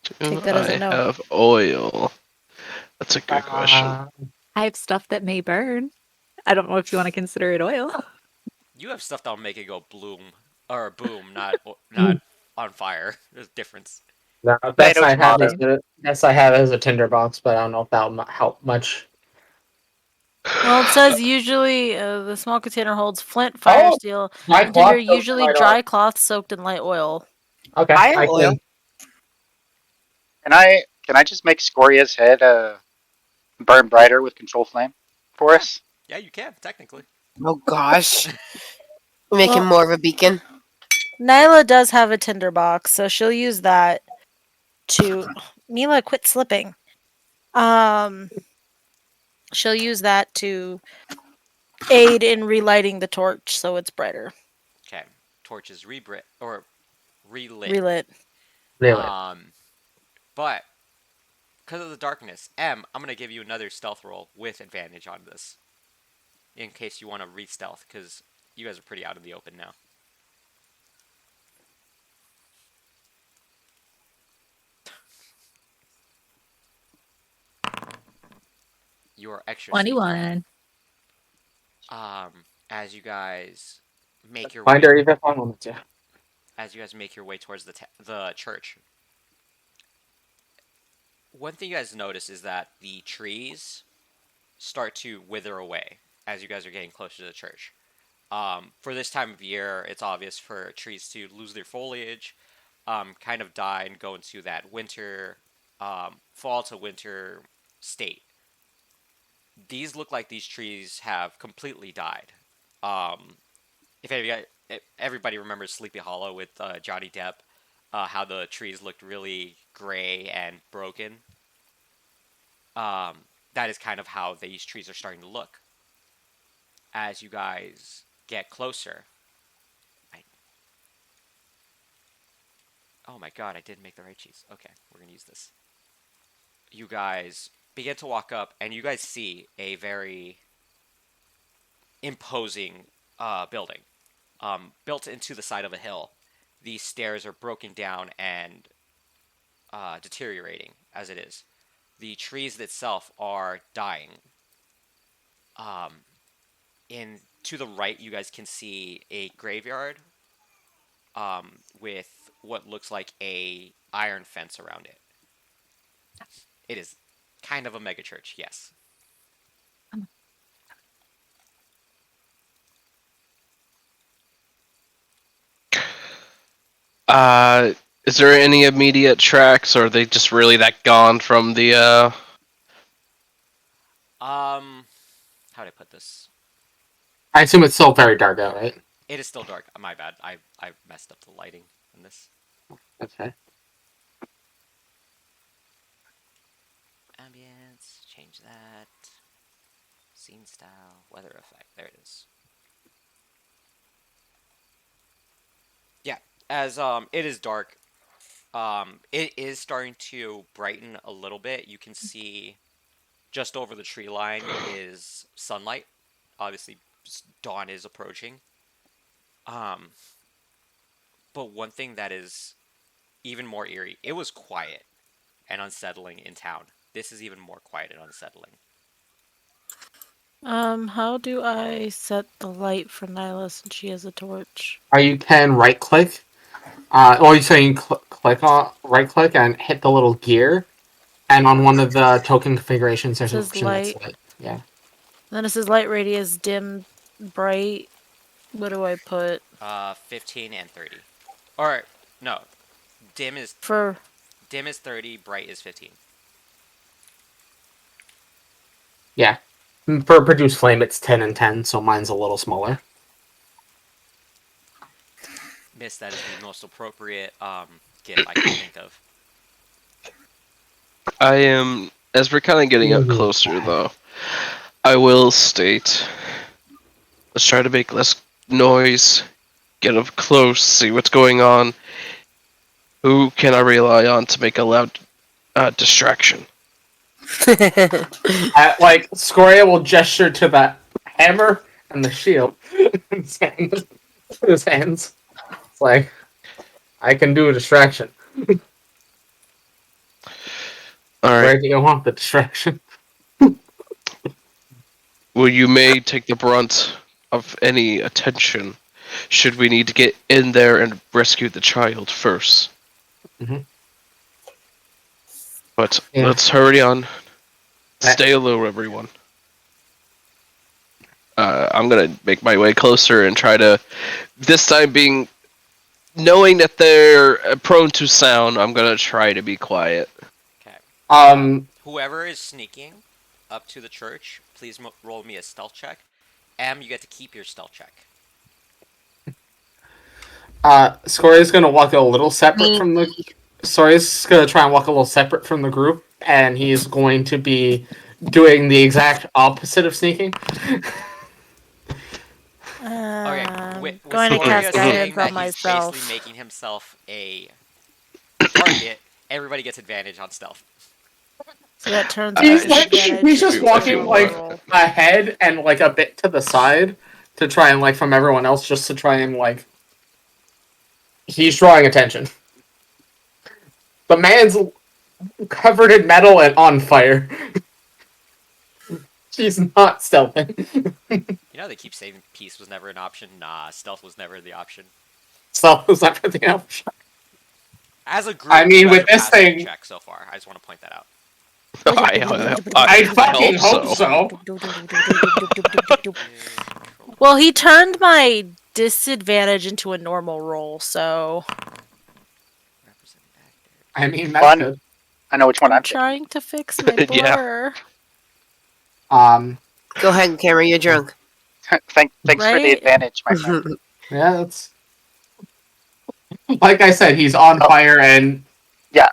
Take that as a I no. have oil. That's a good question. I have stuff that may burn. I don't know if you want to consider it oil. You have stuff that'll make it go bloom or boom, not on fire. There's a difference. no, best I have is a tinderbox, but I don't know if that'll help much. Well, it says usually the small container holds flint, fire, Oh, steel, my and cloth tinder, soaked in usually light dry oil. cloth soaked in light oil. Okay, I have I oil. Can I just make Scoria's head burn brighter with control flame for us? Yeah, you can technically. Oh gosh. Make him Well- more of a beacon. Nyla does have a tinderbox, so she'll use that to. Mila, quit slipping. She'll use that to aid in relighting the torch so it's brighter. Okay, torches relit. Relit. Really. But because of the darkness, I'm gonna give you another stealth roll with advantage on this, in case you want to re-stealth, because you guys are pretty out in the open now. You are extra sneaky. 21. As you guys make your Find way, her even if I wanted to. as you guys make your way towards the church, one thing you guys notice is that the trees start to wither away as you guys are getting closer to the church. For this time of year, it's obvious for trees to lose their foliage, kind of die and go into that winter, fall to winter state. These look like these trees have completely died. If everybody remembers Sleepy Hollow with Johnny Depp, how the trees looked really gray and broken. That is kind of how these trees are starting to look. As you guys get closer, oh my god, I didn't make the right cheese. Okay, we're gonna use this. You guys begin to walk up, and you guys see a very imposing building, built into the side of a hill. These stairs are broken down and deteriorating as it is. The trees itself are dying. In to the right, you guys can see a graveyard with what looks like a iron fence around it. It is kind of a mega church, yes. Is there any immediate tracks, or are they just really that gone from the How do I put this? I assume it's still very dark out, right? It is still dark. My bad. I messed up the lighting in this. Okay. Ambience. change that. Scene style, weather effect. There it is. Yeah, as it is dark. It is starting to brighten a little bit. You can see just over the tree line is sunlight. Obviously, dawn is approaching. Um, but one thing that is even more eerie, it was quiet and unsettling in town. This is even more quiet and unsettling. How do I set the light for Nyla since she has a torch? Or you can right click. Or you say you click on right click and hit the little gear, and on one of the token configurations, there's an Says option that's light. lit. Yeah. Then it says light radius, dim, bright. What do I put 15 and 30. Or no, dim is for? 30, bright is 15. Yeah. For produce flame, it's 10 and 10, so mine's a little smaller. Miss, that is the most appropriate GIF I can think of. I am, as we're kind of getting up closer, though, I will state, let's try to make less noise, get up close, see what's going on. Who can I rely on to make a loud distraction? Like, Scoria will gesture to the hammer and the shield in his hands. It's like, I can do a distraction. Alright. Where do you want the distraction? Well, you may take the brunt of any attention should we need to get in there and rescue the child first. Mhm. But Yeah. let's hurry on. Stay low, everyone. I'm gonna make my way closer and try to, this time knowing that they're prone to sound, I'm gonna try to be quiet. Okay. Whoever is sneaking up to the church, please roll me a stealth check. You get to keep your stealth check. Scoria's gonna walk a little separate from the. Scoria's gonna try and walk a little separate from the group, and he's going to be doing the exact opposite of sneaking. Okay, with Going to Scoria cast saying guidance that on he's myself. basically making himself a target, everybody gets advantage on stealth. So that turns He's out like, disadvantage he's just if you walking like roll. ahead and like a bit to the side to try and like from everyone else, just to try and like he's drawing attention. The man's covered in metal and on fire. She's not stealthing. You know they keep saying peace was never an option. Nah, stealth was never the option. Stealth was never the option. As a group, I mean, you guys with are this passing thing, the check so far. I just want to point that out. I fucking hope so. Well, he turned my disadvantage into a normal roll, so I mean, that's Fun. good. I know which one I'm I'm taking. trying to fix my Yeah. blur. Go ahead, Cameron. You're drunk. Thanks for the Right? advantage, my friend. Yeah, that's like I said. He's on fire, and Yeah,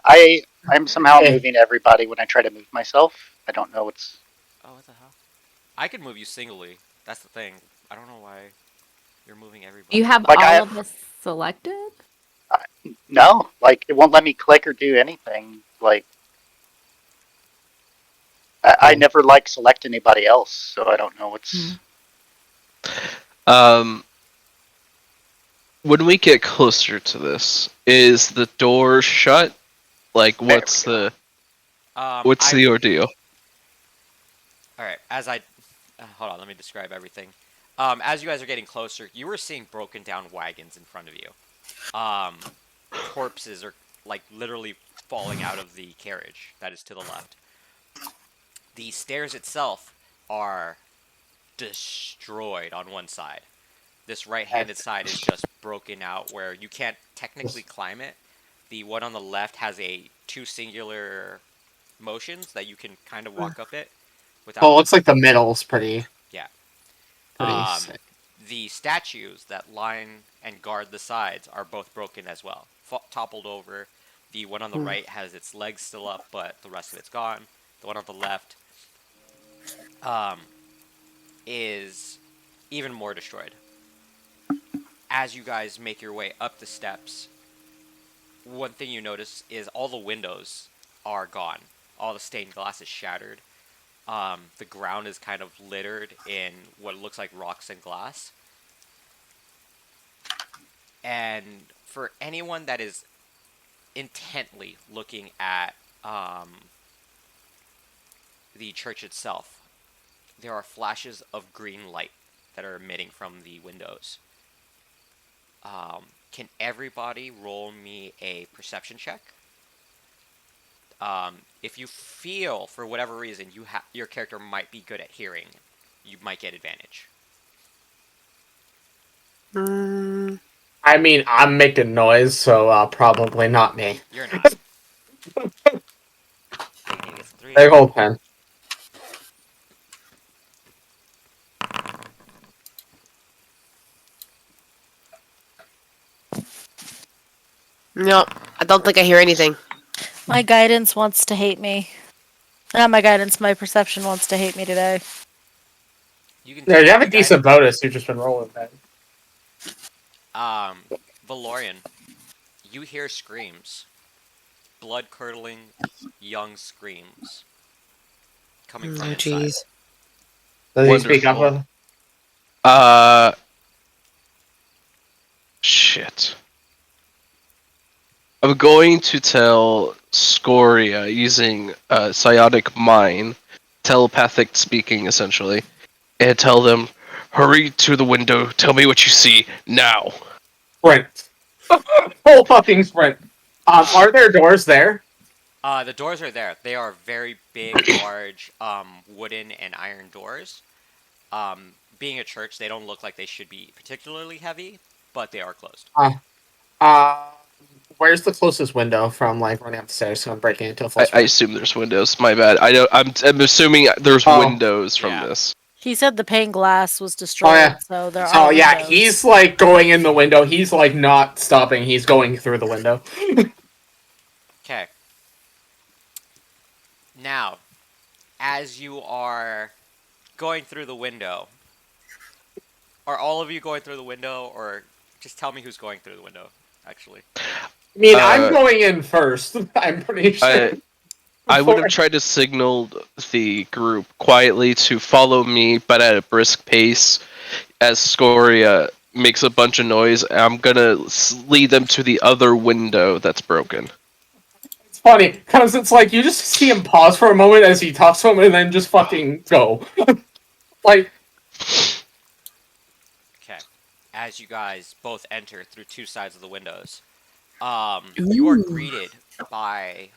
I'm somehow moving everybody when I try to move myself. I don't know what's. Oh, what the hell? I could move you singly. That's the thing. I don't know why you're moving everybody. You have Like, all of this selected? No, like it won't let me click or do anything. Like I never select anybody else, so I don't know what's. When we get closer to this, is the door shut? Like, what's the ordeal? All right. As I hold on, let me describe everything. As you guys are getting closer, you were seeing broken down wagons in front of you. Corpses are like literally falling out of the carriage that is to the left. The stairs itself are destroyed on one side. This right-handed side is just broken out where you can't technically climb it. The one on the left has two singular motions that you can kind of walk up it without. well, it looks like the middle's pretty. Yeah. Pretty sick. The statues that line and guard the sides are both broken as well, toppled over. The one on the right has its legs still up, but the rest of it's gone. The one on the left um, is even more destroyed. As you guys make your way up the steps, one thing you notice is all the windows are gone. All the stained glass is shattered. The ground is kind of littered in what looks like rocks and glass. And for anyone that is intently looking at the church itself, there are flashes of green light that are emitting from the windows. Can everybody roll me a perception check? If you feel, for whatever reason, your character might be good at hearing, you might get advantage. I mean, I'm making noise, so probably not me. You're not. He gets 3. Big old pen. No, I don't think I hear anything. My guidance wants to hate me. Not my guidance, my perception wants to hate me today. You can Yeah, you have a the decent bonus. You've just been rolling that. Valorian, you hear screams. Blood-curdling, young screams. Coming from Oh, inside. jeez. Does he speak up? Wonderful. Shit. I'm going to tell Scoria using psionic mind, telepathic speaking essentially, and tell them, hurry to the window, tell me what you see, now. Sprint. Full fucking sprint. Are there doors there? The doors are there. They are very big, large, wooden and iron doors. Being a church, they don't look like they should be particularly heavy, but they are closed. Where's the closest window from like running up the stairs? So I'm breaking into a full I sprint. assume there's windows. My bad. I'm assuming there's windows from this. He said the pane glass was destroyed, yeah. so there are So yeah, windows. he's like going in the window. He's like not stopping. He's going through the window. Okay. Now, as you are going through the window, are all of you going through the window, or just tell me who's going through the window, actually? I mean, I'm going in first. I'm pretty sure. I would have tried to signal the group quietly to follow me, but at a brisk pace. As Scoria makes a bunch of noise, I'm gonna lead them to the other window that's broken. It's funny because it's like you just see him pause for a moment as he talks to him, and then just fucking go. Like, Okay. As you guys both enter through two sides of the windows, you are greeted by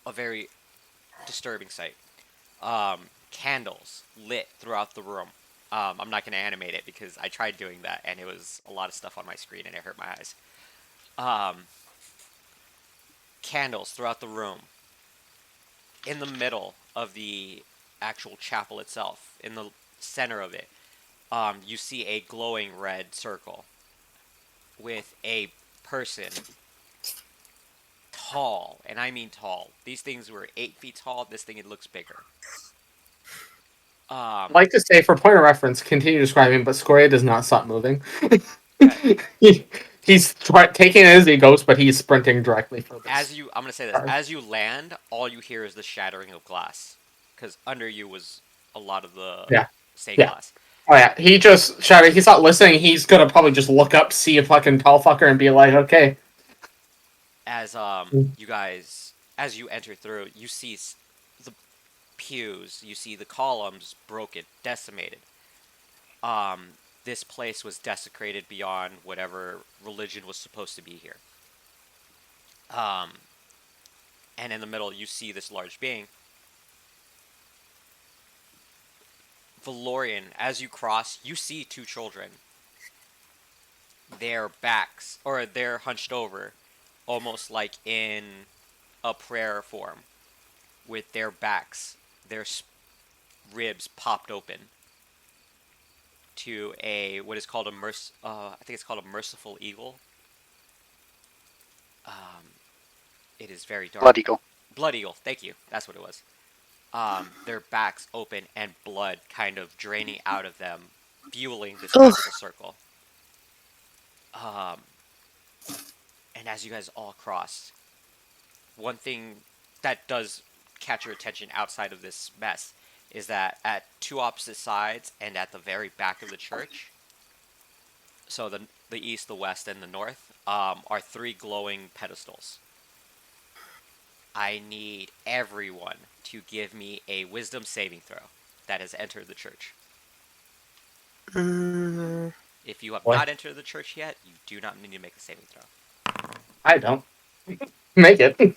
a very disturbing sight. Candles lit throughout the room. I'm not going to animate it because I tried doing that and it was a lot of stuff on my screen and it hurt my eyes. Candles throughout the room. In the middle of the actual chapel itself, in the center of it, you see a glowing red circle with a person tall, and I mean tall. These things were 8 feet tall. This thing, it looks bigger. I'd like to say, for point of reference, continue describing, but Scoria does not stop moving. Okay. He's taking it as he goes, but he's sprinting directly for this. I'm gonna say this. As you land, all you hear is the shattering of glass, because under you was a lot of the stained glass. Oh yeah, he just shouted. He's not listening. He's gonna probably just look up, see a fucking tall fucker, and be like, "Okay." As you guys, as you enter through, you see the pews, you see the columns broken, decimated. This place was desecrated beyond whatever religion was supposed to be here. And in the middle, you see this large being. Valorian, as you cross, you see two children. Their backs, or they're hunched over, almost like in a prayer form, with their backs, their ribs popped open to what is called I think it's called a merciful eagle. It is very dark. Blood eagle. Blood eagle. Thank you. That's what it was. their backs open and blood kind of draining out of them, fueling this Oof. magical circle. Um, and as you guys all cross, one thing that does catch your attention outside of this mess is that at two opposite sides and at the very back of the church, so the east, the west, and the north, are three glowing pedestals. I need everyone to give me a wisdom saving throw that has entered the church. Mm, If you have What? not entered the church yet, you do not need to make a saving throw. I don't. Make it.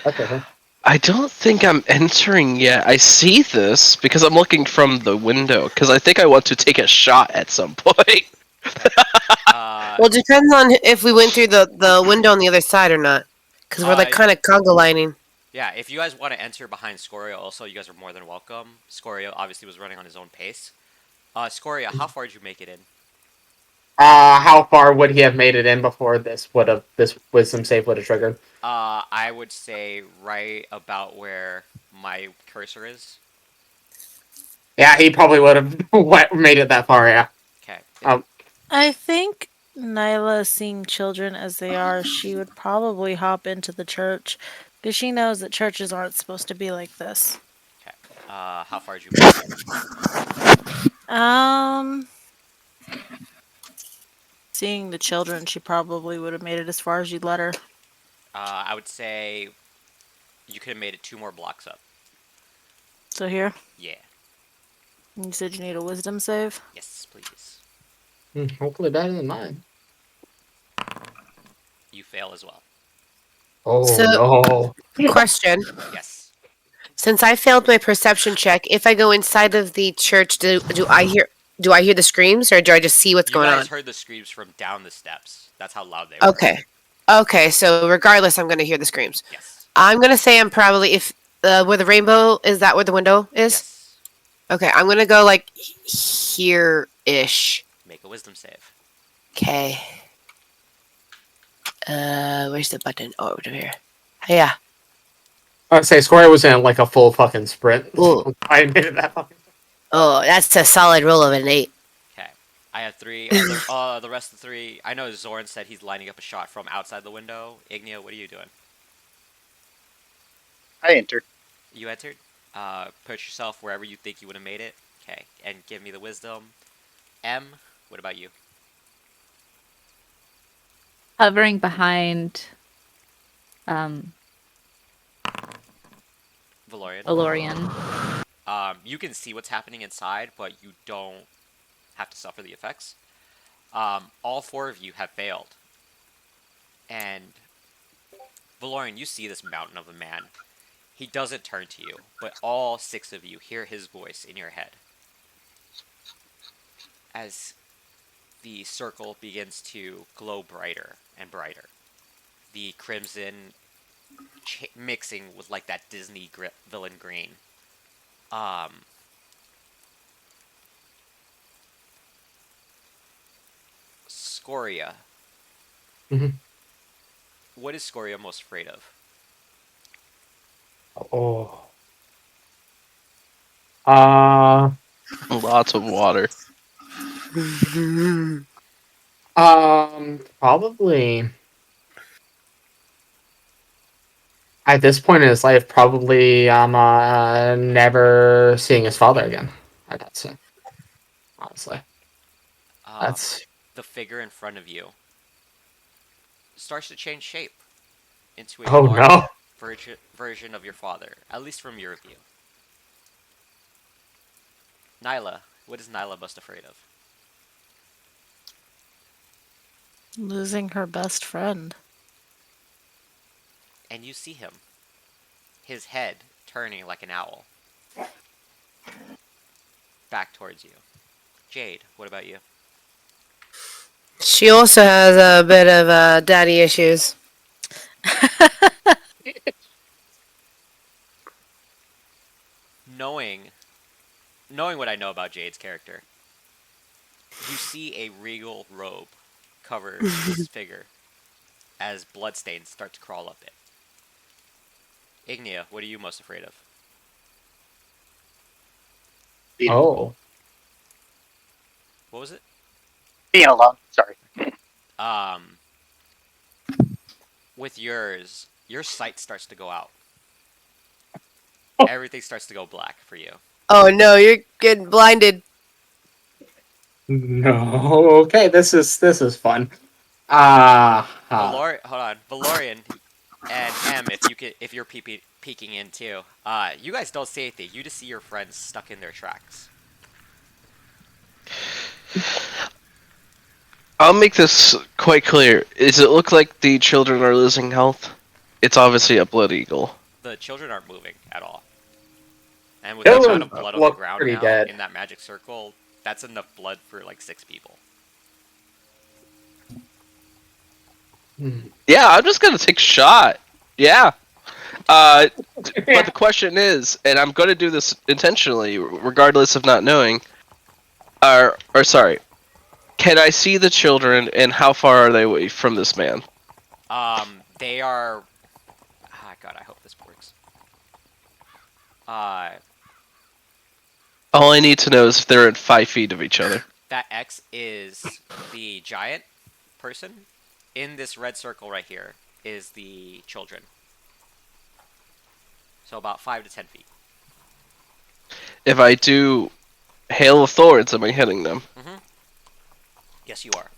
Okay. I don't think I'm entering yet. I see this because I'm looking from the window because I think I want to take a shot at some point. well, it depends on if we went through the window on the other side or not. Because we're like kind of conga lining. Yeah, if you guys want to enter behind Scoria also, you guys are more than welcome. Scoria obviously was running on his own pace. Scoria, how far did you make it in? How far would he have made it in before this wisdom save would have triggered? I would say right about where my cursor is. Yeah, he probably would have made it that far. Yeah. Okay. I think Nyla, seeing children as they are, she would probably hop into the church because she knows that churches aren't supposed to be like this. Okay. How far did you make it? Seeing the children, she probably would have made it as far as you'd let her. I would say you could have made it 2 more blocks up. So here? Yeah. You said you need a wisdom save? Yes, please. Hopefully better than mine. You fail as well. Oh So- no. Question. Yes. Since I failed my perception check, if I go inside of the church, do I hear the screams or do I just see what's You going guys on? heard the screams from down the steps. That's how loud they were. Okay. So regardless, I'm going to hear the screams. Yes. I'm going to say I'm probably where the rainbow is. That where the window is? Yes. Okay, I'm going to go like here-ish. Make a wisdom save. Okay. Where's the button? Oh, over here. Yeah. I'd say Scoria was in like a full fucking sprint. Ooh. I made it that fucking. Oh, that's a solid roll of an 8. Okay. I have 3. The rest of the 3. I know Zoran said he's lining up a shot from outside the window. Ignia, what are you doing? I entered. You entered. Put yourself wherever you think you would have made it. Okay. And give me the wisdom. M, what about you? Hovering behind Valorian. Valorian. You can see what's happening inside, but you don't have to suffer the effects. All 4 of you have failed. And Valorian, you see this mountain of a man. He doesn't turn to you, but all 6 of you hear his voice in your head. As the circle begins to glow brighter and brighter. The crimson mixing with like that Disney villain green. Scoria. Mhm. What is Scoria most afraid of? Oh. Lots of water. Probably. At this point in his life, probably never seeing his father again. I'd say. Honestly. That's. The figure in front of you starts to change shape into a Oh large no. version of your father, at least from your view. Nyla, what is Nyla most afraid of? Losing her best friend. And you see him, his head turning like an owl, back towards you. Jade, what about you? She also has a bit of daddy issues. Knowing what I know about Jade's character, you see a regal robe cover his figure as bloodstains start to crawl up it. Ignia, what are you most afraid of? Oh. What was it? Being alone. Sorry. Um, with yours, your sight starts to go out. Oh. Everything starts to go black for you. Oh no, you're getting blinded. No. Okay, this is fun. Hold on, Valorian and M, if you're peeking in too. You guys don't see anything. You just see your friends stuck in their tracks. I'll make this quite clear. Does it look like the children are losing health? It's obviously a blood eagle. The children aren't moving at all. And with the Children amount of blood on the look ground pretty now dead. in that magic circle, that's enough blood for like 6 people. Yeah, I'm just gonna take a shot. Yeah. But the question is, and I'm gonna do this intentionally, regardless of not knowing. Or sorry, can I see the children, and how far are they away from this man? They are. Ah, God, I hope this works. All I need to know is if they're at 5 feet of each other. That X is the giant person. In this red circle right here is the children. So about 5 to 10 feet. If I do Hail of Thorns, am I hitting them? Yes, you are.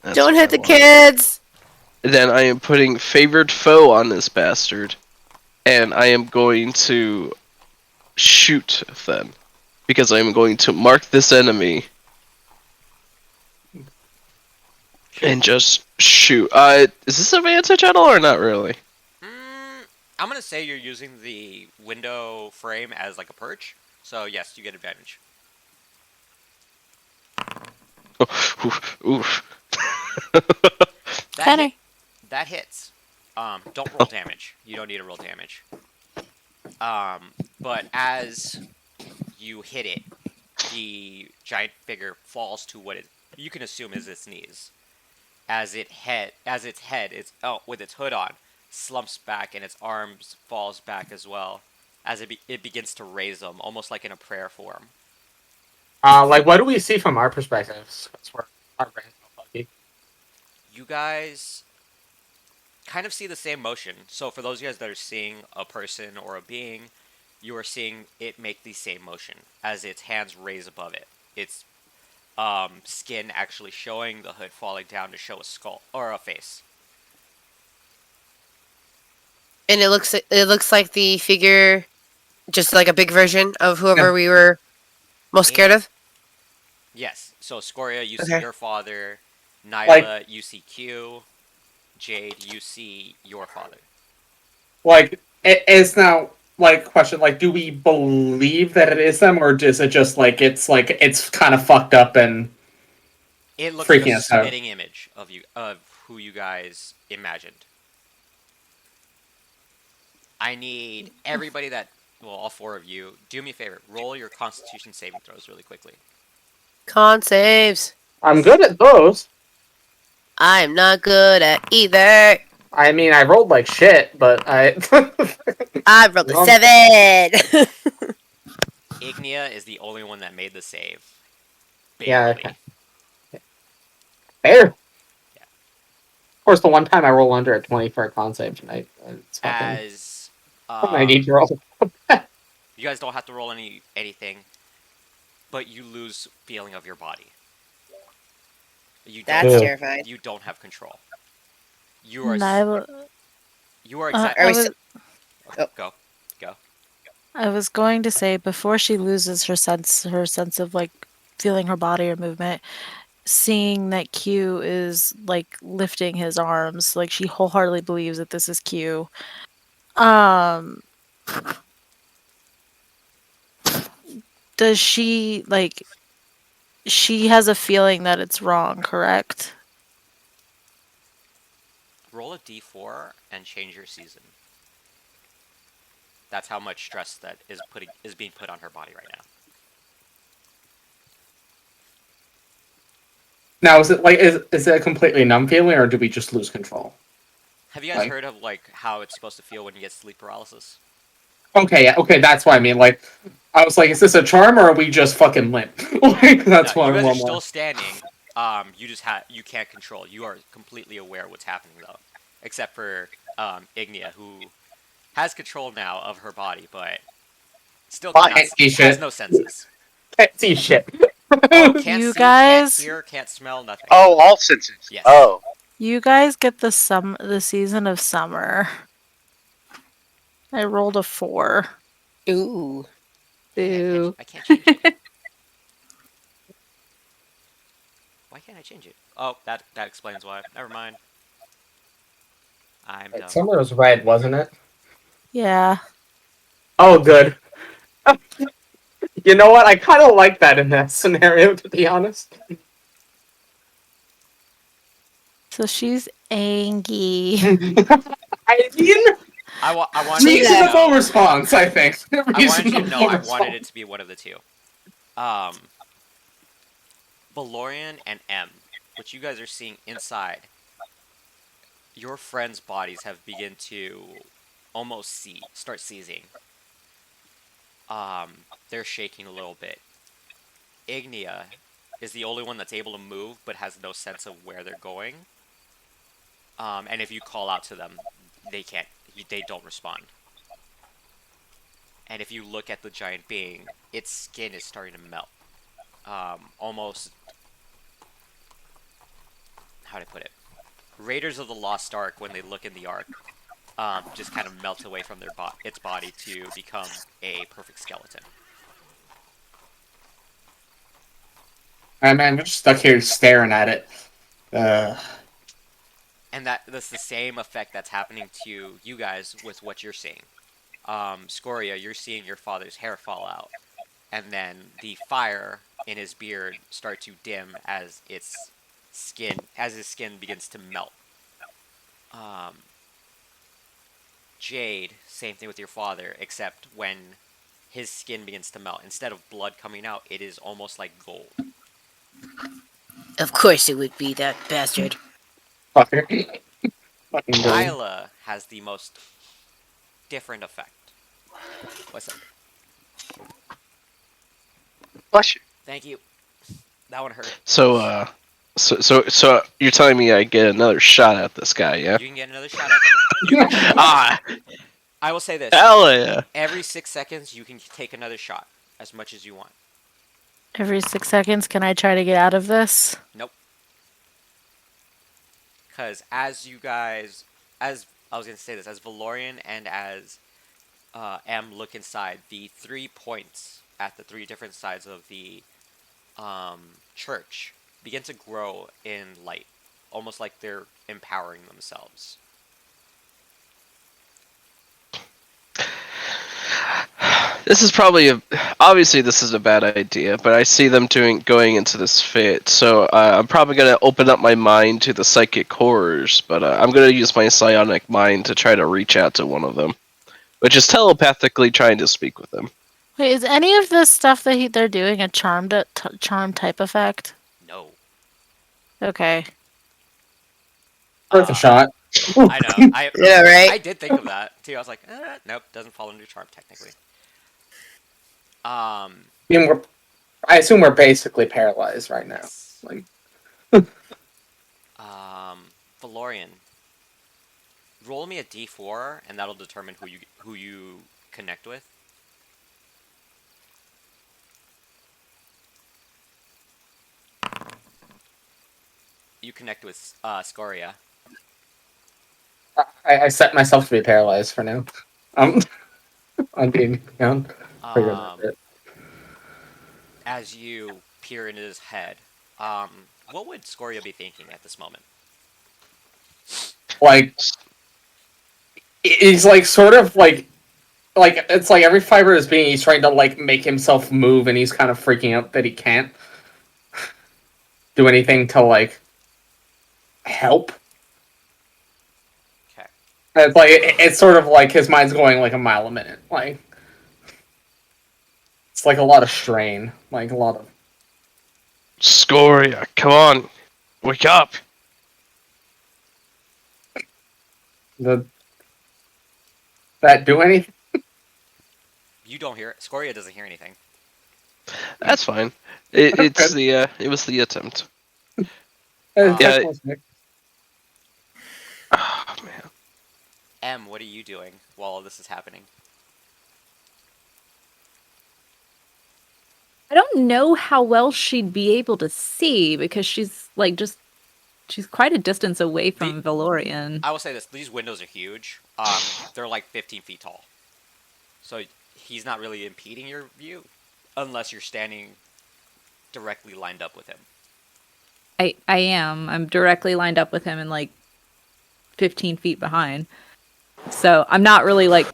That's Don't what hit I the want. kids. Then I am putting Favored Foe on this bastard, and I am going to shoot them. Because I am going to mark this enemy and just shoot. Is this advantage at all or not really? I'm gonna say you're using the window frame as like a perch. So yes, you get advantage. Oof. That hits. Don't roll damage. You don't need to roll damage. But as you hit it, the giant figure falls to what you can assume is its knees. As its head, with its hood on, slumps back and its arms falls back as well. As it begins to raise them, almost like in a prayer form. Like, what do we see from our perspectives? Because we're our brains are lucky. You guys kind of see the same motion. So for those of you guys that are seeing a person or a being, you are seeing it make the same motion as its hands raise above it. Its skin actually showing the hood falling down to show a skull or a face. And it looks like the figure, just like a big version of whoever we were most scared of. Yes. So Scoria, you Okay. see your father. Nyla, you see Q. Jade, you see your father. Like, it is now, like, question, like, do we believe that it is them, or is it just, like, it's kind of fucked up and It looks like freaking a us out? spitting image of who you guys imagined. I need everybody all 4 of you, do me a favor, roll your Constitution saving throws really quickly. Con saves. I'm good at those. I'm not good at either. I mean, I rolled like shit, but I... I rolled a 7. Ignia is the only one that made the save. Yeah, Barely. okay. Fair. Yeah. Of course, the one time I roll under a 20 for a con save tonight, it's fucking... As I need to roll. you guys don't have to roll anything, but you lose feeling of your body. That's terrifying. You don't have control. You are exactly. Go. I was going to say, before she loses her sense of like feeling her body or movement, seeing that Q is like lifting his arms, like she wholeheartedly believes that this is Q. Does she she has a feeling that it's wrong, correct? Roll a d4 and change your season. That's how much stress that is being put on her body right now. Now, is it like is it a completely numb feeling, or do we just lose control? Have you guys heard of like how it's supposed to feel when you get sleep paralysis? Okay, yeah, okay, that's what I mean. Like, I was like, is this a charm or are we just fucking limp? Like, that's No, what you I'm guys are more. still standing. You can't control. You are completely aware of what's happening though, except for Ignia, who has control now of her body, but still Fine. Can't see has shit. no senses. Can't see shit. Oh, can't You see, can't guys- hear, can't smell, nothing. Oh, all senses. Yes. Oh, You guys get the season of summer. I rolled a 4. Ooh. Boo. I can't change it. Why can't I change it? Oh, that explains why. Never mind. I'm dumb. Summer was red, wasn't it? Yeah. Oh, good. You know what? I kind of like that in that scenario, to be honest. So she's angry. I mean, I wanted See you to that. reasonable know. response, I think. I wanted you to Reasonable know I wanted response. it to be one of the two. Valorian and M, which you guys are seeing inside, your friends' bodies have begun to almost start seizing. They're shaking a little bit. Ignia is the only one that's able to move, but has no sense of where they're going. And if you call out to them, they don't respond. And if you look at the giant being, its skin is starting to melt. Almost, how do I put it? Raiders of the Lost Ark, when they look in the Ark, just kind of melt away from its body to become a perfect skeleton. I'm just stuck here staring at it. And that's the same effect that's happening to you guys with what you're seeing. Scoria, you're seeing your father's hair fall out, and then the fire in his beard start to dim as his skin begins to melt. Jade, same thing with your father, except when his skin begins to melt, instead of blood coming out, it is almost like gold. Of course it would be, that bastard. Fucker. Fucking gold. Isla has the most different effect. What's up? bless you. Thank you. That one hurt. So you're telling me I get another shot at this guy, yeah? You can get another shot at him. Ah, I will say this. hell yeah. Every 6 seconds, you can take another shot, as much as you want. Every 6 seconds, can I try to get out of this? Nope. Because as I was going to say this, as Valorian and as M look inside, the 3 points at the 3 different sides of the church begin to grow in light, almost like they're empowering themselves. This is probably obviously this is a bad idea, but I see them going into this fit, so I'm probably gonna open up my mind to the psychic horrors, but I'm gonna use my psionic mind to try to reach out to one of them, which is telepathically trying to speak with them. Wait, is any of this stuff that they're doing a charm type effect? No. Okay. Worth a shot. I know. Yeah, right? I did think of that too. I was like, nope, doesn't fall under charm technically. I mean, I assume we're basically paralyzed right now. Yes. Like, Valorian, roll me a d4, and that'll determine who you connect with. You connect with Scoria. I set myself to be paralyzed for now. I'm being down. As you peer into his head, what would Scoria be thinking at this moment? Like, he's like sort of like it's like every fiber of his being, he's trying to like make himself move, and he's kind of freaking out that he can't do anything to like help. Okay. It's like it's sort of like his mind's going like a mile a minute. Like, it's like a lot of strain, like a lot of. Scoria, come on, wake up! That do anything? You don't hear it. Scoria doesn't hear anything. That's fine. Good. It was the attempt. It's Yeah. like- Oh, man. M, what are you doing while all this is happening? I don't know how well she'd be able to see because she's like she's quite a distance away from Valorian. I will say this: these windows are huge. They're like 15 feet tall, so he's not really impeding your view, unless you're standing directly lined up with him. I am. I'm directly lined up with him and like 15 feet behind. So I'm not really like.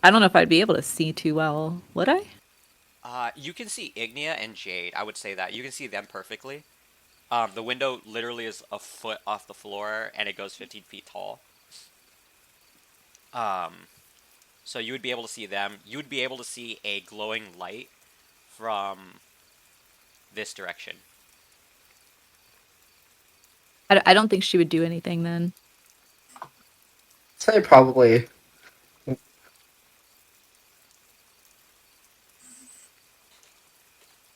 I don't know if I'd be able to see too well. Would I? You can see Ignia and Jade. I would say that you can see them perfectly. The window literally is a foot off the floor, and it goes 15 feet tall. So you would be able to see them. You would be able to see a glowing light from this direction. I don't think she would do anything then. say probably.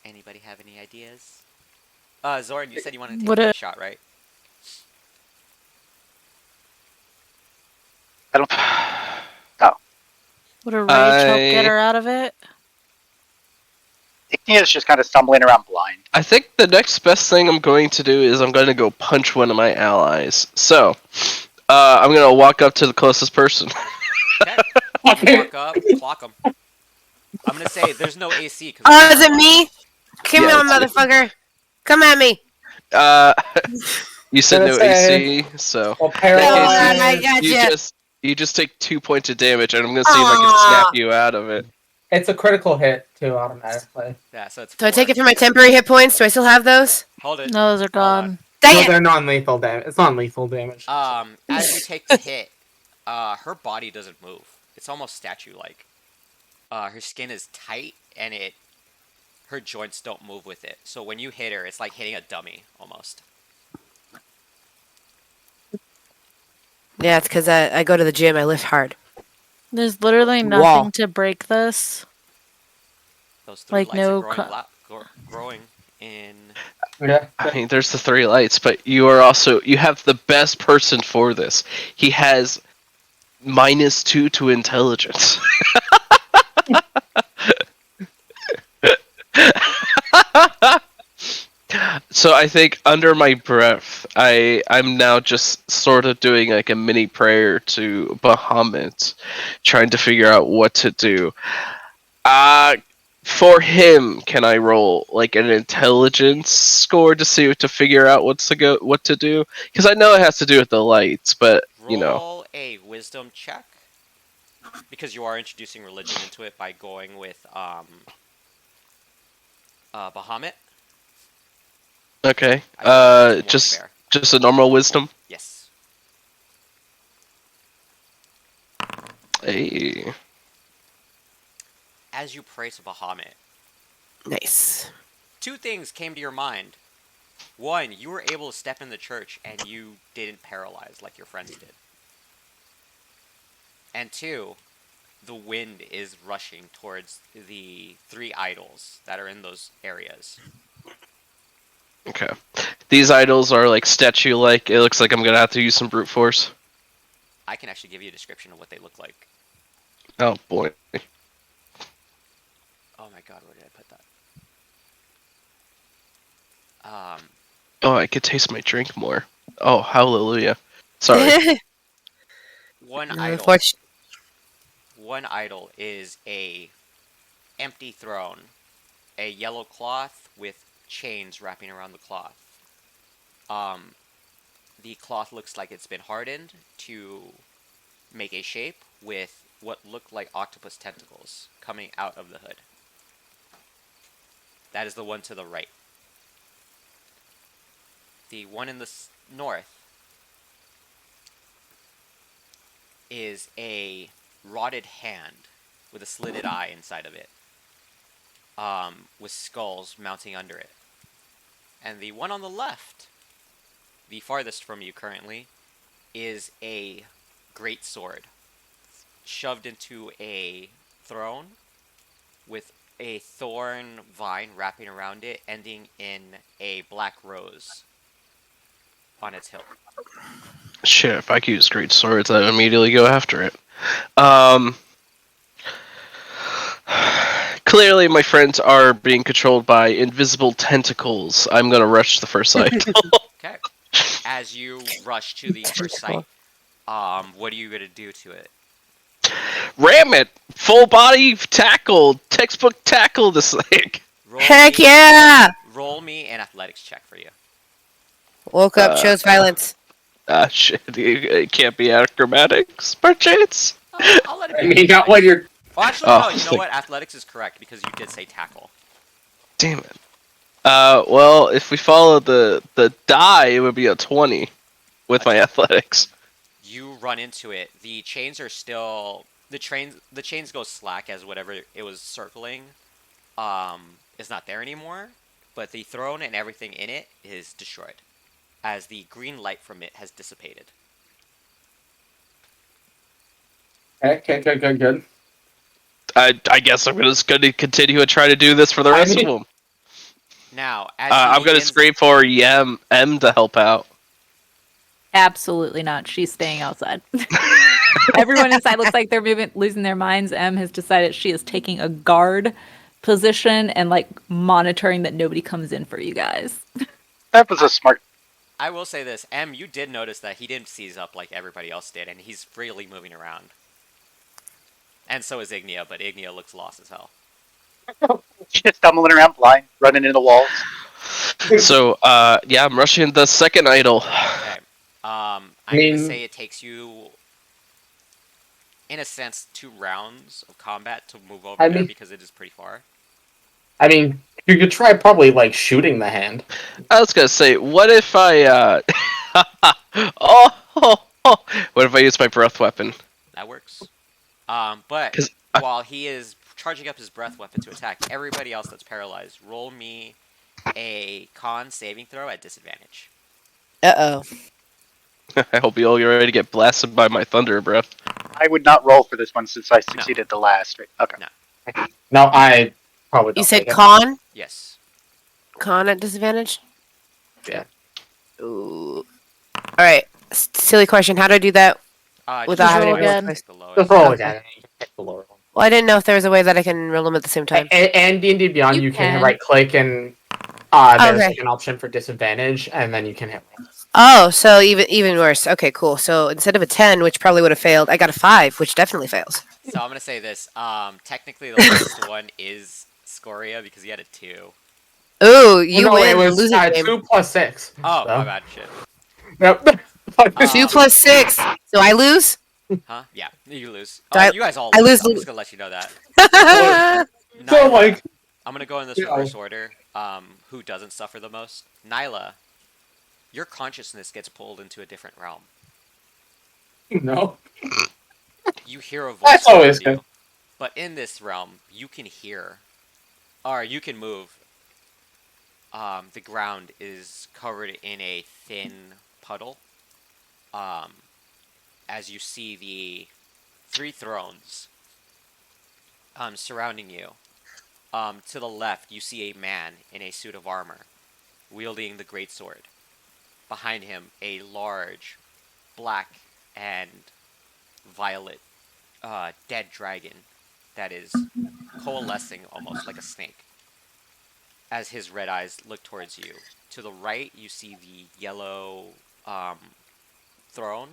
Anybody have any ideas? Zoran, you said you wanted to Would take a it- shot, right? I don't. Would a rage help get I- her out of it? Ignia's just kind of stumbling around blind. I think the next best thing I'm going to do is I'm going to go punch one of my allies. So, I'm going to walk up to the closest person. Okay. Walk up, clock him. I'm gonna say there's no AC. Oh, is it me? Come Yeah, on, it's you. motherfucker. Come at me. You said Gonna no say- AC, so Well, Come on, I paralyzed. gotcha. you just take 2 points of damage, and I'm going to see if I can snap Aw. you out of it. It's a critical hit too, automatically. Yeah, so it's Do I 4. take it for my temporary hit points? Do I still have those? Hold it. No, those are Hold on. gone. Dang No, it. they're non-lethal damage. It's non-lethal damage. As you take the hit, her body doesn't move. It's almost statue-like. Her skin is tight, and her joints don't move with it. So when you hit her, it's like hitting a dummy, almost. Yeah, it's because I go to the gym. I lift hard. There's literally Wall. nothing to break this. Those 3 Like, lights no are growing in... Yeah. I mean, there's the 3 lights, but you have the best person for this. He has -2 to intelligence. So I think under my breath, I'm now just sort of doing like a mini prayer to Bahamut, trying to figure out what to do. For him, can I roll like an intelligence score to see to figure out what to do? Because I know it has to do with the lights, but you know. Roll a wisdom check. Because you are introducing religion into it by going with Bahamut. Okay. I think it's more Just fair. just a normal wisdom. Yes. Hey. As you pray to Bahamut, Nice. 2 things came to your mind. 1, you were able to step in the church and you didn't paralyze like your friends did. And 2, the wind is rushing towards the 3 idols that are in those areas. Okay. These idols are like statue-like. It looks like I'm gonna have to use some brute force. I can actually give you a description of what they look like. Oh boy. Oh my god, where did I put that? Oh, I could taste my drink more. Oh, hallelujah. Sorry. One idol is a empty throne, a yellow cloth with chains wrapping around the cloth. The cloth looks like it's been hardened to make a shape with what look like octopus tentacles coming out of the hood. That is the one to the right. The one in the north is a rotted hand with a slitted eye inside of it, with skulls mounting under it. And the one on the left, the farthest from you currently, is a great sword shoved into a throne with a thorn vine wrapping around it, ending in a black rose on its hilt. Shit, if I could use great swords, I'd immediately go after it. Um, clearly, my friends are being controlled by invisible tentacles. I'm gonna rush the first sight. Okay. As you rush to the first site, what are you gonna do to it? Ram it! Full body tackle! Textbook tackle this thing! Heck yeah! Roll me an athletics check for you. Woke up, chose violence. Shit, it can't be acrobatics, perchance? I'll let it I be. mean, not when you're. Oh, actually, Oh, no. You know what? Athletics is correct because you did say tackle. Damn it. Well, if we follow the die, it would be a 20 with my athletics. You run into it. The chains are still the chains go slack as whatever it was circling is not there anymore, but the throne and everything in it is destroyed as the green light from it has dissipated. Okay, good. I guess I'm just going to continue and try to do this for the rest of them. Now, as I'm going to scream for M to help out. Absolutely not. She's staying outside. Everyone inside looks like they're losing their minds. M has decided she is taking a guard position and like monitoring that nobody comes in for you guys. That was a smart. I will say this, M, you did notice that he didn't seize up like everybody else did, and he's freely moving around. And so is Ignia, but Ignia looks lost as hell. Just stumbling around blind, running into walls. So, yeah, I'm rushing the second idol. Okay. I'm gonna say it takes you, in a sense, 2 rounds of combat to move over there because it is pretty far. I mean, you could try probably like shooting the hand. I was gonna say, what if I, what if I use my breath weapon? That works. But while he is charging up his breath weapon to attack, everybody else that's paralyzed, roll me a con saving throw at disadvantage. Uh-oh. I hope you all get ready to get blasted by my thunder breath. I would not roll for this one since I succeeded the last. Right? Okay. No, I probably don't. You said take it. con? Yes. Con at disadvantage? Yeah. Ooh. Alright. Silly question. How do I do that without having roll to roll again. twice? Just roll again. Pick the lower one. Well, I didn't know if there was a way that I can roll them at the same time. And D&D Beyond, You you can can. right click and there's Okay. like an option for disadvantage, and then you can hit roll. Oh, so even worse. Okay, cool. So instead of a 10, which probably would have failed, I got a 5, which definitely fails. So I'm gonna say this. Technically, the lowest one is Scoria because he had a 2. Ooh, you no, win. it was Losing game. 2 plus 6. Oh, so. my bad. Shit. Yep. 2 plus 6. So I lose? Huh? Yeah, you lose. Do I- You guys all I lose. lose- I'm just gonna let you know that. So, Nyla, like, I'm gonna go in this Yeah. reverse order. Who doesn't suffer the most? Nyla, your consciousness gets pulled into a different realm. no. You hear a voice That's always around you, good. but in this realm, you can hear, or you can move. The ground is covered in a thin puddle. As you see the 3 thrones surrounding you. To the left, you see a man in a suit of armor, wielding the greatsword. Behind him, a large, black and violet, dead dragon that is coalescing almost like a snake. As his red eyes look towards you. To the right, you see the yellow throne.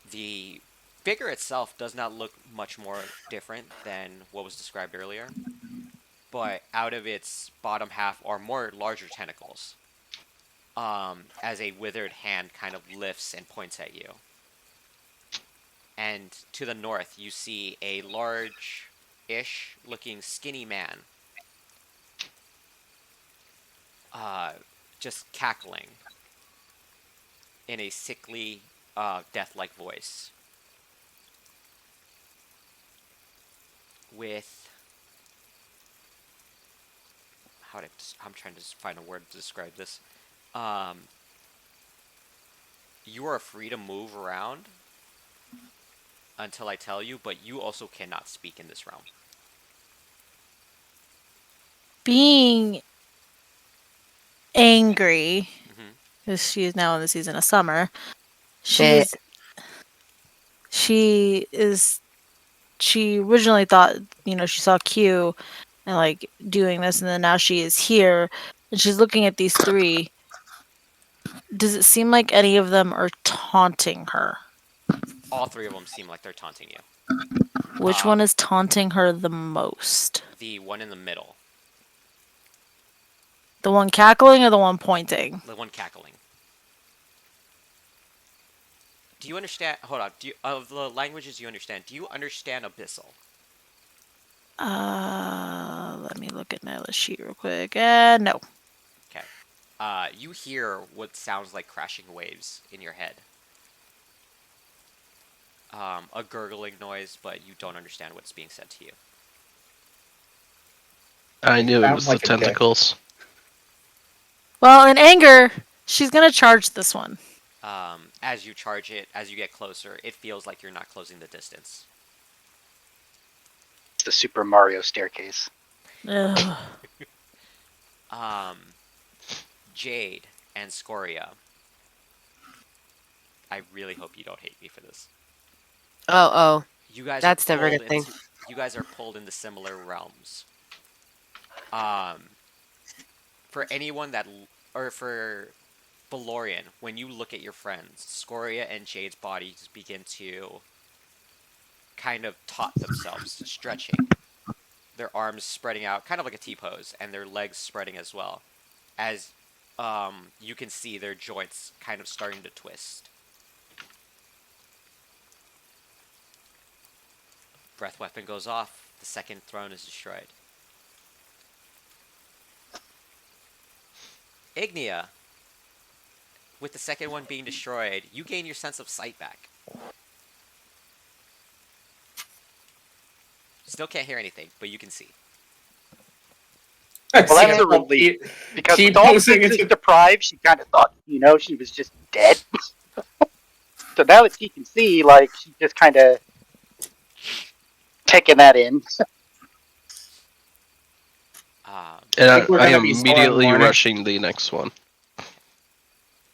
The figure itself does not look much more different than what was described earlier, but out of its bottom half are more larger tentacles, as a withered hand kind of lifts and points at you. And to the north, you see a large-ish looking skinny man, just cackling in a sickly, death-like voice. With I'm trying to find a word to describe this. You are free to move around until I tell you, but you also cannot speak in this realm. Being angry, Mhm. because she is now in the season of summer. Shit. She originally thought, she saw Q and like doing this, and then now she is here and she's looking at these three. Does it seem like any of them are taunting her? All three of them seem like they're taunting you. Which one is taunting her the most? The one in the middle. The one cackling or the one pointing? The one cackling. Do you understand? Hold on. Of the languages you understand, do you understand Abyssal? Let me look at Nyla's sheet real quick. No. Okay. You hear what sounds like crashing waves in your head. A gurgling noise, but you don't understand what's being said to you. I knew it Sounds was like the a dick. tentacles. Well, in anger, she's gonna charge this one. As you charge it, as you get closer, it feels like you're not closing the distance. It's the Super Mario staircase. Ugh. Jade and Scoria. I really hope you don't hate me for this. Oh. You guys That's are never a pulled good thing. You guys are pulled into similar realms. For anyone or for Valorian, when you look at your friends, Scoria and Jade's bodies begin to kind of taut themselves, stretching. Their arms spreading out, kind of like a T-pose, and their legs spreading as well. As you can see their joints kind of starting to twist. Breath weapon goes off. The second throne is destroyed. Ignia, with the second one being destroyed, you gain your sense of sight back. Still can't hear anything, but you can see. Well, that's a relief. Because with all senses deprived, she kind of thought, she was just dead. So now that she can see, like, she's just kind of taking that in. And think we're I gonna am be sore in the immediately morning. rushing the next one.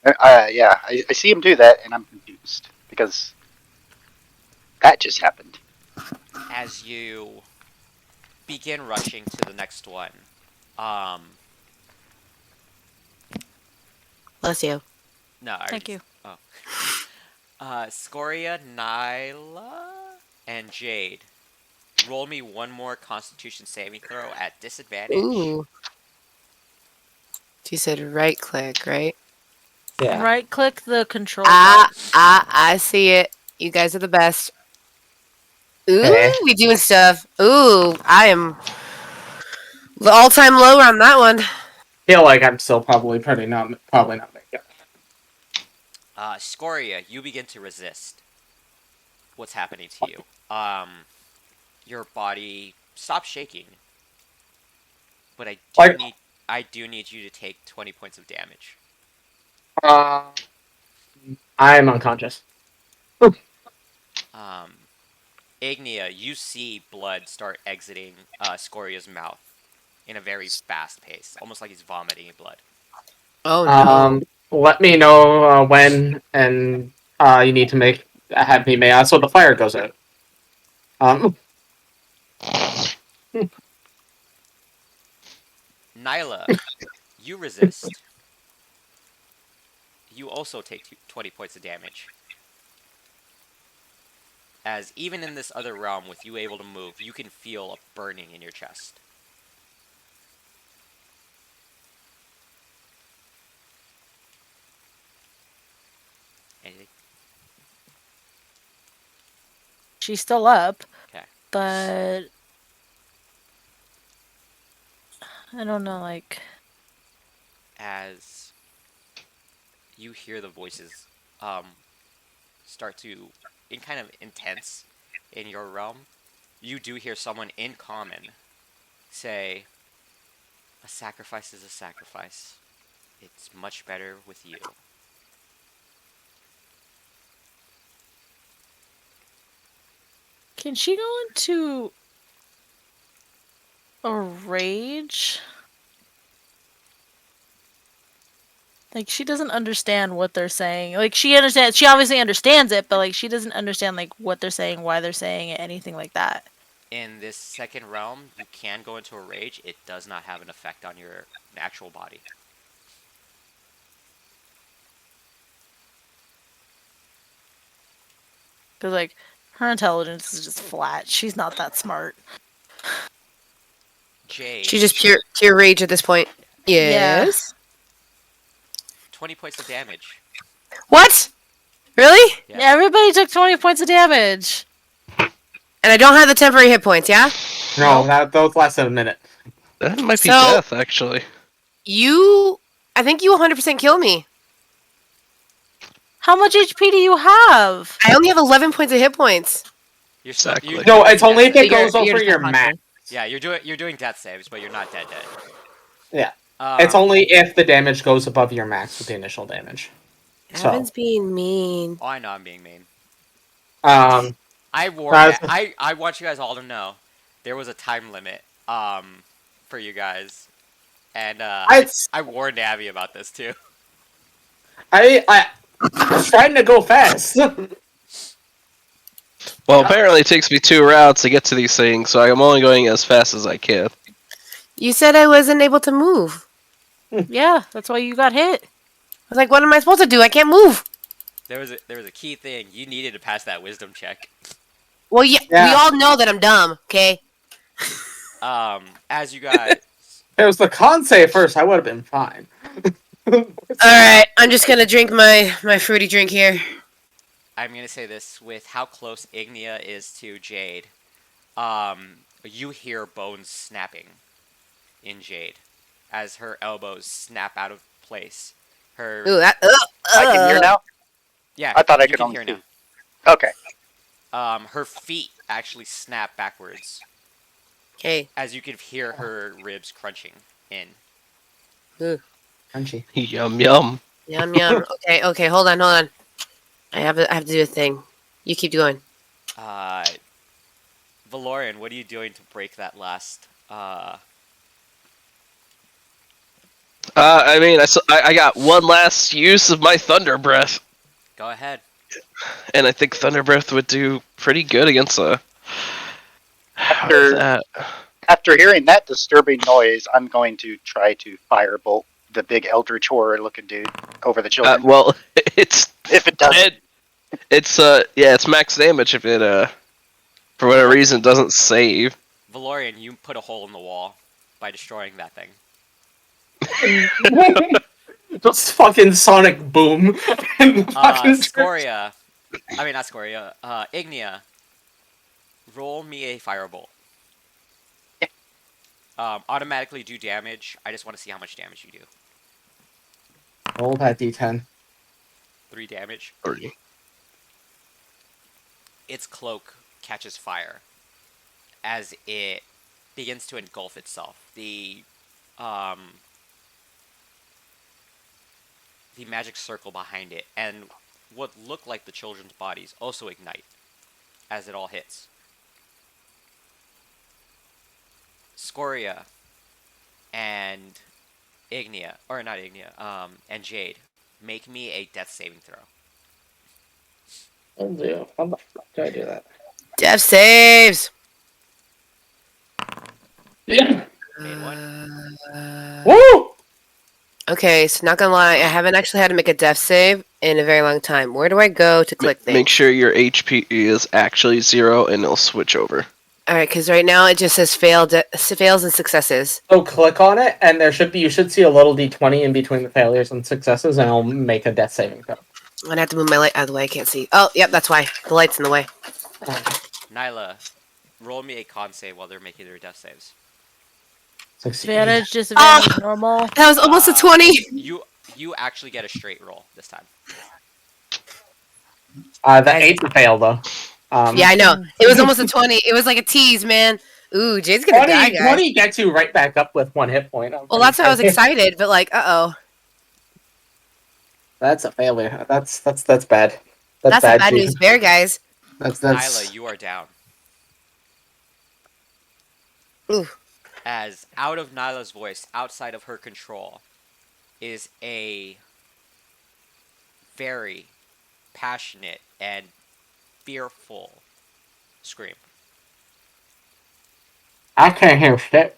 Yeah, I see him do that, and I'm confused. Because that just happened. As you begin rushing to the next one, Bless you. no, Thank you. Oh. Scoria, Nyla, and Jade. Roll me one more Constitution saving throw at disadvantage. Ooh. She said right click, right? Yeah. Right click the control bar. I see it. You guys are the best. Ooh, Okay. we doing stuff. Ooh, I am the all-time low on that one. Feel like I'm still probably not making it. Scoria, you begin to resist what's happening to you. Your body stops shaking, but I do need you to take 20 points of damage. I'm unconscious. Ignia, you see blood start exiting Scoria's mouth in a very fast pace, almost like he's vomiting blood. Oh no. Let me know when and you need to have me make so the fire goes out. Nyla, you resist. You also take 20 points of damage. As even in this other realm, with you able to move, you can feel a burning in your chest. Anything? She's still up. Okay. But I don't know, like, As you hear the voices start to kind of intense in your realm, you do hear someone in common say, "A sacrifice is a sacrifice. It's much better with you." Can she go into a rage? Like, she doesn't understand what they're saying. Like, she obviously understands it, but, like, she doesn't understand, like, what they're saying, why they're saying it, anything like that. In this second realm, you can go into a rage. It does not have an effect on your actual body. Because, like, her intelligence is just flat. She's not that smart. Jade. She's just pure rage at this point. Yes. 20 points of damage. What? Really? Yeah. Yeah, everybody took 20 points of damage. And I don't have the temporary hit points, yeah? No, that was less than a minute. That might be So- death, actually. I think you 100% kill me. How much HP do you have? I only have 11 points of hit points. You're Exactly. you're No, doing it's only if death- it goes over just your unconscious. max. Yeah, you're doing death saves, but you're not dead. Yeah. Um, It's only if the damage goes above your max with the initial damage. So. Evan's being mean. Oh, I know I'm being mean. Um, I warned. That's- I want you guys all to know there was a time limit for you guys, and I warned Abby about this too. I was trying to go fast. Well, apparently it takes me 2 rounds to get to these things, so I'm only going as fast as I can. You said I wasn't able to move. Yeah, that's why you got hit. I was like, what am I supposed to do? I can't move. There was a key thing. You needed to pass that wisdom check. Well, yeah, we all know that I'm dumb, okay? As you guys. If it was the con save first, I would have been fine. Alright, I'm just gonna drink my fruity drink here. I'm gonna say this with how close Ignia is to Jade. You hear bones snapping in Jade as her elbows snap out of place. Her Ooh, that. I can hear now. yeah. I thought I you could can only hear see. now. Okay. Her feet actually snap backwards Okay. as you can hear her ribs crunching in. Crunchy. Yum yum. Yum yum. Okay, hold on. I have to do a thing. You keep going. Valorian, what are you doing to break that last? I mean, I got one last use of my Thunder Breath, Go ahead. and I think Thunder Breath would do pretty good against a. After- that. After hearing that disturbing noise, I'm going to try to firebolt the big Eldritch Horror looking dude over the children. Well, it's if it doesn't. it's max damage if it for whatever reason doesn't save. Valorian, you put a hole in the wall by destroying that thing. Just fucking sonic boom. And fucking Scoria. I mean, not Scoria. Ignia. Roll me a firebolt. Automatically do damage. I just want to see how much damage you do. Roll that d10. 3 damage. 3. Its cloak catches fire as it begins to engulf itself. The magic circle behind it and what look like the children's bodies also ignite as it all hits. Scoria and Ignia, or not Ignia, and Jade, make me a death saving throw. I'll do. How the fuck do I do that? Death saves. Yeah. Made one. Woo! Okay, so not gonna lie, I haven't actually had to make a death save in a very long time. Where do I go to click things? Make sure your HP is actually 0, and it'll switch over. Alright, because right now it just says fails and successes. So click on it, and you should see a little d20 in between the failures and successes, and it'll make a death saving throw. I'm gonna have to move my light out of the way, I can't see. Oh, yep, that's why. The light's in the way. Nyla, roll me a con save while they're making their death saves. Succeed. Advantage, disadvantage, normal. That was almost a 20! You actually get a straight roll this time. The 8th fail though. Yeah, I know. It was almost a 20. It was like a tease, man. Ooh, Jade's gonna die, guys. 20 gets you right back up with 1 hit point. Well, that's why I was excited, but like, uh-oh. That's a failure. That's bad. That's a bad Gene. news bear, guys. That's Nyla, you are down. Ooh. As out of Nyla's voice, outside of her control, is a very passionate and fearful scream. I can't hear shit.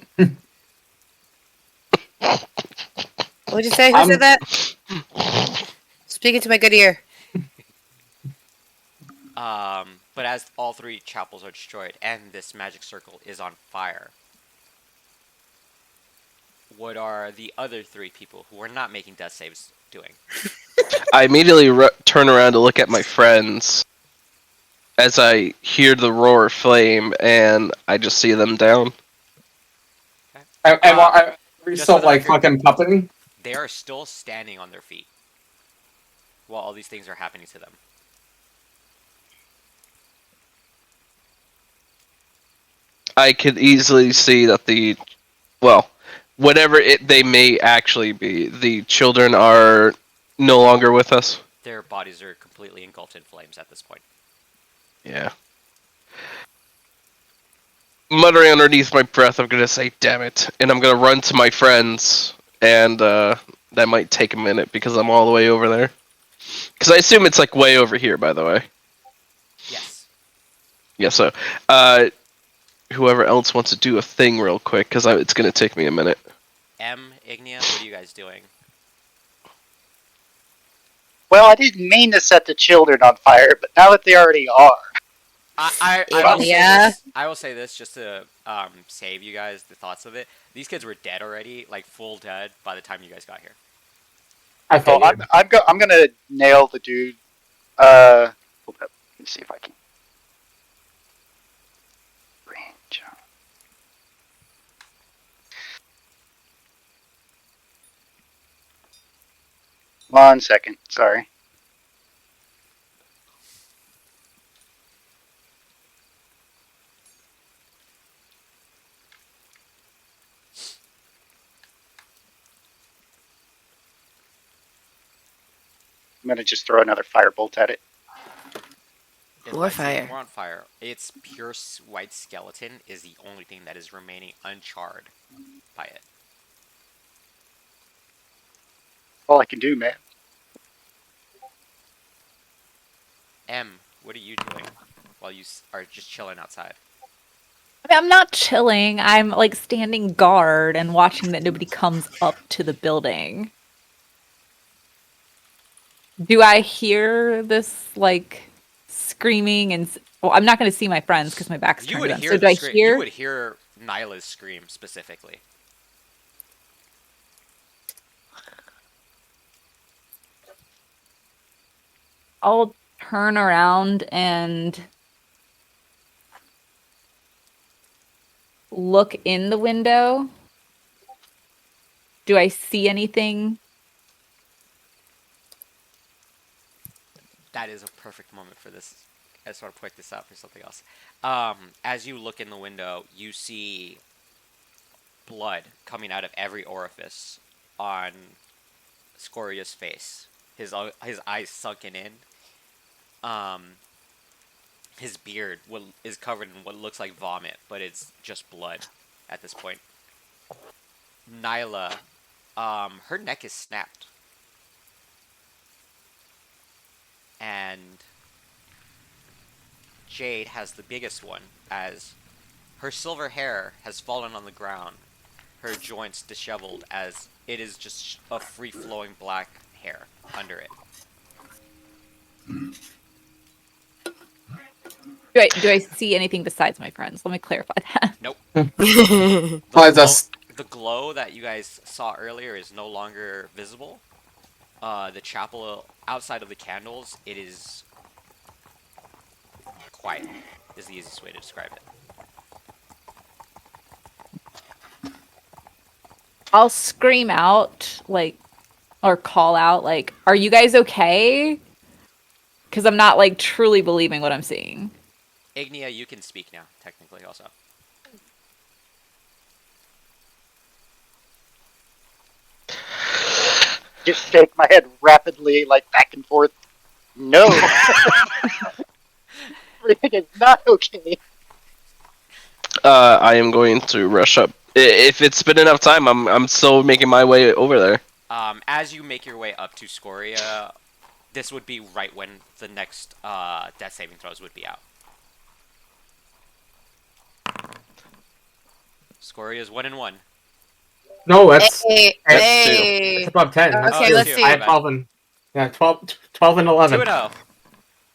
What'd you say? Who said that? Speak into my good ear. But as all three chapels are destroyed and this magic circle is on fire, what are the other three people who are not making death saves doing? I immediately turn around to look at my friends as I hear the roar of flame, and I just see them down. Are we just still for the like record- fucking pupping? They are still standing on their feet while all these things are happening to them. I could easily see that whatever they may actually be, the children are no longer with us. Their bodies are completely engulfed in flames at this point. Yeah. Muttering underneath my breath, I'm gonna say, damn it. And I'm gonna run to my friends, and that might take a minute because I'm all the way over there. Because I assume it's like way over here, by the way. Yes. Yeah, so, whoever else wants to do a thing real quick, because it's gonna take me a minute. Ignia, what are you guys doing? Well, I didn't mean to set the children on fire, but now that they already are. I will say this just to save you guys the thoughts of it. These kids were dead already, like full dead, by the time you guys got here. I So figured. I'm gonna nail the dude. Hold up. Let me see if I can. Range. 1 second. Sorry. I'm gonna just throw another firebolt at it. It More lights even fire. more on fire. Its pure white skeleton is the only thing that is remaining uncharred by it. All I can do, man. What are you doing while you are just chilling outside? I mean, I'm not chilling. I'm like standing guard and watching that nobody comes up to the building. Do I hear this like screaming and? Well, I'm not going to see my friends because my back's You turned would to them. hear So do the I scream. hear? You would hear Nyla's scream specifically. I'll turn around and look in the window. Do I see anything? That is a perfect moment for this. I just want to point this out for something else. As you look in the window, you see blood coming out of every orifice on Scoria's face. His eyes sunken in. His beard is covered in what looks like vomit, but it's just blood at this point. Nyla, her neck is snapped. And Jade has the biggest one, as her silver hair has fallen on the ground, her joints disheveled, as it is just a free-flowing black hair under it. Do I see anything besides my friends? Let me clarify that. Nope. Well, just The glow that you guys saw earlier is no longer visible. The chapel outside of the candles, it is quiet, is the easiest way to describe it. I'll scream out, like, or call out, like, are you guys okay? Because I'm not, like, truly believing what I'm seeing. Ignia, you can speak now, technically, also. Just shake my head rapidly, like back and forth. No. Everything is not okay. I am going to rush up. If it's been enough time, I'm still making my way over there. As you make your way up to Scoria, this would be right when the next death saving throws would be out. Scoria is 1 and 1. No, that's Hey, That's hey. it's above 10. That's Okay, two. let's two. see. I have 12 and 12 and 11. 2 and 0.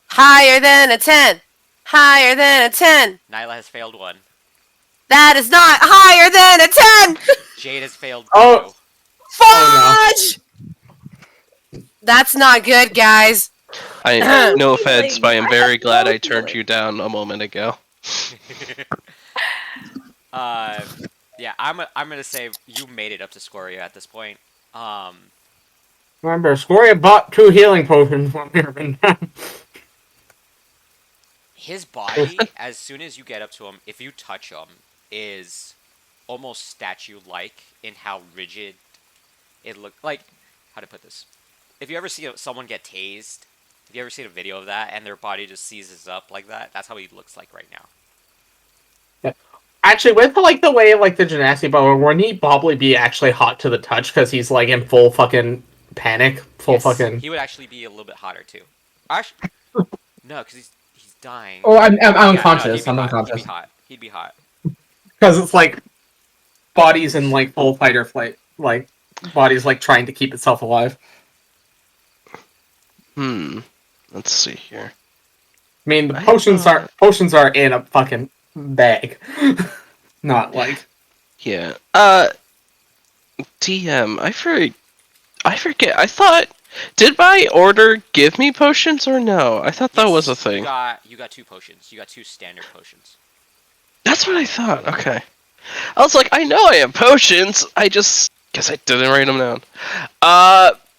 Higher than a 10. Higher than a 10. Nyla has failed 1. That is not higher than a 10. Jade has failed 2. Oh. Fudge! That's not good, guys. No offense, but I am very glad I turned you down a moment ago. Yeah, I'm gonna say you made it up to Scoria at this point. Remember, Scoria bought 2 healing potions from here. His body, as soon as you get up to him, if you touch him, is almost statue-like in how rigid it looked. Like, how to put this? If you ever see someone get tased, if you ever seen a video of that and their body just seizes up like that, that's how he looks like right now. Actually, with like the way like the gymnastic bow, wouldn't he probably be actually hot to the touch because he's like in full fucking panic, full Yes, fucking. He would actually be a little bit hotter too. Actually, no, because he's dying. Oh, I'm Yeah, no, unconscious. he'd I'm be unconscious hot. He'd be hot. because it's like bodies in like full fight or flight, like bodies like trying to keep itself alive. Let's see here. I mean, the potions are in a fucking bag, not like. Yeah. DM, I forget. I thought, did my order give me potions or no? I thought that was a thing. You got 2 potions. You got 2 standard potions. That's what I thought. Okay. I was like, I know I have potions. I just guess I didn't write them down.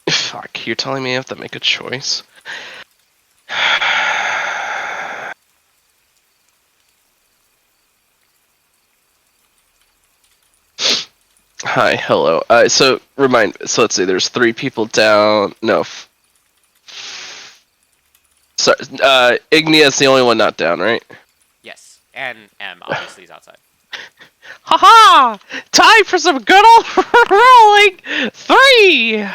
Fuck. You're telling me I have to make a choice? Hi, hello. So let's see. There's 3 people down. No. Sorry. Ignia's the only one not down, right? Yes, and M obviously is outside. Haha! Time for some good old rolling 3.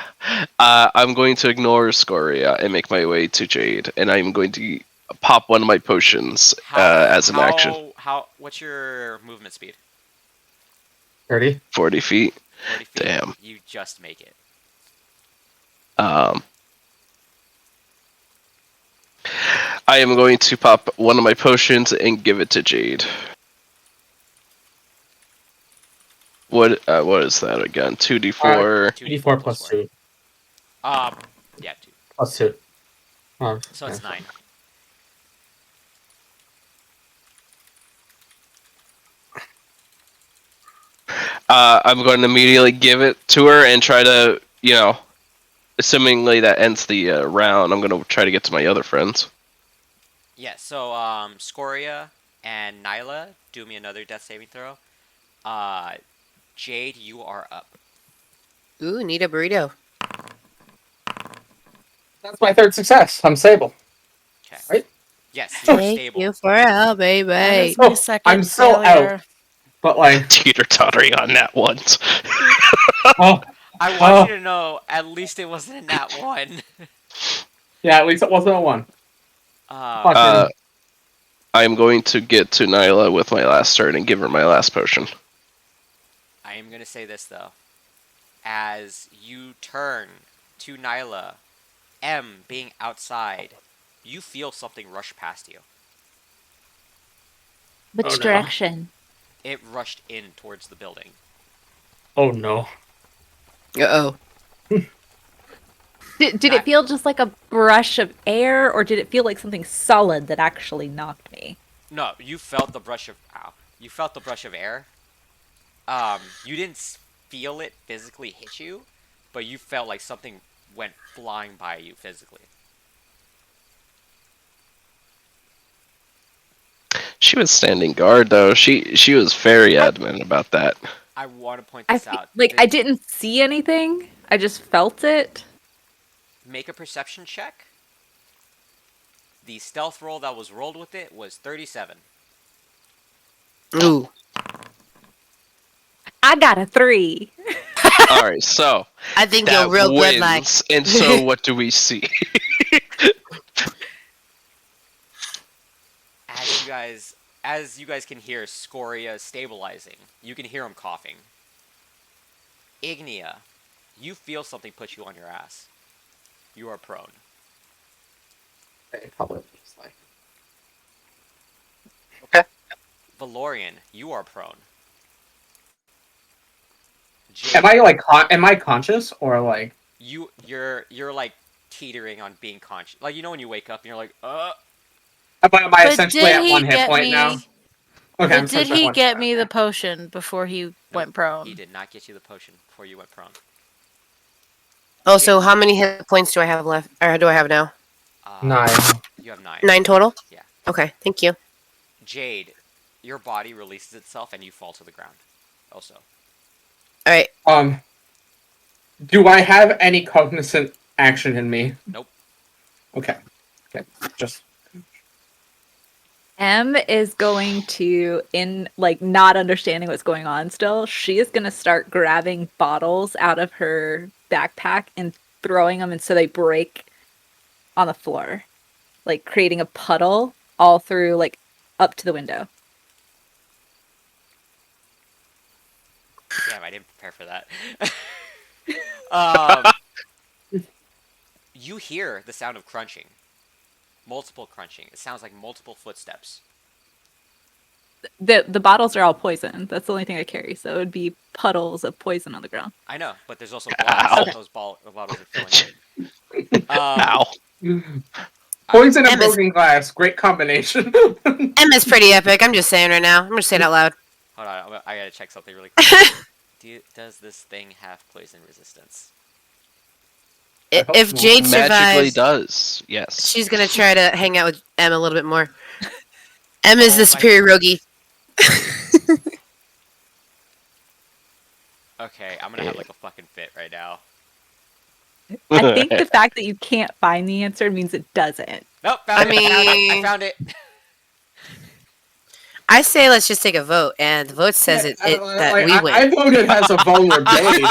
I'm going to ignore Scoria and make my way to Jade, and I'm going to pop one of my potions as an action. What's your movement speed? 30. 40 feet. 40 feet. Damn. You just make it. I am going to pop one of my potions and give it to Jade. What is that again? 2d4. 2d4 plus 2. Yeah, 2. Plus 2. So it's 9. I'm going to immediately give it to her and try to, assumingly that ends the round, I'm going to try to get to my other friends. Yeah, so Scoria and Nyla, do me another death saving throw. Jade, you are up. Ooh, need a burrito. That's my 3rd success. I'm stable. Okay. Right? Yes, you're Thank stable. you for help, That baby. is my Oh, second I'm still failure. out. But like, Teeter-tottering on that once. oh, I want you to know, at least it wasn't a nat 1. yeah, at least it wasn't a 1. I'm going to get to Nyla with my last turn and give her my last potion. I am going to say this, though. As you turn to Nyla, M being outside, you feel something rush past you. Which Oh, no. direction? It rushed in towards the building. Oh no. Uh-oh. Did it feel just like a brush of air, or did it feel like something solid that actually knocked me? No, you felt the brush of You felt the brush of air. You didn't feel it physically hit you, but you felt like something went flying by you physically. She was standing guard, though. She was very adamant about that. I want to point this out. I didn't see anything. I just felt it. Make a perception check. The stealth roll that was rolled with it was 37. Ooh. I got a 3. All right, so I think that you're real good, like. wins. And so, what do we see? As you guys can hear, Scoria is stabilizing. You can hear him coughing. Ignia, you feel something put you on your ass. You are prone. Okay, probably just like. Valorian, you are prone. Am I like am I conscious or like? You're like teetering on being conscious. Like, you know when you wake up and you're like, Am I But essentially did at he 1 hit get point now? me? Okay, I'm But did essentially at he 1 hit get point. me the potion before he went prone? he did not get you the potion before you went prone. Oh, so how many hit points do I have left? Or do I have now? 9. You have 9. 9 total? Yeah. Okay, thank you. Jade, your body releases itself and you fall to the ground. Also. Alright. Do I have any cognizant action in me? Nope. Okay. Just. M is going to, in like not understanding what's going on still, she is going to start grabbing bottles out of her backpack and throwing them, and so they break on the floor, like creating a puddle all through, like up to the window. Damn, I didn't prepare for that. You hear the sound of crunching. Multiple crunching. It sounds like multiple footsteps. The bottles are all poison. That's the only thing I carry, so it would be puddles of poison on the ground. I know, but there's also bottles. Those bottles are filling in. Ow. Poison and Emma's- broken glass. Great combination. Emma's pretty epic. I'm just saying right now. I'm just saying it out loud. Hold on, I gotta check something really quick. Does this thing have poison resistance? If Jade Magically survives, does, yes. she's gonna try to hang out with Em a little bit more. Em is Oh the my- superior rogie. Okay, I'm gonna have like a fucking fit right now. I think the fact that you can't find the answer means it doesn't. Nope, I found it. I mean- found it. I say let's just take a vote, and the vote says that we win. I voted as a vulnerability.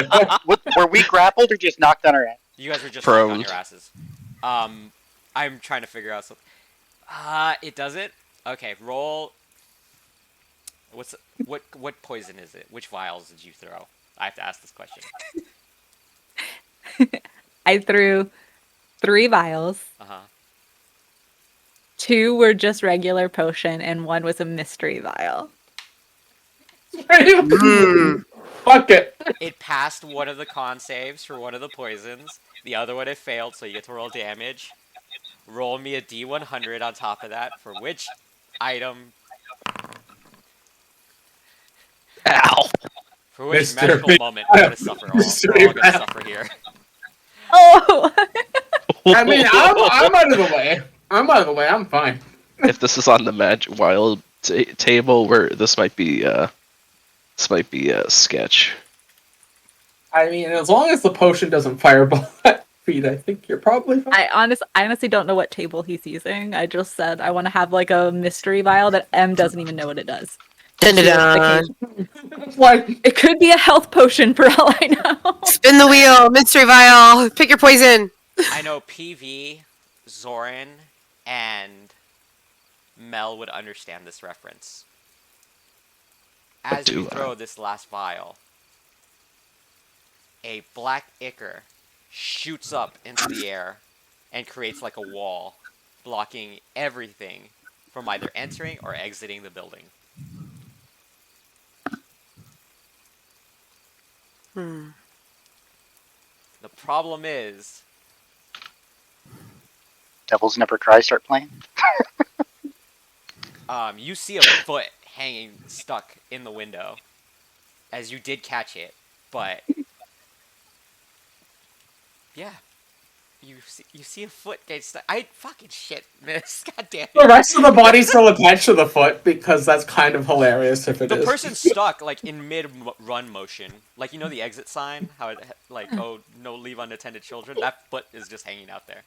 Were we grappled or just knocked on our ass? You guys were just knocked on Prone. your asses. I'm trying to figure out something. It doesn't. Okay, roll. What poison is it? Which vials did you throw? I have to ask this question. I threw 3 vials. 2 were just regular potion, and 1 was a mystery vial. Fuck it. It passed one of the con saves for one of the poisons. The other one it failed, so you get to roll damage. Roll me a D100 on top of that for which item. Ow. For which Mr. magical moment we're gonna suffer. We're all gonna suffer here. Oh! I mean, I'm out of the way. I'm fine. If this is on the Magic Wild table, where this might be a sketch. I mean, as long as the potion doesn't fireball at feet, I think you're probably fine. I honestly don't know what table he's using. I just said I want to have like a mystery vial that M doesn't even know what it does. Dun, dun, dun. Like, It could be a health potion for all I know. Spin the wheel, mystery vial. Pick your poison. I know PV, Zoran, and Mel would understand this reference. As you throw this last vial, a black ichor shoots up into the air and creates like a wall, blocking everything from either entering or exiting the building. The problem is, Devils Never Cry start playing. you see a foot hanging stuck in the window, as you did catch it, but yeah, you see a foot get stuck. I fucking shit, miss. God damn the it. rest of the body's still attached to the foot because that's kind of hilarious if it is. The person's stuck like in mid-run motion, like you know the exit sign, how it like oh no leave unattended children. That foot is just hanging out there.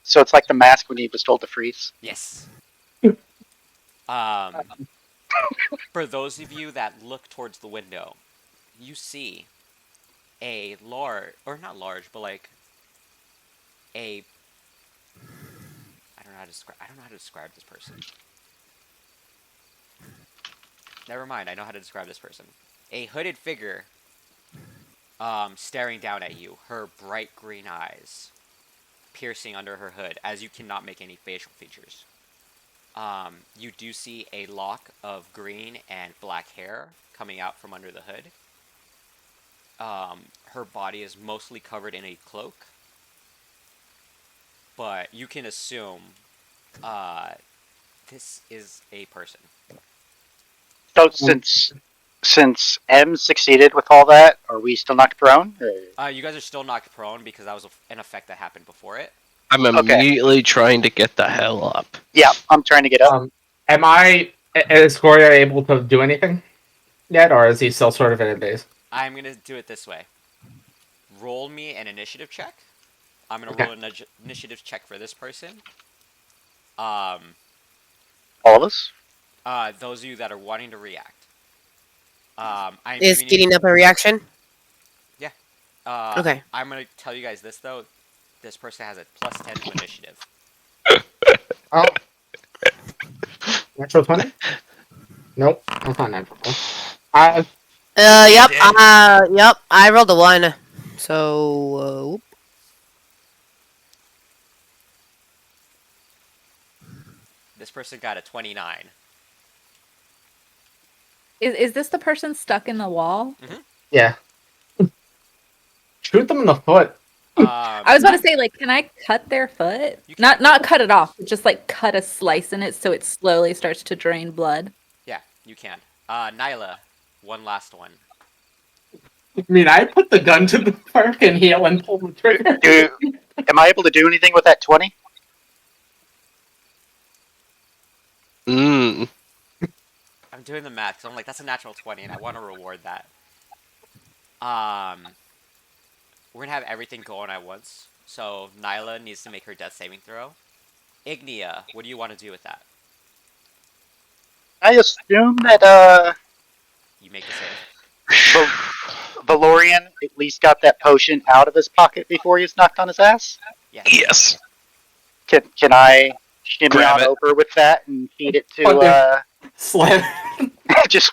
So it's like the mask when he was told to freeze. Yes. For those of you that look towards the window, you see a large, or not large, but like a, I don't know how to describe this person. Never mind, I know how to describe this person. A hooded figure staring down at you, her bright green eyes piercing under her hood, as you cannot make any facial features. You do see a lock of green and black hair coming out from under the hood. Her body is mostly covered in a cloak, but you can assume this is a person. So since M succeeded with all that, are we still knocked prone? Or- You guys are still knocked prone because that was an effect that happened before it. I'm Okay. immediately trying to get the hell up. Yeah, I'm trying to get up. Is Goria able to do anything yet, or is he still sort of in a daze? I'm gonna do it this way. Roll me an initiative check. I'm gonna Okay. roll an initiative check for this person. All of us? Those of you that are wanting to react. I'm Is giving you- getting up a reaction? Okay. I'm gonna tell you guys this though. This person has a +10 to initiative. Oh. Natural 20? Nope, that's not natural. Yep. Yep. I rolled a 1. So, This person got a 29. Is this the person stuck in the wall? Yeah. Shoot them in the foot. I was about to say, like, can I cut their foot? You can. Not cut it off, just like cut a slice in it so it slowly starts to drain blood. Yeah, you can. Nyla, one last one. I mean, I put the gun to the fucking heel and pulled the trigger. Am I able to do anything with that 20? Mm. I'm doing the math, so I'm like, that's a natural 20, and I want to reward that. We're gonna have everything going at once. So Nyla needs to make her death saving throw. Ignia, what do you want to do with that? I assume that You make the save. Valorian at least got that potion out of his pocket before he was knocked on his ass. Yes. Can I shimmy Grab on it. over with that and feed it to Slam. just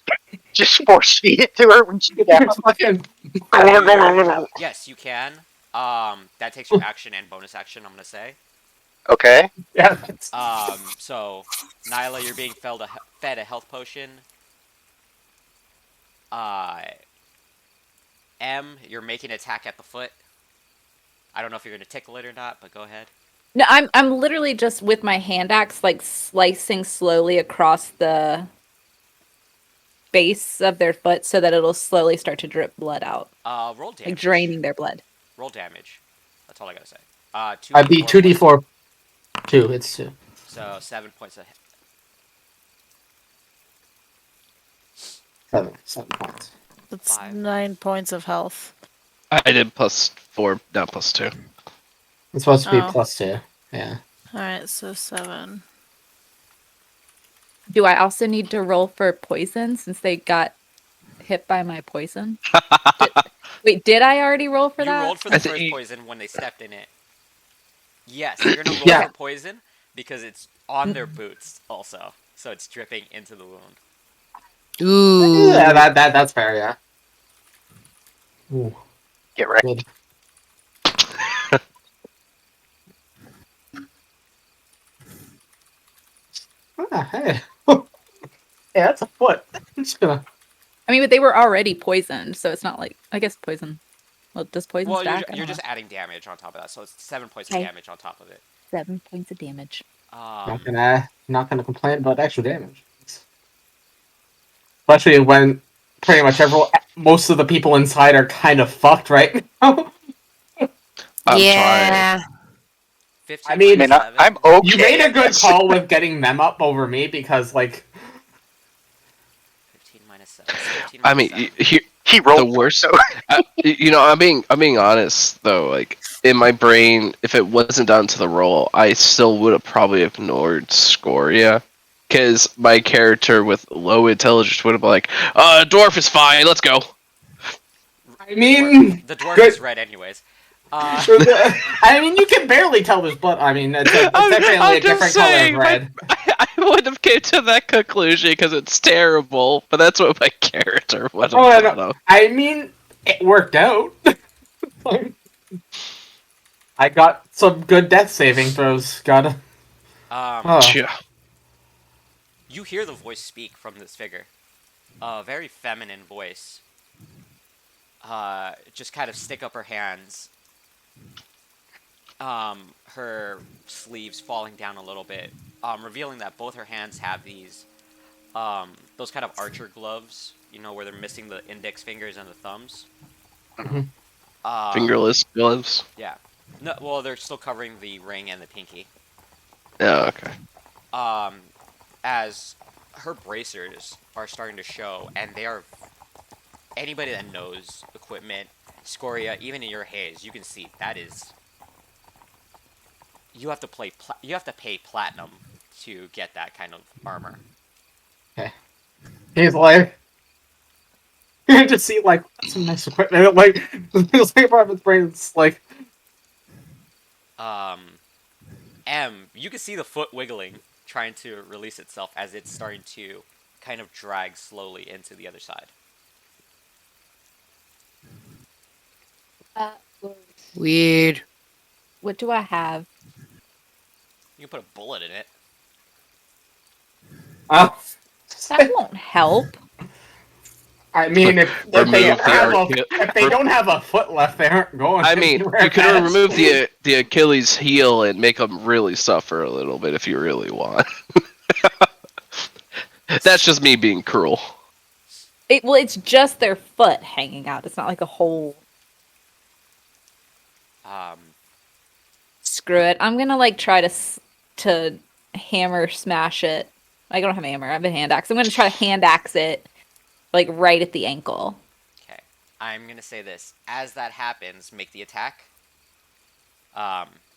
force feed it to her when she gets out? Fucking. Yes, you can. That takes your action and bonus action, I'm gonna say. Okay. Yeah. So Nyla, you're being fed a health potion. M, you're making an attack at the foot. I don't know if you're gonna tickle it or not, but go ahead. No, I'm literally just with my hand axe, like slicing slowly across the base of their foot so that it'll slowly start to drip blood out, Roll damage. like draining their blood. Roll damage. That's all I gotta say. I'd be 2d4. 2, it's 2. So 7 points of 7 points. That's 5. 9 points of health. I did +4, not +2. It's supposed to be Oh. +2. Yeah. Alright, so 7. Do I also need to roll for poison since they got hit by my poison? Wait, did I already roll for You that? rolled for the I think first you- poison when they stepped in it. Yes, you're gonna roll Yeah. for poison because it's on their boots also, so it's dripping into the wound. ooh. Yeah, that's fair, yeah. Ooh, Get ready. good. Hey. Yeah, that's a foot. I'm just gonna. I mean, but they were already poisoned, so it's not like, I guess poison. Well, does poison Well, stack? I you're don't just know. adding damage on top of that, so it's 7 points Okay. of damage on top of it. 7 points of damage. Not gonna complain about extra damage. Especially when pretty much most of the people inside are kind of fucked right now. I'm Yeah. 15 I mean, minus I mean, 7. I'm okay. You made a good Yes. call with getting them up over me because, like, 15 minus 7. 15 I minus mean, 7. He rolled the worst. I'm being honest though. Like in my brain, if it wasn't down to the roll, I still would have probably ignored Scoria, because my character with low intelligence would have been like, "Dwarf is fine. Let's go." I mean, The dwarf good. is red anyways. I mean, you can barely tell there's blood. I mean, it's definitely a different color of red. I wouldn't have came to that conclusion because it's terrible, but that's what my character would have Oh, I thought know. of. I mean, it worked out. I got some good death saving throws. Gotta. Oh. Yeah. You hear the voice speak from this figure. A very feminine voice. Just kind of stick up her hands. Her sleeves falling down a little bit, revealing that both her hands have these, those kind of archer gloves, you know, where they're missing the index fingers and the thumbs. Fingerless gloves. Yeah. No, well, they're still covering the ring and the pinky. Oh, okay. As her bracers are starting to show, and they are, anybody that knows equipment, Scoria, even in your haze, you can see that is, you have to pay platinum to get that kind of armor. Okay. He's like, you just see like some nice equipment. Like, it's like part of his brain. It's like, you can see the foot wiggling, trying to release itself as it's starting to kind of drag slowly into the other side. Weird. What do I have? You can put a bullet in it. That won't help. I mean, if they don't have a foot left, they aren't going. I mean, anywhere you could fast. remove the Achilles heel and make them really suffer a little bit if you really want. That's just me being cruel. Well, it's just their foot hanging out. It's not like a whole. Screw it. I'm gonna like try to hammer smash it. I don't have a hammer. I have a hand axe. I'm gonna try to hand axe it, like right at the ankle. Okay. I'm gonna say this. As that happens, make the attack.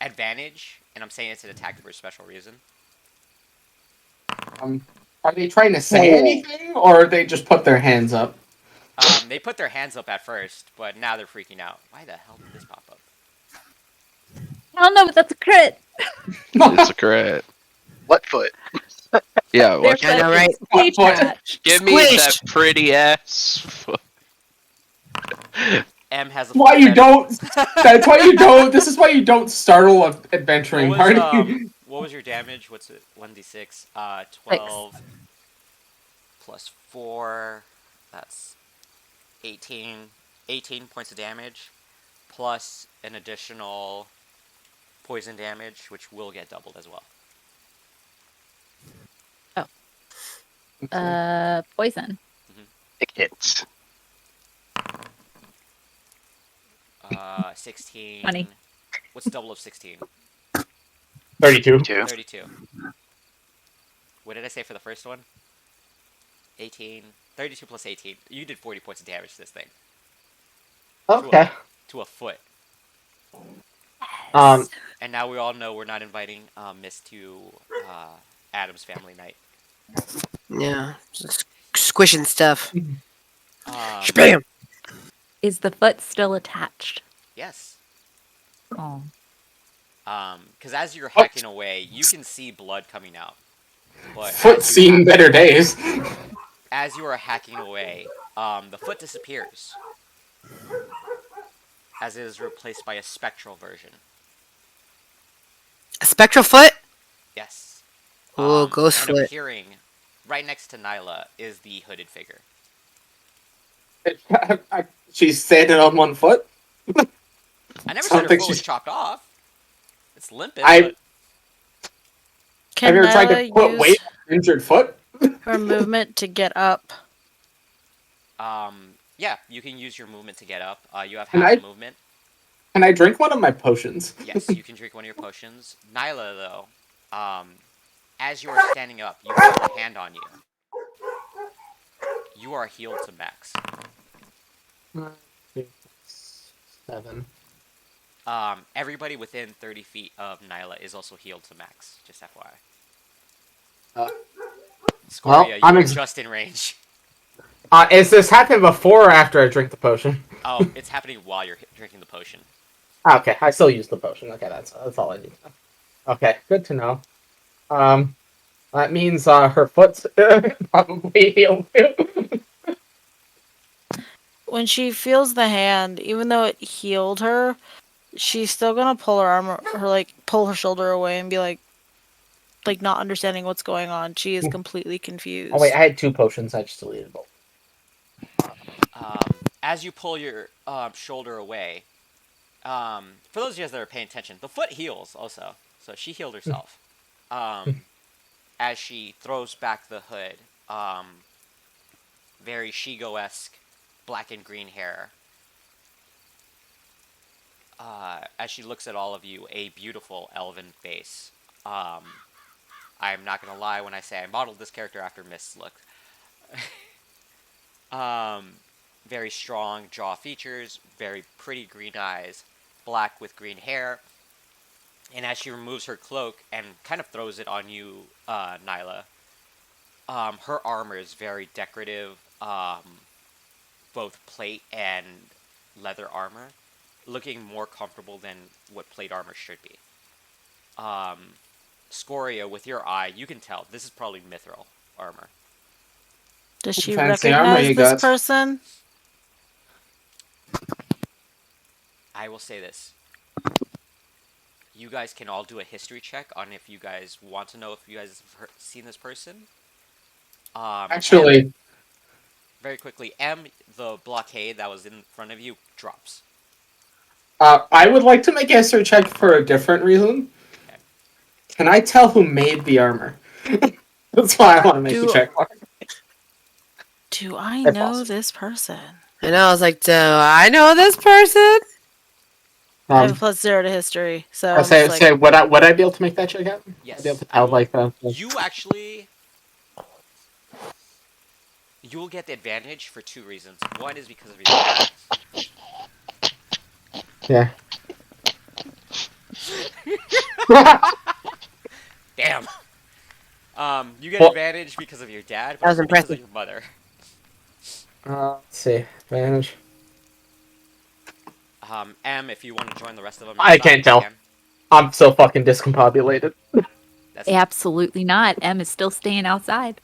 Advantage, and I'm saying it's an attack for a special reason. Are they trying to say anything, or they just put their hands up? They put their hands up at first, but now they're freaking out. Why the hell did this pop up? I don't know, but that's a crit. It's a crit. What foot? Yeah, what? I know, right? Stage What? match. Give me that pretty ass foot. M has a Why you advantage. don't? That's why you don't. This is why you don't startle an adventuring What party. was, what was your damage? What's it? 1d6. 12 plus 4. That's 18. 18 points of damage, plus an additional poison damage, which will get doubled as well. Poison. It hits. 16. 20. What's double of 16? 32. 32. What did I say for the first one? 18. 32 plus 18. You did 40 points of damage to this thing. Okay. To a foot. Um. And now we all know we're not inviting Miss to Adam's family night. Yeah. Just squishing stuff. Um, Spam. Is the foot still attached? yes. Oh. Because as you're hacking away, you can see blood coming out. But Foot seen better days. as you are hacking away, the foot disappears. As it is replaced by a spectral version. A spectral foot? Yes. Oh, ghost and foot. appearing right next to Nyla is the hooded figure. She's standing on one foot. I never Sounds said her like foot was she's- chopped off. It's limping, Have Can you ever tried to Nyla put use weight on an injured foot? her movement to get up? but yeah, you can use your movement to get up. You have Can half I- movement. Can I drink one of my potions? Yes, you can drink one of your potions. Nyla, though, as you are standing up, you feel a hand on you. You are healed to max. 7. Everybody within 30 feet of Nyla is also healed to max. Just FYI. Scoria, I'm you are just in range. Is this happened before or after I drink the potion? Oh, it's happening while you're drinking the potion. Okay, I still use the potion. Okay, that's all I need to know. Okay, good to know. That means her foot's probably healed too. When she feels the hand, even though it healed her, she's still gonna pull pull her shoulder away and be like not understanding what's going on. She is completely confused. Oh wait, I had 2 potions. I just deleted both. As you pull your shoulder away, for those of you guys that are paying attention, the foot heals also. So she healed herself. As she throws back the hood, very Shigo-esque black and green hair. As she looks at all of you, a beautiful elven face. I'm not gonna lie when I say I modeled this character after Mist's look. Very strong jaw features, very pretty green eyes, black with green hair. And as she removes her cloak and kind of throws it on you, Nyla, her armor is very decorative, both plate and leather armor, looking more comfortable than what plate armor should be. Scoria, with your eye, you can tell this is probably mithril armor. Does she Fancy armor recognize you this got. person? I will say this. You guys can all do a history check on if you guys want to know if you guys have seen this person. Actually, M, very quickly, M, the blockade that was in front of you, drops. I would like to make a history check for a different reason. Okay. Can I tell who made the armor? That's why I want to make the check. Do I If know possible. this person? I know. I was like, do I know this person? I have a +0 to history, so I I'm say, just like, would I be able to make that check out? Yes. I'd be able to tell, like, You actually... You'll get the advantage for 2 reasons. One is because of your dad. yeah. Damn. You get Well- advantage because of your dad, That was but because of impressive. your mother. Let's see. Advantage. M, if you want to join the rest of them, I inside, can't you tell. can. I'm so fucking discombobulated. That's Absolutely not. M is still staying outside.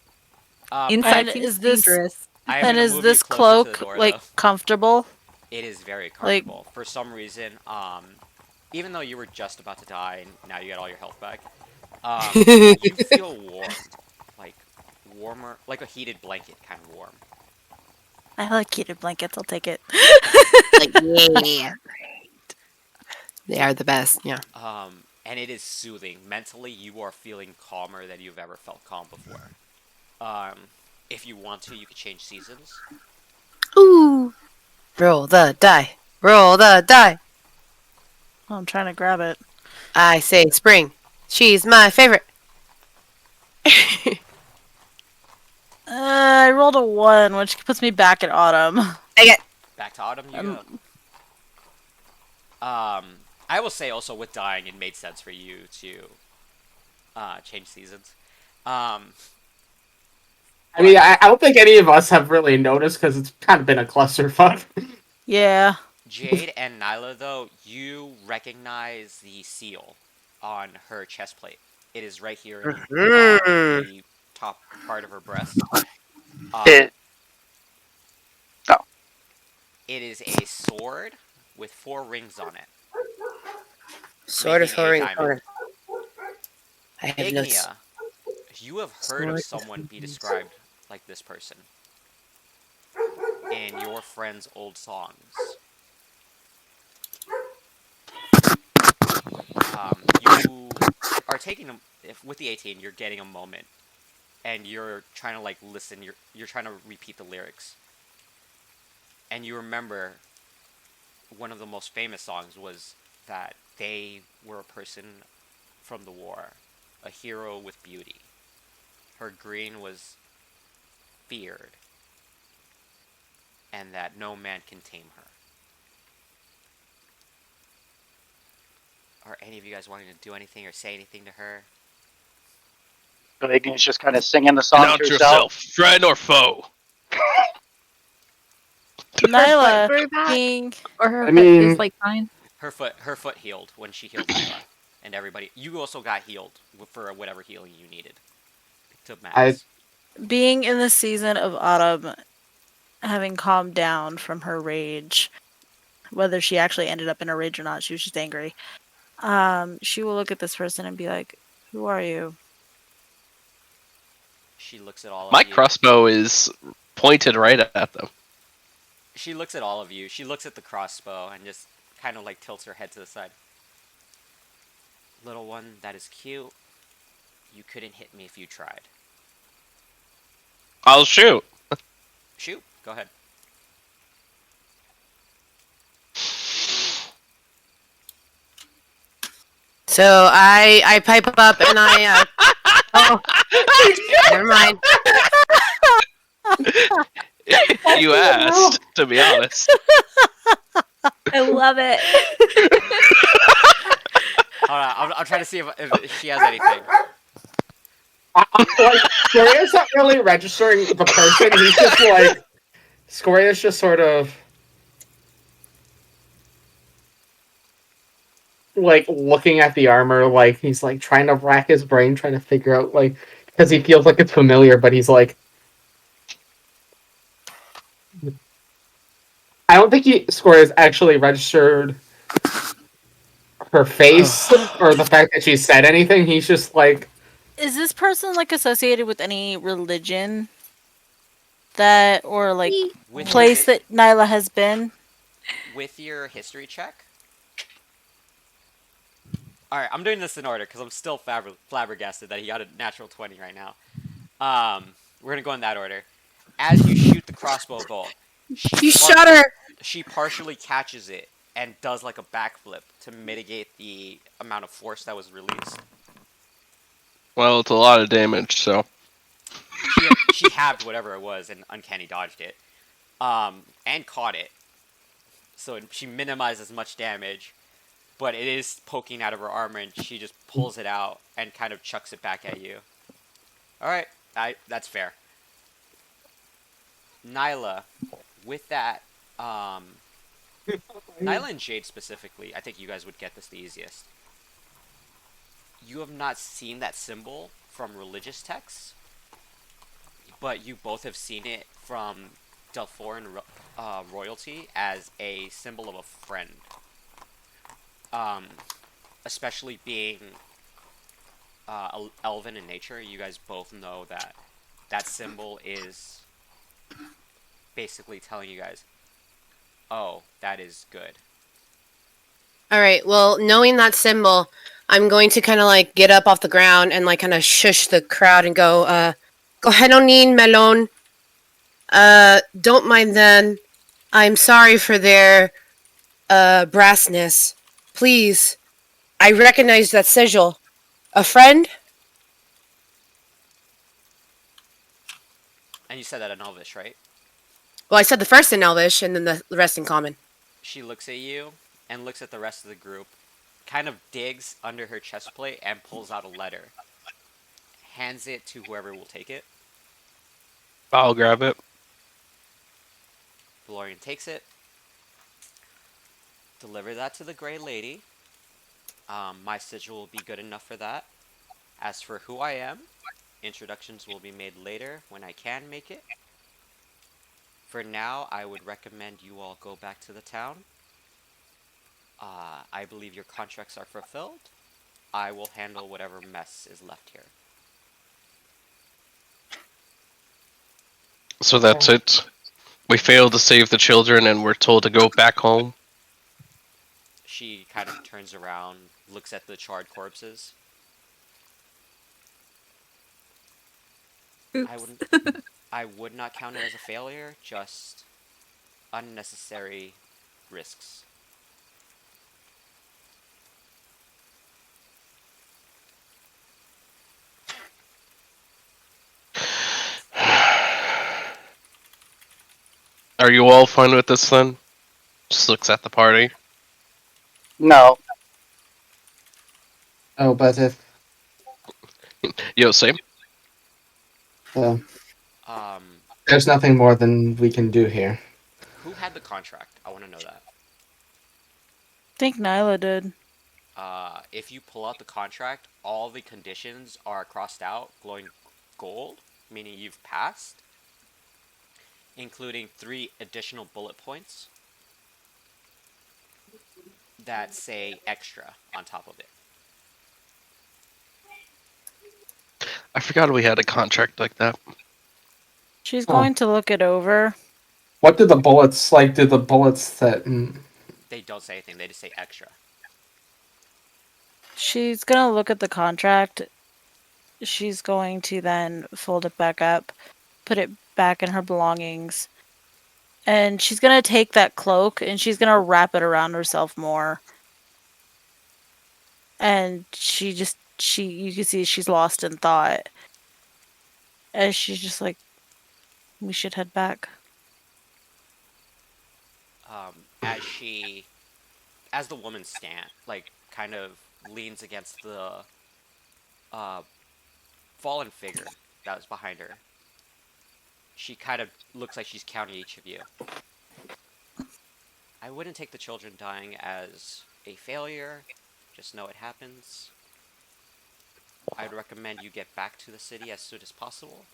Inside And seems is this- dangerous. I am and gonna is move this you closer to the cloak door, though. comfortable? It is very like- comfortable. For some reason, even though you were just about to die and now you got all your health back, you feel warm. Like, warmer, like a heated blanket kind of warm. I like heated blankets. I'll take it. Like, yeah. They are the best, yeah. And it is soothing. Mentally, you are feeling calmer than you've ever felt calm before. If you want to, you could change seasons. Ooh. Roll the die. Roll the die. I'm trying to grab it. I say spring. She's my favorite. I rolled a 1, which puts me back at autumn. Back to autumn, you go. I will say also with dying, it made sense for you to change seasons. I mean, I don't think any of us have really noticed because it's kind of been a clusterfuck. Yeah. Jade and Nyla, though, you recognize the seal on her chest plate. It is right here in the top part of her breast. It It is a sword with 4 rings on it. Sword of Making a Thorin. diamond. I have notes. Ignia, you have heard of Sword. someone be described like this person in your friend's old songs. You are taking with the 18. You're getting a moment, and you're trying to like listen. You're trying to repeat the lyrics, and you remember one of the most famous songs was that they were a person from the war, a hero with beauty. Her green was feared, and that no man can tame her. Are any of you guys wanting to do anything or say anything to her? Igni's just kind of singing the song Announce to herself. yourself, friend or foe. Nyla grew back? being Or her I foot is mean- like fine. Her foot healed when she healed Nyla, and everybody. You also got healed for whatever healing you needed to max. being in the season of autumn, having calmed down from her rage, whether she actually ended up in a rage or not, she was just angry. She will look at this person and be like, "Who are you?" She looks at all of My you. crossbow is pointed right at them. She looks at all of you. She looks at the crossbow and just kind of like tilts her head to the side. Little one, that is cute. You couldn't hit me if you tried. I'll shoot. Shoot. Go ahead. So I pipe up and I oh, never mind. You asked, to be honest. I love it. Hold on. I'm trying to see if she has anything. Like, Scoria's not really registering the person. He's just like, Scoria's just sort of like looking at the armor, like he's like trying to rack his brain, trying to figure out like because he feels like it's familiar, but he's like, I don't think Scoria's actually registered her face or the fact that she said anything. He's just like, Is this person like associated with any religion that or like With place your, that Nyla has been? with your history check. All right, I'm doing this in order because I'm still flabbergasted that he got a natural 20 right now. We're gonna go in that order. As you shoot the crossbow bolt, You shot her. she partially catches it and does like a backflip to mitigate the amount of force that was released. Well, it's a lot of damage, so. She halved whatever it was and uncanny dodged it, and caught it. So she minimized as much damage, but it is poking out of her armor, and she just pulls it out and kind of chucks it back at you. All right, that's fair. Nyla, with that, Nyla and Jade specifically, I think you guys would get this the easiest. You have not seen that symbol from religious texts, but you both have seen it from Delphoran royalty as a symbol of a friend. Especially being elven in nature, you guys both know that that symbol is basically telling you guys, oh, that is good. All right. Well, knowing that symbol, I'm going to kind of like get up off the ground and like kind of shush the crowd and go Henonin Melon. Don't mind them. I'm sorry for their brassness. Please, I recognize that sigil. A friend? And you said that in Elvish, right? Well, I said the first in Elvish and then the rest in common. She looks at you and looks at the rest of the group, kind of digs under her chest plate and pulls out a letter. Hands it to whoever will take it. I'll grab it. Valorian takes it. Deliver that to the Grey Lady. My sigil will be good enough for that. As for who I am, introductions will be made later when I can make it. For now, I would recommend you all go back to the town. I believe your contracts are fulfilled. I will handle whatever mess is left here. So that's it. We failed to save the children and we're told to go back home. She kind of turns around, looks at the charred corpses. Oops. I would not count it as a failure, just unnecessary risks. Are you all fine with this then? Just looks at the party. No. oh, but if Yo, same. uh, Um, there's nothing more than we can do here. Who had the contract? I want to know that. I think Nyla did. If you pull out the contract, all the conditions are crossed out, glowing gold, meaning you've passed, including 3 additional bullet points that say extra on top of it. I forgot we had a contract like that. She's Oh. going to look it over. What did the bullets like? Did the bullets that? They don't say anything, they just say extra. She's gonna look at the contract. She's going to then fold it back up, put it back in her belongings, and she's gonna take that cloak and she's gonna wrap it around herself more. And you can see she's lost in thought. As she's just like, we should head back. As the woman kind of leans against the fallen figure that was behind her, she kind of looks like she's counting each of you. I wouldn't take the children dying as a failure. Just know it happens. I'd recommend you get back to the city as soon as possible.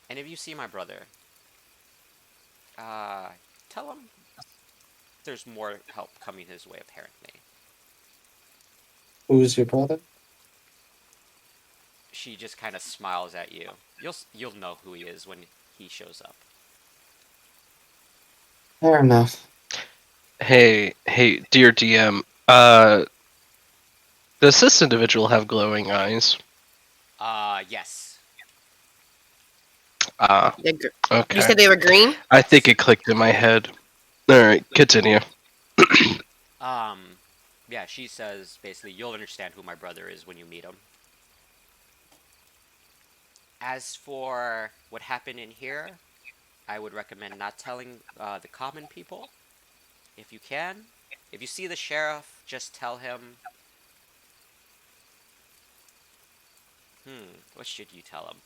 And if you see my brother, tell him there's more help coming his way, apparently. Who's your brother? She just kind of smiles at you. You'll know who he is when he shows up. Fair enough. Hey, dear DM. Does this individual have glowing eyes? Yes. Okay. You said they were green? I think it clicked in my head. Alright, continue. Yeah, she says, basically, you'll understand who my brother is when you meet him. As for what happened in here, I would recommend not telling the common people, if you can. If you see the sheriff, just tell him... what should you tell him?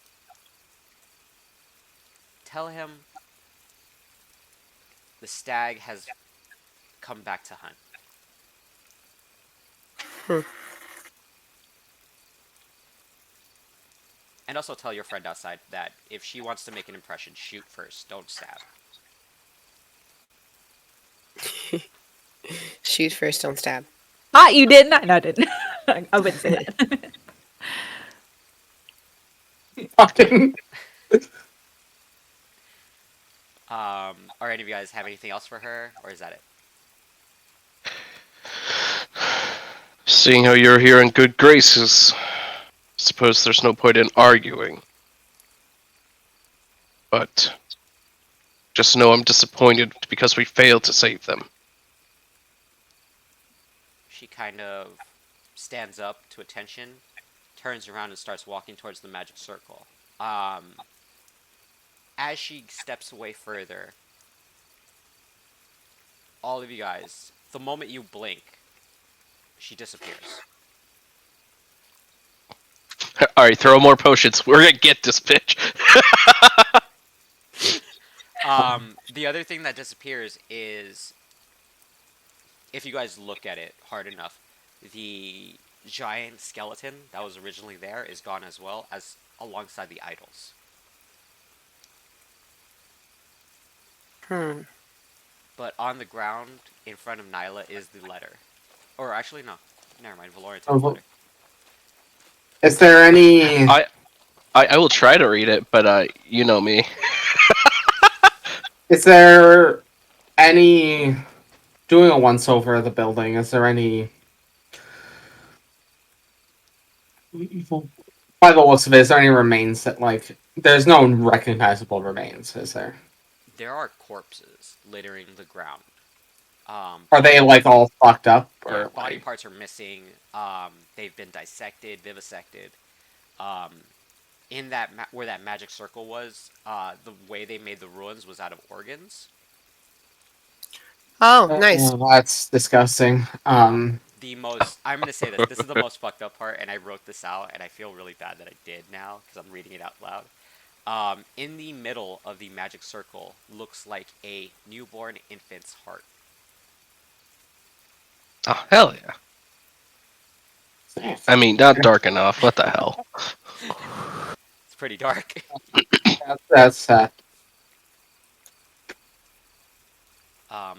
Tell him the stag has come back to hunt. And also tell your friend outside that if she wants to make an impression, shoot first, don't stab. Shoot first, don't stab. Ah, you didn't? No, I didn't. I wouldn't say that. Fucking. Are any of you guys have anything else for her, or is that it? Seeing how you're here in good graces, suppose there's no point in arguing. But just know I'm disappointed because we failed to save them. She kind of stands up to attention, turns around and starts walking towards the magic circle. As she steps away further, all of you guys, the moment you blink, she disappears. Alright, throw more potions. We're gonna get this bitch. The other thing that disappears is, if you guys look at it hard enough, the giant skeleton that was originally there is gone as well, as alongside the idols. But on the ground in front of Nyla is the letter. Or actually, no. Never mind. Valorian took the letter. Is there any? I will try to read it, but you know me. Is there any? Doing a once over of the building. Is there any? By the looks of it, is there any remains that There's no recognizable remains, is there? There are corpses littering the ground. Are they all fucked up? Yeah, Or body parts are missing. They've been dissected, vivisected. In that where that magic circle was, the way they made the ruins was out of organs. Oh, nice. Oh, that's disgusting. I'm gonna say this. This is the most fucked up part, and I wrote this out, and I feel really bad that I did now because I'm reading it out loud. In the middle of the magic circle looks like a newborn infant's heart. Oh, hell yeah. I mean, not dark enough. What the hell? It's pretty dark. That's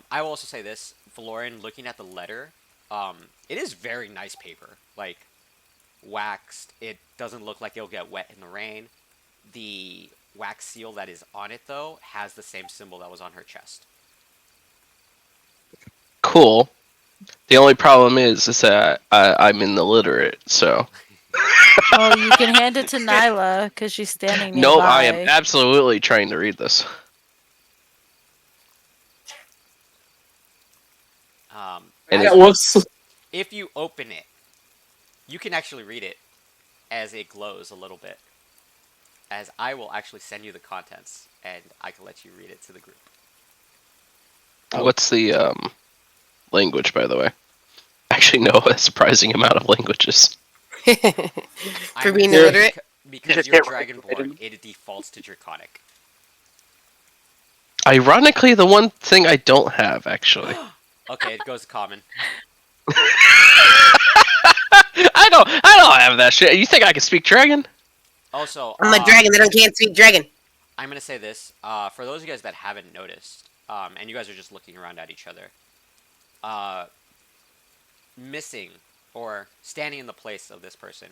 I will also say this, Valoran, looking at the letter, it is very nice paper. Like, waxed. It doesn't look like it'll get wet in the rain. The wax seal that is on it, though, has the same symbol that was on her chest. Cool. The only problem is that I'm illiterate, so. Well, you can hand it to Nyla because she's standing nearby. No, I am absolutely trying to read this. And it looks. If you open it, you can actually read it as it glows a little bit. As I will actually send you the contents, and I can let you read it to the group. What's the language, by the way? I actually know a surprising amount of languages. For being illiterate? Because just you're get Dragonborn, it defaults to Draconic. Ironically, the one thing I don't have, actually. Okay, it goes common. I don't have that shit. You think I can speak dragon? Also, I'm a dragon that can't speak dragon. I'm gonna say this, for those of you guys that haven't noticed, and you guys are just looking around at each other, missing, or standing in the place of this person,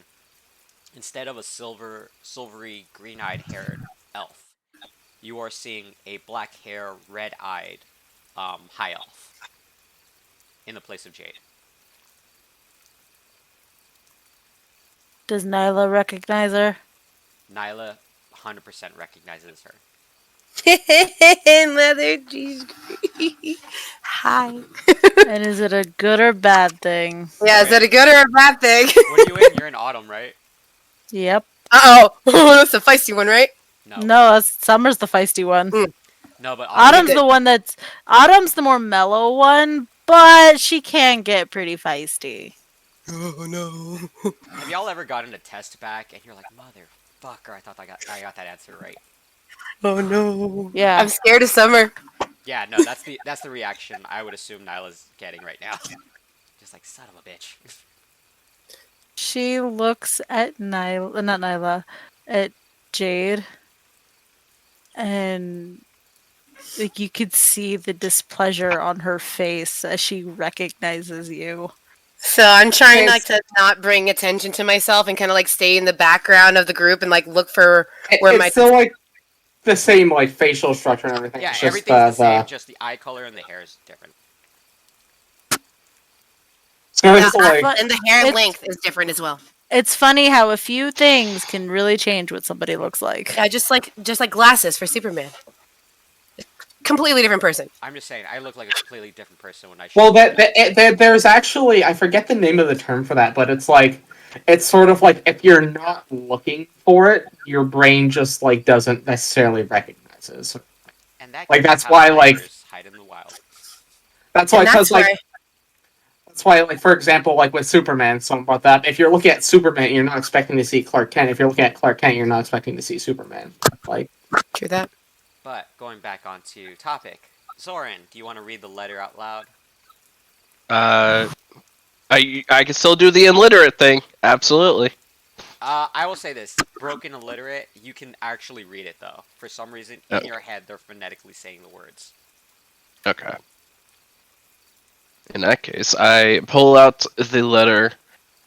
instead of a silvery, green-eyed haired elf, you are seeing a black hair, red-eyed, high elf, in the place of Jade. Does Nyla recognize her? Nyla 100% recognizes her. Mother, jeez. Hi. And is it a good or bad thing? Yeah, is that a good or a bad thing? What are you in? You're in Autumn, right? Yep. Uh-oh. That's the feisty one, right? No. Summer's the feisty one. No, but Autumn's the one that's... Autumn's the more mellow one, but she can get pretty feisty. Oh, no. Have y'all ever gotten a test back and you're like, motherfucker, I thought I got that answer right. Oh, no. Yeah. I'm scared of summer. Yeah, no, that's the reaction I would assume Nyla's getting right now. Just like, son of a bitch. She looks at at Jade, and like you could see the displeasure on her face as she recognizes you. So I'm trying to not bring attention to myself and kind of like stay in the background of the group and like look for where It's my still like the same like facial structure and everything. Yeah, It's just, everything's the same, just the eye color and the hair is different. So it's like, and the hair length is different as well. It's funny how a few things can really change what somebody looks like. Yeah, just like glasses for Superman. Completely different person. I'm just saying, I look like a completely different person when I show well, there's actually, I forget the name of the term for that, but it's like, it's sort of like if you're not looking for it, your brain just like doesn't necessarily recognize it. And that like that's how why like hide in the wild. That's why because like that's why like for example like with Superman, someone brought that up. If you're looking at Superman, you're not expecting to see Clark Kent. If you're looking at Clark Kent, you're not expecting to see Superman. Like true that. But going back onto topic, Zoran, do you want to read the letter out loud? I can still do the illiterate thing. Absolutely. I will say this: broken illiterate, you can actually read it though. For some reason, in your head, they're phonetically saying the words. Okay. In that case, I pull out the letter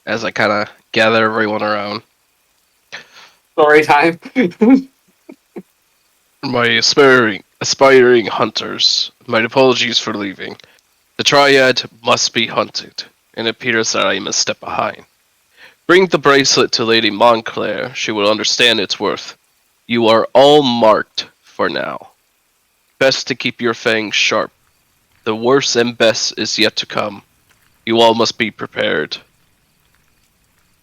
as I kind of gather everyone around. Story time. My aspiring hunters, my apologies for leaving. The Triad must be hunted, and it appears that I must step behind. Bring the bracelet to Lady Montclair, she will understand its worth. You are all marked for now. Best to keep your fangs sharp. The worst and best is yet to come. You all must be prepared.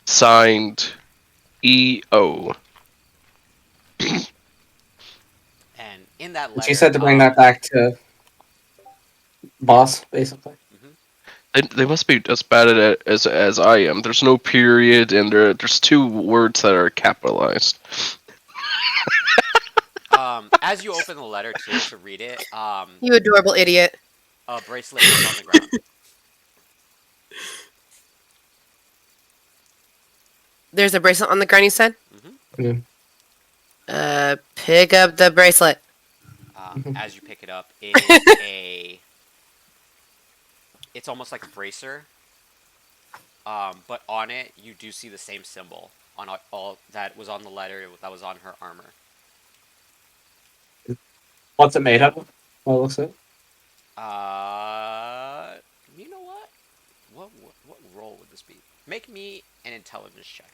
Signed, E.O. And in that letter, She said to bring that back to boss, basically. They must be as bad at it as I am. There's no period, and there's two words that are capitalized. As you open the letter too to read it, You adorable idiot. a bracelet is on the ground. There's a bracelet on the ground, you said? hmm Pick up the bracelet. As you pick it up, it is it's almost like a bracer. But on it, you do see the same symbol on all that was on the letter that was on her armor. What's it made of? What looks it? You know what? What role would this be? Make me an intelligence check.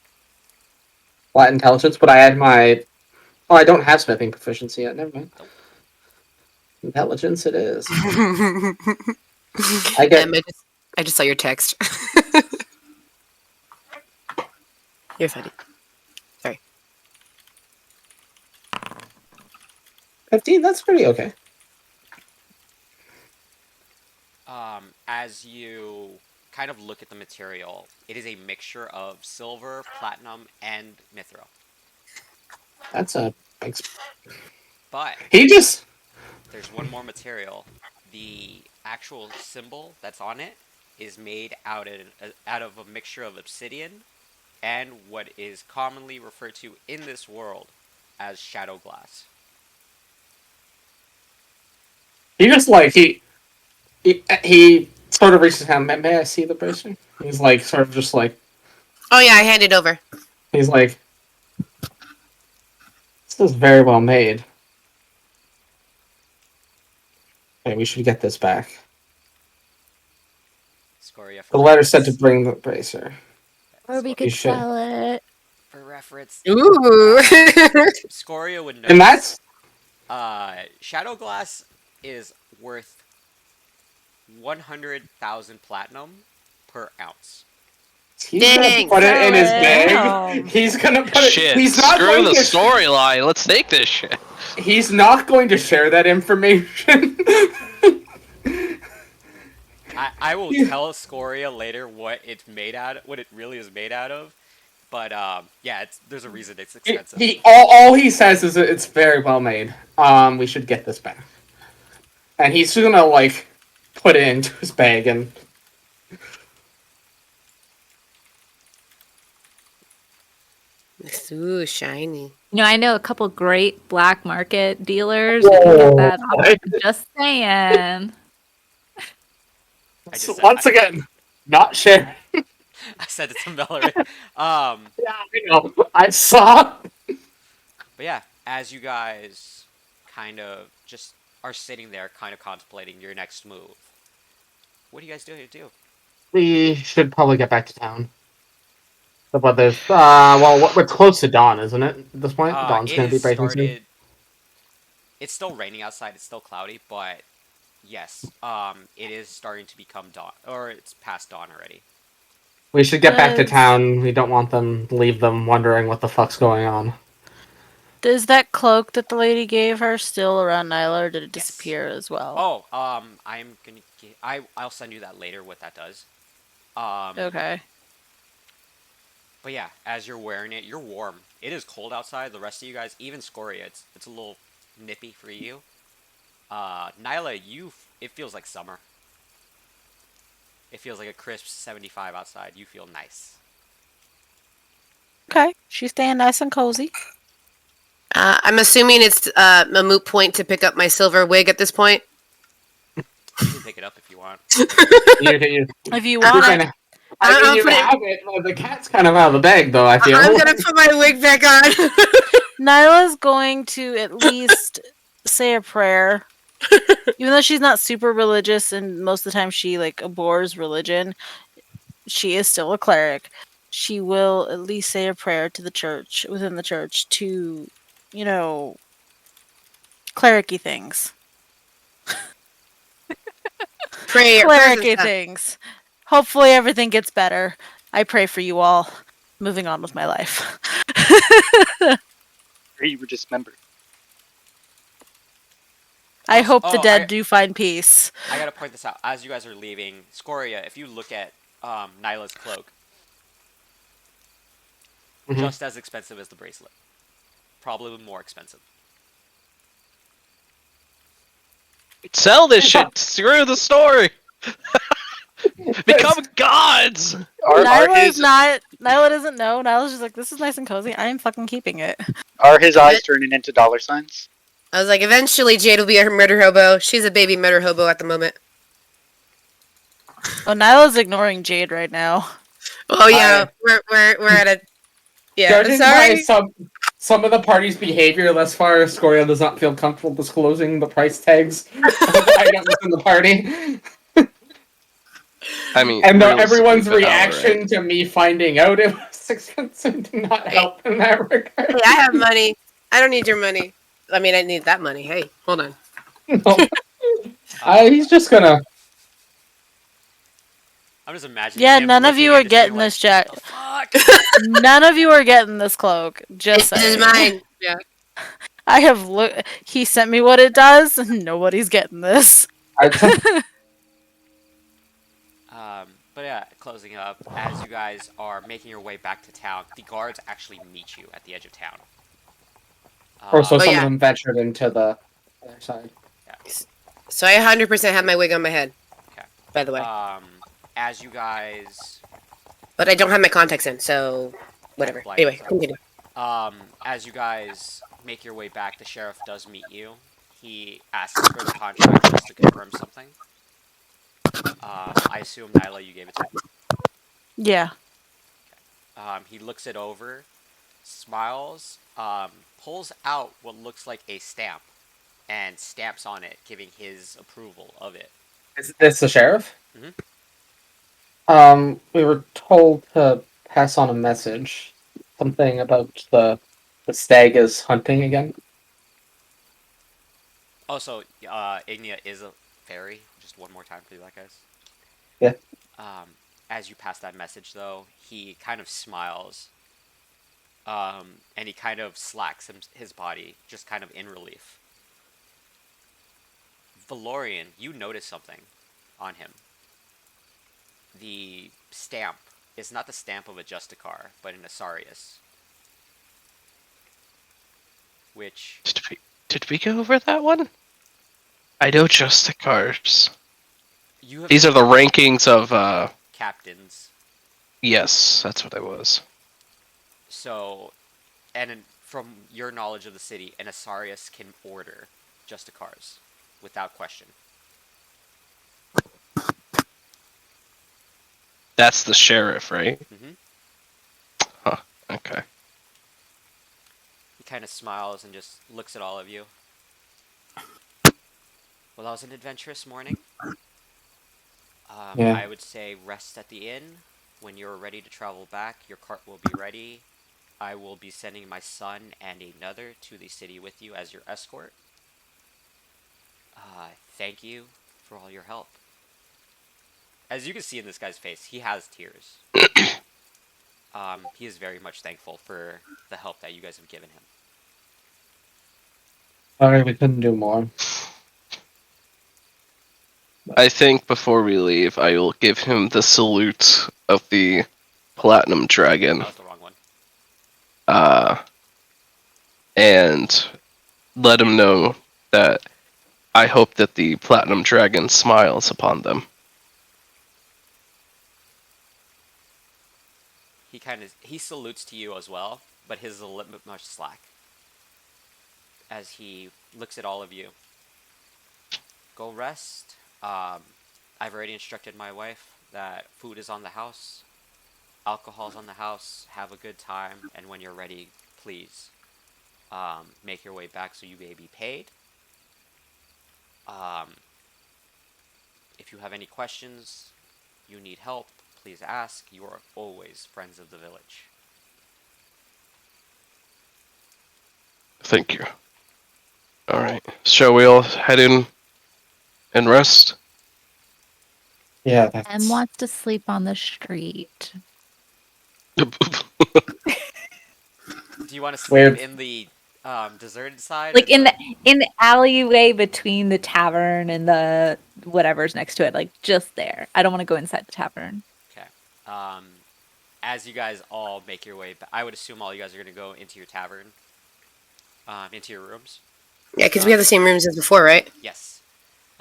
What intelligence? But I had my. Oh, I don't have smithing proficiency yet. Never mind. Nope. Intelligence it is. I get. I just saw your text. You're funny. 15. That's pretty okay. As you kind of look at the material, it is a mixture of silver, platinum, and mithril. That's a. But He just. there's one more material. The actual symbol that's on it is made out of a mixture of obsidian and what is commonly referred to in this world as shadow glass. He just like he sort of reaches his hand. May I see the bracer? He's like sort of just like Oh yeah, I hand it over. he's like. This is very well made. Okay, we should get this back. Scoria, The letter said to bring the bracer. Or we You could should. sell it. For reference, Ooh. Scoria would know. And that's Shadow Glass is worth 100,000 platinum per ounce. he's gonna Dang. put it in his bag. Damn. He's gonna put it. Shit, He's not screw going the to. storyline. Let's take this shit. He's not going to share that information. I will Yeah. tell Scoria later what it's made out, what it really is made out of. But yeah, there's a reason it's expensive. All he says is that it's very well made. We should get this back. And he's gonna like put it into his bag and Ooh, shiny. I know a couple great black market dealers. That can get that off. Just saying. once again, not share. I said it to Mallory. Yeah, I know. I saw. But yeah, as you guys kind of just are sitting there, kind of contemplating your next move, what are you guys doing to do? We should probably get back to town. But there's well, we're close to dawn, isn't it? At this point, dawn's It gonna be has breaking soon. started. It's still raining outside. It's still cloudy, but yes, it is starting to become dawn, or it's past dawn already. We should get back to Does- town. We don't want them leave them wondering what the fuck's going on. Is that cloak that the lady gave her still around Nyla, or did it Yes. disappear as well? Oh, I'm gonna get. I'll send you that later. What that does. Okay. But yeah, as you're wearing it, you're warm. It is cold outside. The rest of you guys, even Scoria, it's a little nippy for you. Nyla, it feels like summer. It feels like a crisp 75 outside. You feel nice. Okay. She's staying nice and cozy. I'm assuming it's a moot point to pick up my silver wig at this point. You can pick it up if you want. If you want it. I mean, I'll you put it- have it. Well, the cat's kind of out of the bag, though. I feel. I'm gonna put my wig back on. Nyla's going to at least say a prayer. Even though she's not super religious and most of the time she like abhors religion, she is still a cleric. She will at least say a prayer to the church, within the church, to, clericy things. Clericy things. Hopefully everything gets better. I pray for you all. Moving on with my life. Or you were dismembered. I hope the Oh, dead do find peace. I gotta point this out. As you guys are leaving, Scoria, if you look at Nyla's cloak, Mhm. just as expensive as the bracelet. Probably more expensive. Sell this shit. Screw the story. Become gods. Nyla doesn't know. Nyla's just like, this is nice and cozy. I am fucking keeping it. Are his eyes turning into dollar signs? I was like, eventually Jade will be a murder hobo. She's a baby murder hobo at the moment. Oh, Nyla's ignoring Jade right now. Oh yeah, we're at a Judging sorry. by some of the party's behavior thus far, Scoria does not feel comfortable disclosing the price tags of the items in the party. I mean, And realistically, everyone's but reaction alright. to me finding out it was expensive did not help in that regard. Hey, I have money. I don't need your money. I mean, I need that money. Hey, hold on. No. He's just gonna. I'm just imagining. Yeah, him none of looking you are into Jade getting like, this, Jack. "The fuck?" None of you are getting this cloak. Just This is saying. mine. Yeah. I have looked. He sent me what it does. Nobody's getting this. But yeah, closing up, as you guys are making your way back to town, the guards actually meet you at the edge of town. Or so Oh, some yeah. of them ventured into the other side. So I 100% have my wig on my head. Okay. By the way, As you guys, but I don't have my contacts in, so whatever. Like- Anyway, continue. as you guys make your way back, the sheriff does meet you. He asks for the contract just to confirm something. I assume, Nyla, you gave it to him. Yeah. He looks it over, smiles, pulls out what looks like a stamp, and stamps on it, giving his approval of it. Is this the sheriff? Mhm. We were told to pass on a message. Something about the stag is hunting again. Also, Ignia is a fairy. Just one more time for you, guys. Yeah. As you pass that message, though, he kind of smiles, and he kind of slacks his body, just kind of in relief. Valorian, you notice something on him. The stamp is not the stamp of a Justicar, but an Asarius. Which... Did we go over that one? I know Justicars. You have These are the rankings of, captains. Yes, that's what I was. So, from your knowledge of the city, an Asarius can order Justicars without question. That's the sheriff, right? Mm-hmm. Huh, okay. He kind of smiles and just looks at all of you. Well, that was an adventurous morning. Yeah. I would say rest at the inn. When you're ready to travel back, your cart will be ready. I will be sending my son and another to the city with you as your escort. Thank you for all your help. As you can see in this guy's face, he has tears. He is very much thankful for the help that you guys have given him. Sorry, we couldn't do more. I think before we leave, I will give him the salute of the Platinum Dragon. That was the wrong one. And let him know that I hope that the Platinum Dragon smiles upon them. He salutes to you as well, but his is a little bit much slack. As he looks at all of you. Go rest. I've already instructed my wife that food is on the house, alcohol's on the house, have a good time, and when you're ready, please, make your way back so you may be paid. If you have any questions, you need help, please ask. You are always friends of the village. Thank you. Alright. Shall we all head in and rest? Yeah, that's... Em wants to sleep on the street. Do you want to sleep Weird. in the deserted side? Like or in the alleyway between the tavern and the whatever's next to it, like just there. I don't want to go inside the tavern. Okay. As you guys all make your way back, I would assume all you guys are going to go into your tavern, into your rooms. Yeah, because we have the same rooms as before, right? Yes.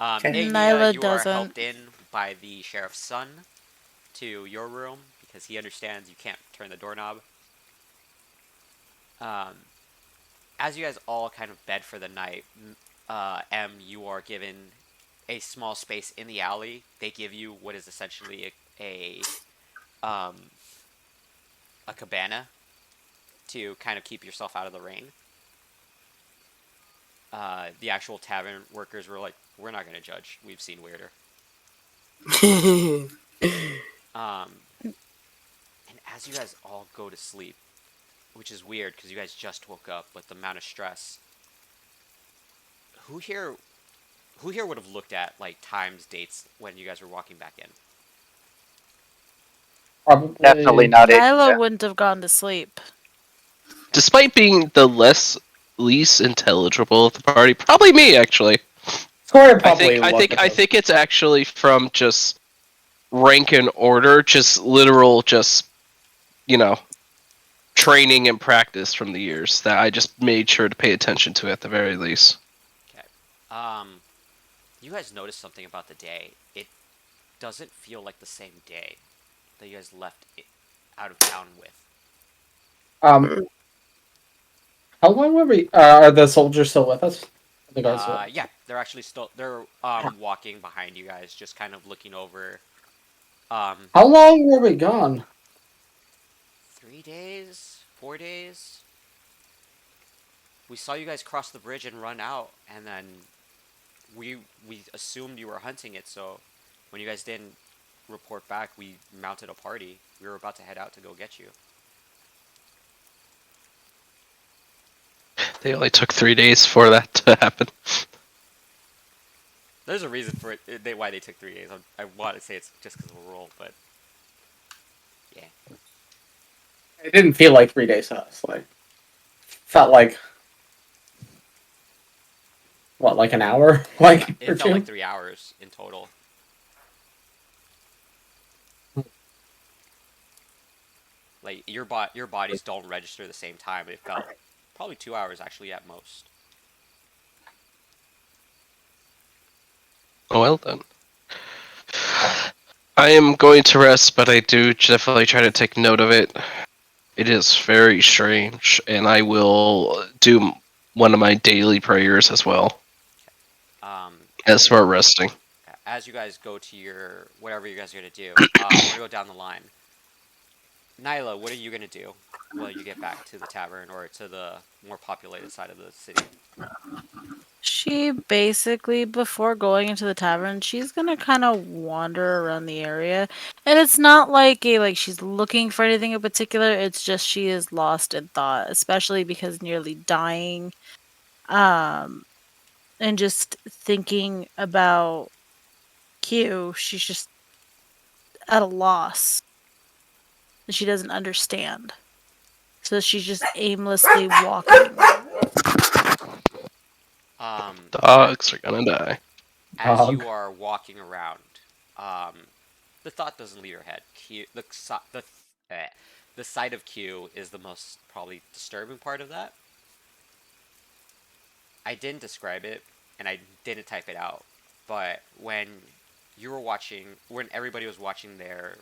Okay. Nyla You are doesn't. helped in by the sheriff's son to your room because he understands you can't turn the doorknob. As you guys all kind of bed for the night, you are given a small space in the alley. They give you what is essentially um, a cabana to kind of keep yourself out of the rain. The actual tavern workers were like, "We're not going to judge. We've seen weirder." Um, and as you guys all go to sleep, which is weird because you guys just woke up, but the amount of stress. Who here, who here would have looked at like times, dates when you guys were walking back in? Probably Definitely not Nyla it. wouldn't have gone to sleep. Despite being the least intelligible of the party, probably me actually. Tori I probably think I looked think at I those. think it's actually from just rank and order, just literal, just you know, training and practice from the years that I just made sure to pay attention to at the very least. Okay. You guys noticed something about the day. It doesn't feel like the same day that you guys left it out of town with. How long were we? Are the soldiers still with us? The guards. Yeah, they're actually still they're walking behind you guys, just kind of looking over. How long were we gone? 3 days, 4 days. We saw you guys cross the bridge and run out, and then we assumed you were hunting it. So when you guys didn't report back, we mounted a party. We were about to head out to go get you. They only took 3 days for that to happen. There's a reason for it. Why they took 3 days. I want to say it's just because of a roll, but yeah. It didn't feel like 3 days to us. Like, felt like what, like an hour? Like It or felt two? like 3 hours in total. Like your bodies don't register the same time. It felt probably 2 hours actually at most. Well then. I am going to rest, but I do definitely try to take note of it. It is very strange, and I will do one of my daily prayers as well. As for resting. As you guys go to your whatever you guys are gonna do, we're gonna go down the line. Nyla, what are you gonna do when you get back to the tavern or to the more populated side of the city? She basically, before going into the tavern, she's gonna kind of wander around the area, and it's not like she's looking for anything in particular. It's just she is lost in thought, especially because nearly dying, and just thinking about Q. She's just at a loss, and she doesn't understand. So she's just aimlessly walking. Dogs are gonna die. As you are walking around, the thought doesn't leave your head. The sight of Q is the most probably disturbing part of that. I didn't describe it, and I didn't type it out, but when everybody was watching their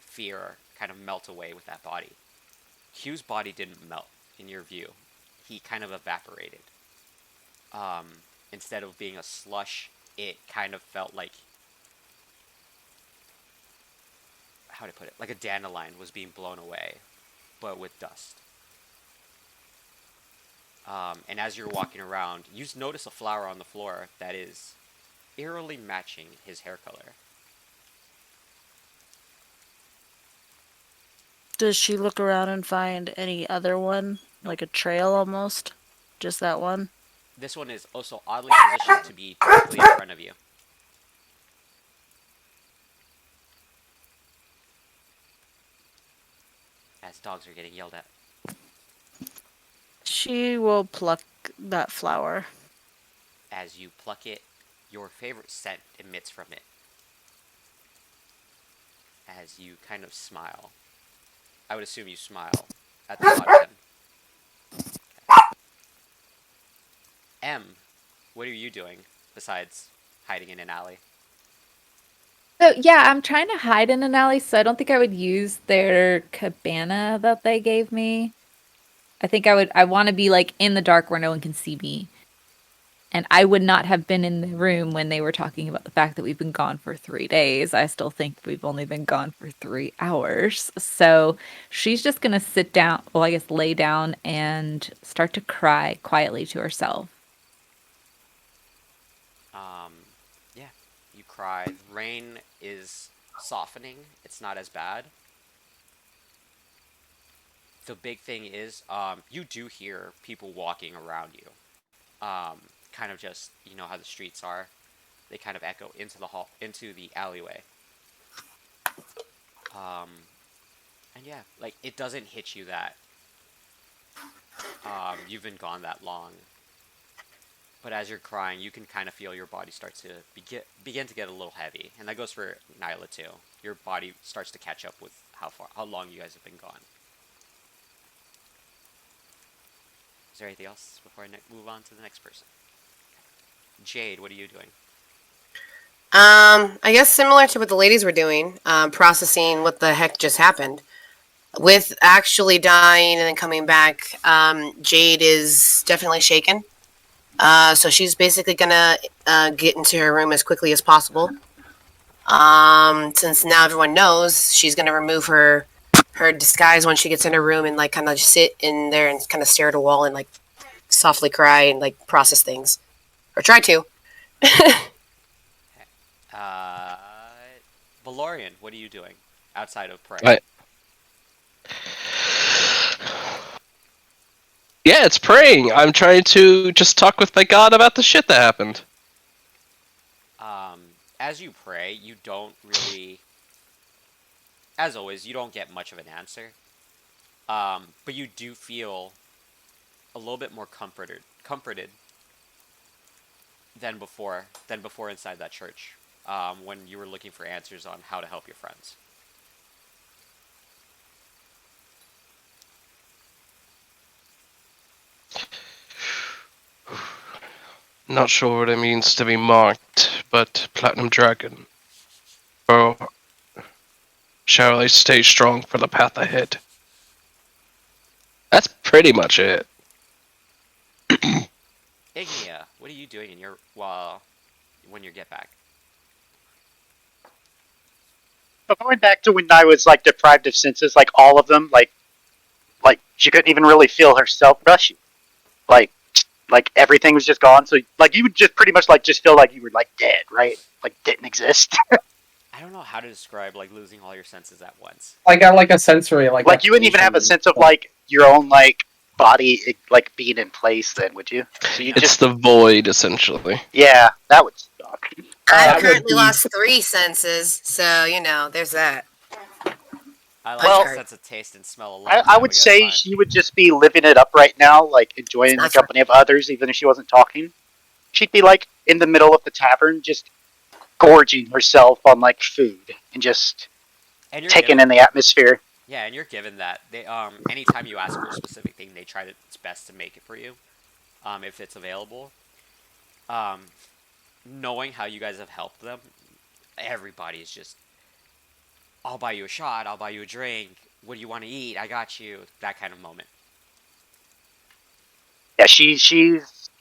fear kind of melt away with that body, Q's body didn't melt in your view. He kind of evaporated. Instead of being a slush, it kind of felt like, how to put it, like a dandelion was being blown away, but with dust. And as you're walking around, you notice a flower on the floor that is eerily matching his hair color. Does she look around and find any other one? Like a trail almost? Just that one? This one is also oddly positioned to be directly in front of you. As dogs are getting yelled at. She will pluck that flower. As you pluck it, your favorite scent emits from it. As you kind of smile. I would assume you smile at the thought of him. Okay. M, what are you doing? besides hiding in an alley? So yeah, I'm trying to hide in an alley, so I don't think I would use their cabana that they gave me. I think I want to be like in the dark where no one can see me. And I would not have been in the room when they were talking about the fact that we've been gone for 3 days. I still think we've only been gone for 3 hours. So she's just gonna sit down, well, I guess lay down and start to cry quietly to herself. Yeah, you cry. Rain is softening. It's not as bad. The big thing is, you do hear people walking around you. Kind of just, you know how the streets are. They kind of echo into the hall, into the alleyway. And yeah, like it doesn't hit you that you've been gone that long. But as you're crying, you can kind of feel your body start to begin to get a little heavy, and that goes for Nyla too. Your body starts to catch up with how long you guys have been gone. Is there anything else before I move on to the next person? Jade, what are you doing? I guess similar to what the ladies were doing, processing what the heck just happened. With actually dying and then coming back, Jade is definitely shaken. So she's basically gonna get into her room as quickly as possible. Since now everyone knows, she's gonna remove her disguise when she gets in her room and like kind of sit in there and kind of stare at a wall and like softly cry and like process things, or try to. Valorian, what are you doing outside of praying? Right. Yeah, it's praying. I'm trying to just talk with my god about the shit that happened. As you pray, you don't really, as always, you don't get much of an answer. But you do feel a little bit more comforted than before inside that church, when you were looking for answers on how to help your friends. Not sure what it means to be marked, but Platinum Dragon. Or shall I stay strong for the path ahead? That's pretty much it. Ignia, what are you doing in your when you get back? But going back to when I was like deprived of senses, like all of them, like she couldn't even really feel herself brush you. Like everything was just gone. So like you would just pretty much like just feel like you were like dead, right? Like didn't exist. I don't know how to describe like losing all your senses at once. Like a sensory like you wouldn't even have a sense of like your own like body like being in place. Then would you? So you It's just the void, essentially. yeah, that would suck. I've that would currently be- lost 3 senses, so you know, there's that. I like Well, the sense of taste and smell alone. I would say she would just be living it up right now, like enjoying It's the not true. company of others, even if she wasn't talking. She'd be like in the middle of the tavern, just gorging herself on like food and just and you're taking given, in the atmosphere. yeah, and you're given that they anytime you ask for a specific thing, they try its best to make it for you, if it's available. Knowing how you guys have helped them, everybody is just, I'll buy you a shot, I'll buy you a drink. What do you want to eat? I got you. That kind of moment. Yeah, she's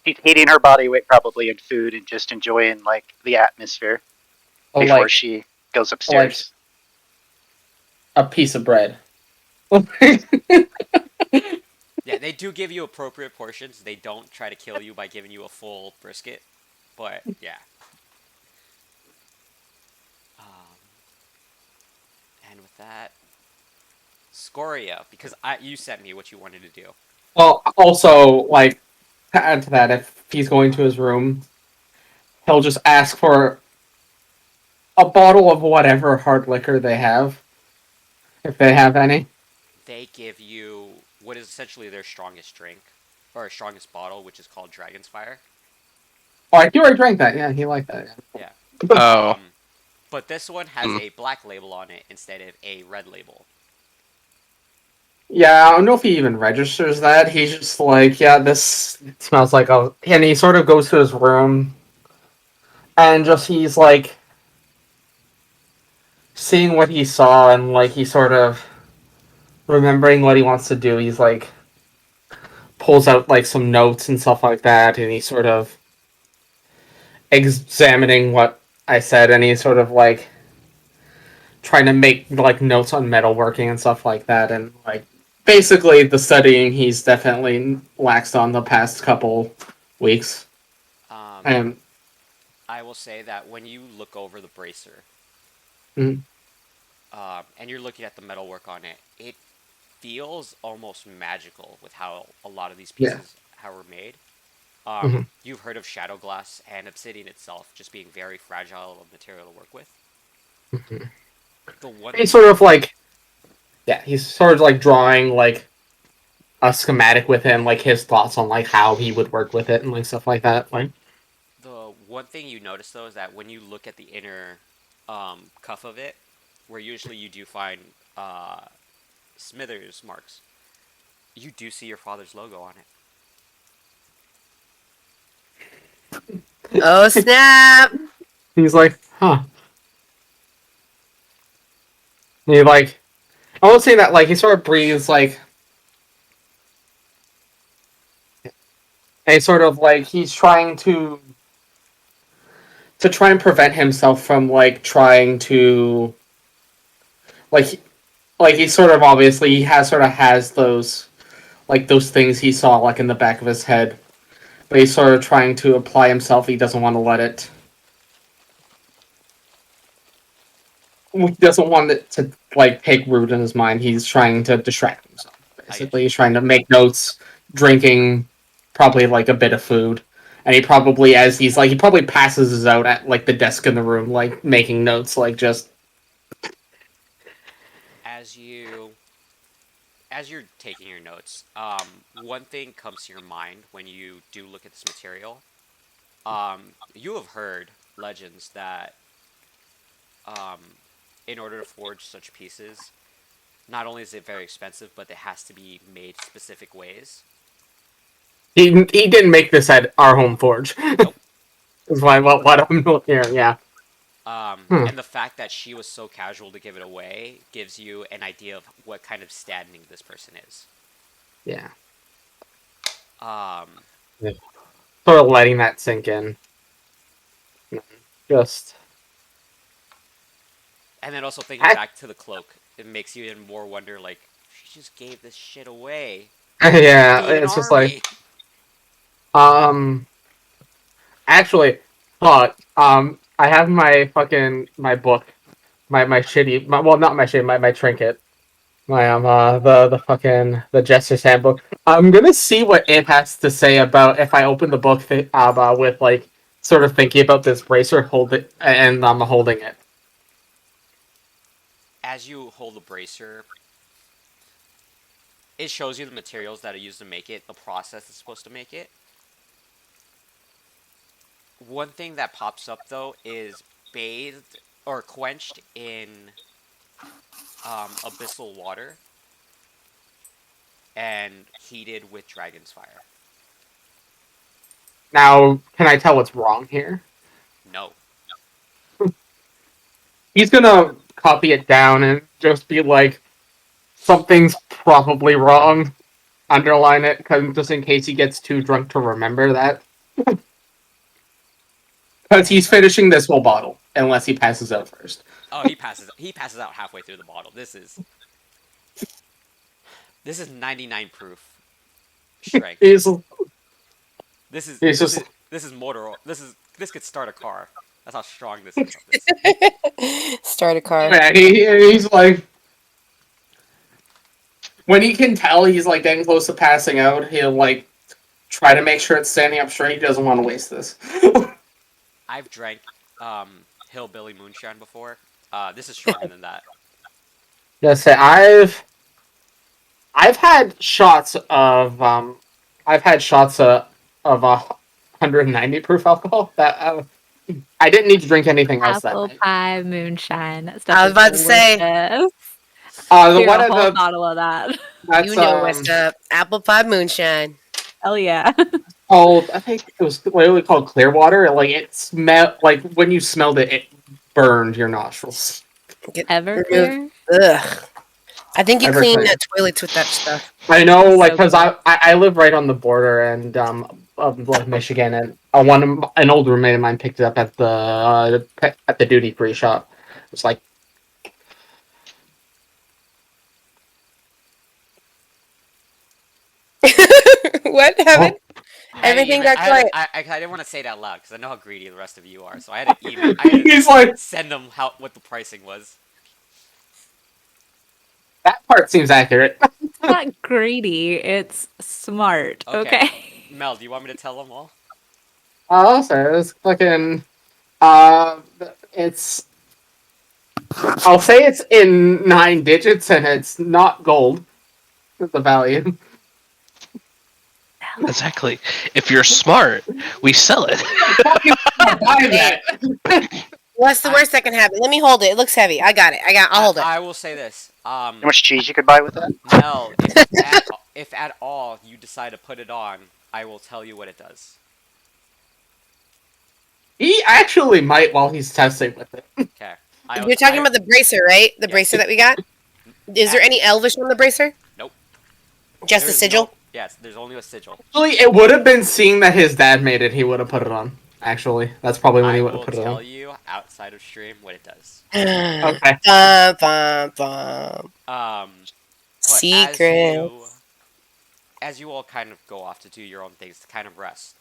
heating her body weight probably in food and just enjoying like the atmosphere before she goes upstairs. a piece of bread. Yeah, they do give you appropriate portions. They don't try to kill you by giving you a full brisket, but yeah. And with that, Scoria, because you sent me what you wanted to do. Well, also, like, to add to that, if he's going to his room, he'll just ask for a bottle of whatever hard liquor they have, if they have any. They give you what is essentially their strongest drink, or strongest bottle, which is called Dragon's Fire. Oh, he already drank that. Yeah, he liked that. Yeah. Oh. But this one has a black label on it instead of a red label. Yeah, I don't know if he even registers that. He's just like, yeah, this smells like a... And he sort of goes to his room, and just he's like seeing what he saw, and like he's sort of remembering what he wants to do. He's like pulls out like some notes and stuff like that, and he's sort of examining what I said, and he's sort of like trying to make like notes on metalworking and stuff like that, and like basically the studying he's definitely laxed on the past couple weeks. And I will say that when you look over the bracer, Mhm. And you're looking at the metalwork on it, it feels almost magical with how a lot of these pieces how were made. Mhm. You've heard of shadow glass and obsidian itself just being very fragile of material to work with. Mhm. The one He's thing sort of like, yeah, he's sort of like drawing like a schematic with him, like his thoughts on like how he would work with it and like stuff like that. Like, the one thing you notice though is that when you look at the inner cuff of it, where usually you do find Smithers marks, you do see your father's logo on it. Oh snap! he's like, huh. He like, I won't say that like he sort of breathes like, and sort of like he's trying to try and prevent himself from like trying to like like he sort of obviously he has sort of has those like those things he saw like in the back of his head, but he's sort of trying to apply himself. He doesn't want to let it. He doesn't want it to like take root in his mind. He's trying to distract himself. Basically, he's trying to make notes, drinking, probably like a bit of food, and he probably as he's like he probably passes out at like the desk in the room, like making notes, like just As you're taking your notes, one thing comes to your mind when you do look at this material. You have heard legends that um, in order to forge such pieces, not only is it very expensive, but it has to be made specific ways. he didn't make this at our home forge. Nope. That's why what I'm hearing. Yeah. And the fact that she was so casual to give it away gives you an idea of what kind of standing this person is. Yeah. Um, Sort of letting that sink in. Just. And then also thinking back to the cloak, it makes you even more wonder, like, she just gave this shit away. Yeah, it's just like. Actually, fuck. I have my fucking my book, my shitty, well, not my shitty, my trinket, my the fucking the Jester's Handbook. I'm gonna see what it has to say about if I open the book with like sort of thinking about this bracer, hold it, and I'm holding it. As you hold the bracer, it shows you the materials that are used to make it, the process that's supposed to make it. One thing that pops up though is bathed or quenched in abyssal water and heated with dragon's fire. Now, can I tell what's wrong here? No. He's gonna copy it down and just be like, something's probably wrong. Underline it, just in case he gets too drunk to remember that. Because he's finishing this whole bottle, unless he passes out first. Oh, he passes out halfway through the bottle. This is 99 proof strength. This is motor. This could start a car. That's how strong this is. Start a car. Yeah, he's like, when he can tell he's like getting close to passing out, he'll like try to make sure it's standing up straight. He doesn't want to waste this. I've drank hillbilly moonshine before. This is stronger than that. Yes, I've had shots of 190 proof alcohol that I didn't need to drink anything else that Apple night. pie moonshine. That stuff I was about to is say. delicious. The Here, one a of whole the bottle of that. that's You know what's up. Apple pie moonshine. Hell yeah. called, I think it was what we called clear water. Like it smelled like when you smelled it, it burned your nostrils. Everclear? Ugh. I think you clean Everclear. toilets with that stuff. I know, So like, because cool. I live right on the border and of like Michigan, and an old roommate of mine picked it up at the duty free shop. It's like, What happened? Everything got quiet. I didn't want to say it out loud because I know how greedy the rest of you are. So I had to email. I had to he's like, send them what the pricing was. that part seems accurate. It's not greedy, it's smart. Okay. Mel, do you want me to tell them all? Also, it's fucking, it's, I'll say it's in 9 digits and it's not gold. The value. Exactly. If you're smart, we sell it. Buy that. What's the worst that can happen? Let me hold it. It looks heavy. I got it. I'll hold it. I will say this. How much cheese you could buy with that? Mel, if at all you decide to put it on, I will tell you what it does. He actually might while he's testing with it. Okay. You're talking about the bracer, right? The bracer that we got? Is there any Elvish on the bracer? Nope. Just the sigil? Yes, there's only a sigil. Actually, it would have been seeing that his dad made it. He would have put it on. Actually, that's probably when he would have put it on. I will tell you outside of stream what it does. Okay. Bum, bum, bum. Secret. As you all kind of go off to do your own things to kind of rest.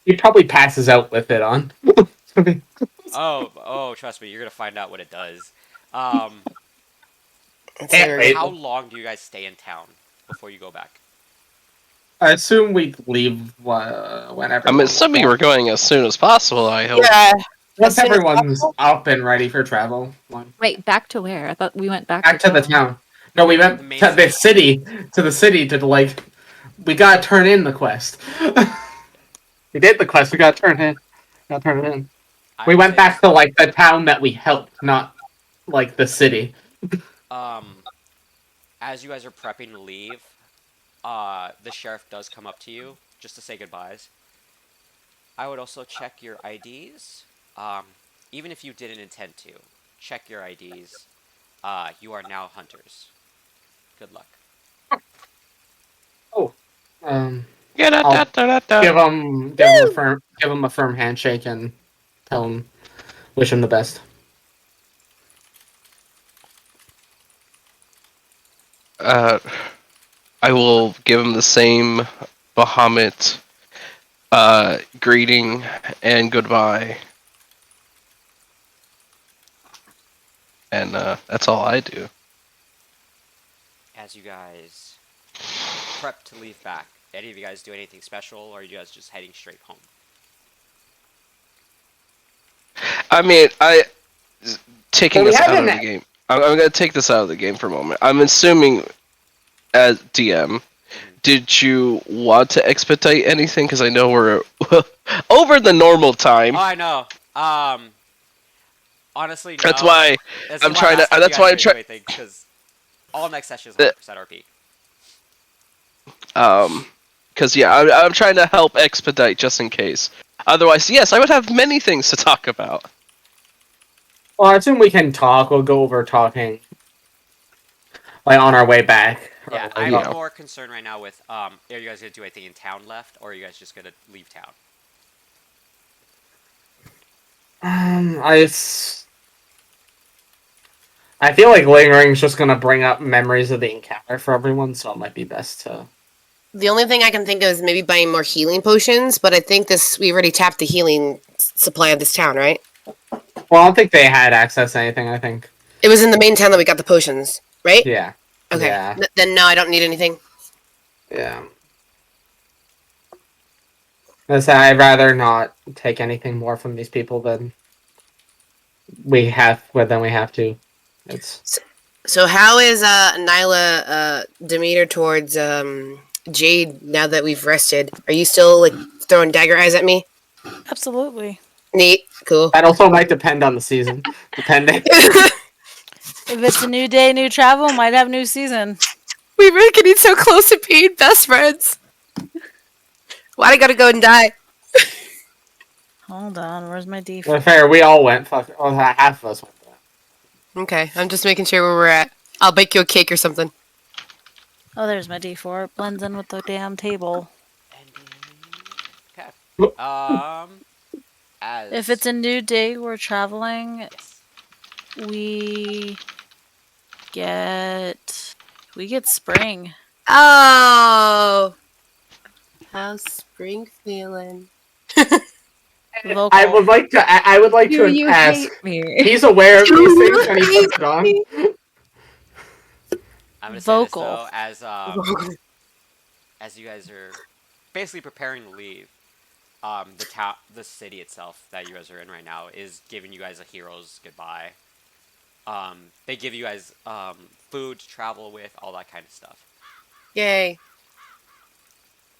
He probably passes out with it on. Oh, trust me, you're gonna find out what it does. Can't wait. How long do you guys stay in town before you go back? I assume we leave whenever. I'm assuming we're going as soon as possible, I hope. Yeah. Once everyone's up and ready for travel. Wait, back to where? I thought we went back Back to the town. No, we went main to the city. To the city to, like... We gotta turn in the quest. We did the quest, we gotta turn it in. We went back to, like, the town that we helped, not, like, the city. As you guys are prepping to leave, the sheriff does come up to you, just to say goodbyes. I would also check your IDs. Even if you didn't intend to, check your IDs. You are now hunters. Good luck. Oh. Give him a firm handshake and tell him, wish him the best. I will give him the same Bahamut greeting and goodbye. And that's all I do. As you guys prep to leave back, any of you guys do anything special, or are you guys just heading straight home? I mean, taking this out of the game. I'm going to take this out of the game for a moment. I'm assuming, as DM, did you want to expedite anything? Because I know we're over the normal time. Oh, I know. Honestly, no. That's why I'm trying to. That's why I'm trying. Because all next session is 100% RP. Because yeah, I'm trying to help expedite just in case. Otherwise, yes, I would have many things to talk about. Well, I assume we can talk. We'll go over talking, like, on our way back. Yeah, I'm more concerned right now with, are you guys going to do anything in town left, or are you guys just going to leave town? I feel like lingering's just going to bring up memories of the encounter for everyone, so it might be best to... The only thing I can think of is maybe buying more healing potions, but I think we already tapped the healing supply of this town, right? Well, I don't think they had access to anything, I think. It was in the main town that we got the potions, right? Yeah. Okay. Yeah. Then no, I don't need anything. Yeah. I'd rather not take anything more from these people than we have to. So how is Nyla Demeter towards Jade now that we've rested? Are you still like throwing dagger eyes at me? Absolutely. Neat. Cool. That also might depend on the season. Depending. If it's a new day, new travel, might have new season. We were getting so close to being best friends. Why'd I gotta go and die? Hold on, where's my D4? Well, fair, we all went. Fuck, well, half of us went there. Okay, I'm just making sure where we're at. I'll bake you a cake or something. Oh, there's my D4. It blends in with the damn table. Okay. As If it's a new day we're traveling, yes. we get spring. Oh, how's spring feeling? Vocal. I would like to. I would like Do to you ask. hate me? He's aware of Do these you things and he puts it on. I'm gonna say this Vocal. though, as you guys are basically preparing to leave, the city itself that you guys are in right now is giving you guys a hero's goodbye. They give you guys food to travel with, all that kind of stuff. Yay.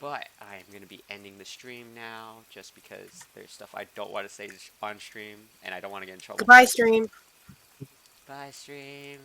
But I am going to be ending the stream now, just because there's stuff I don't want to say on stream, and I don't want to get in trouble. Goodbye, stream. Bye, stream.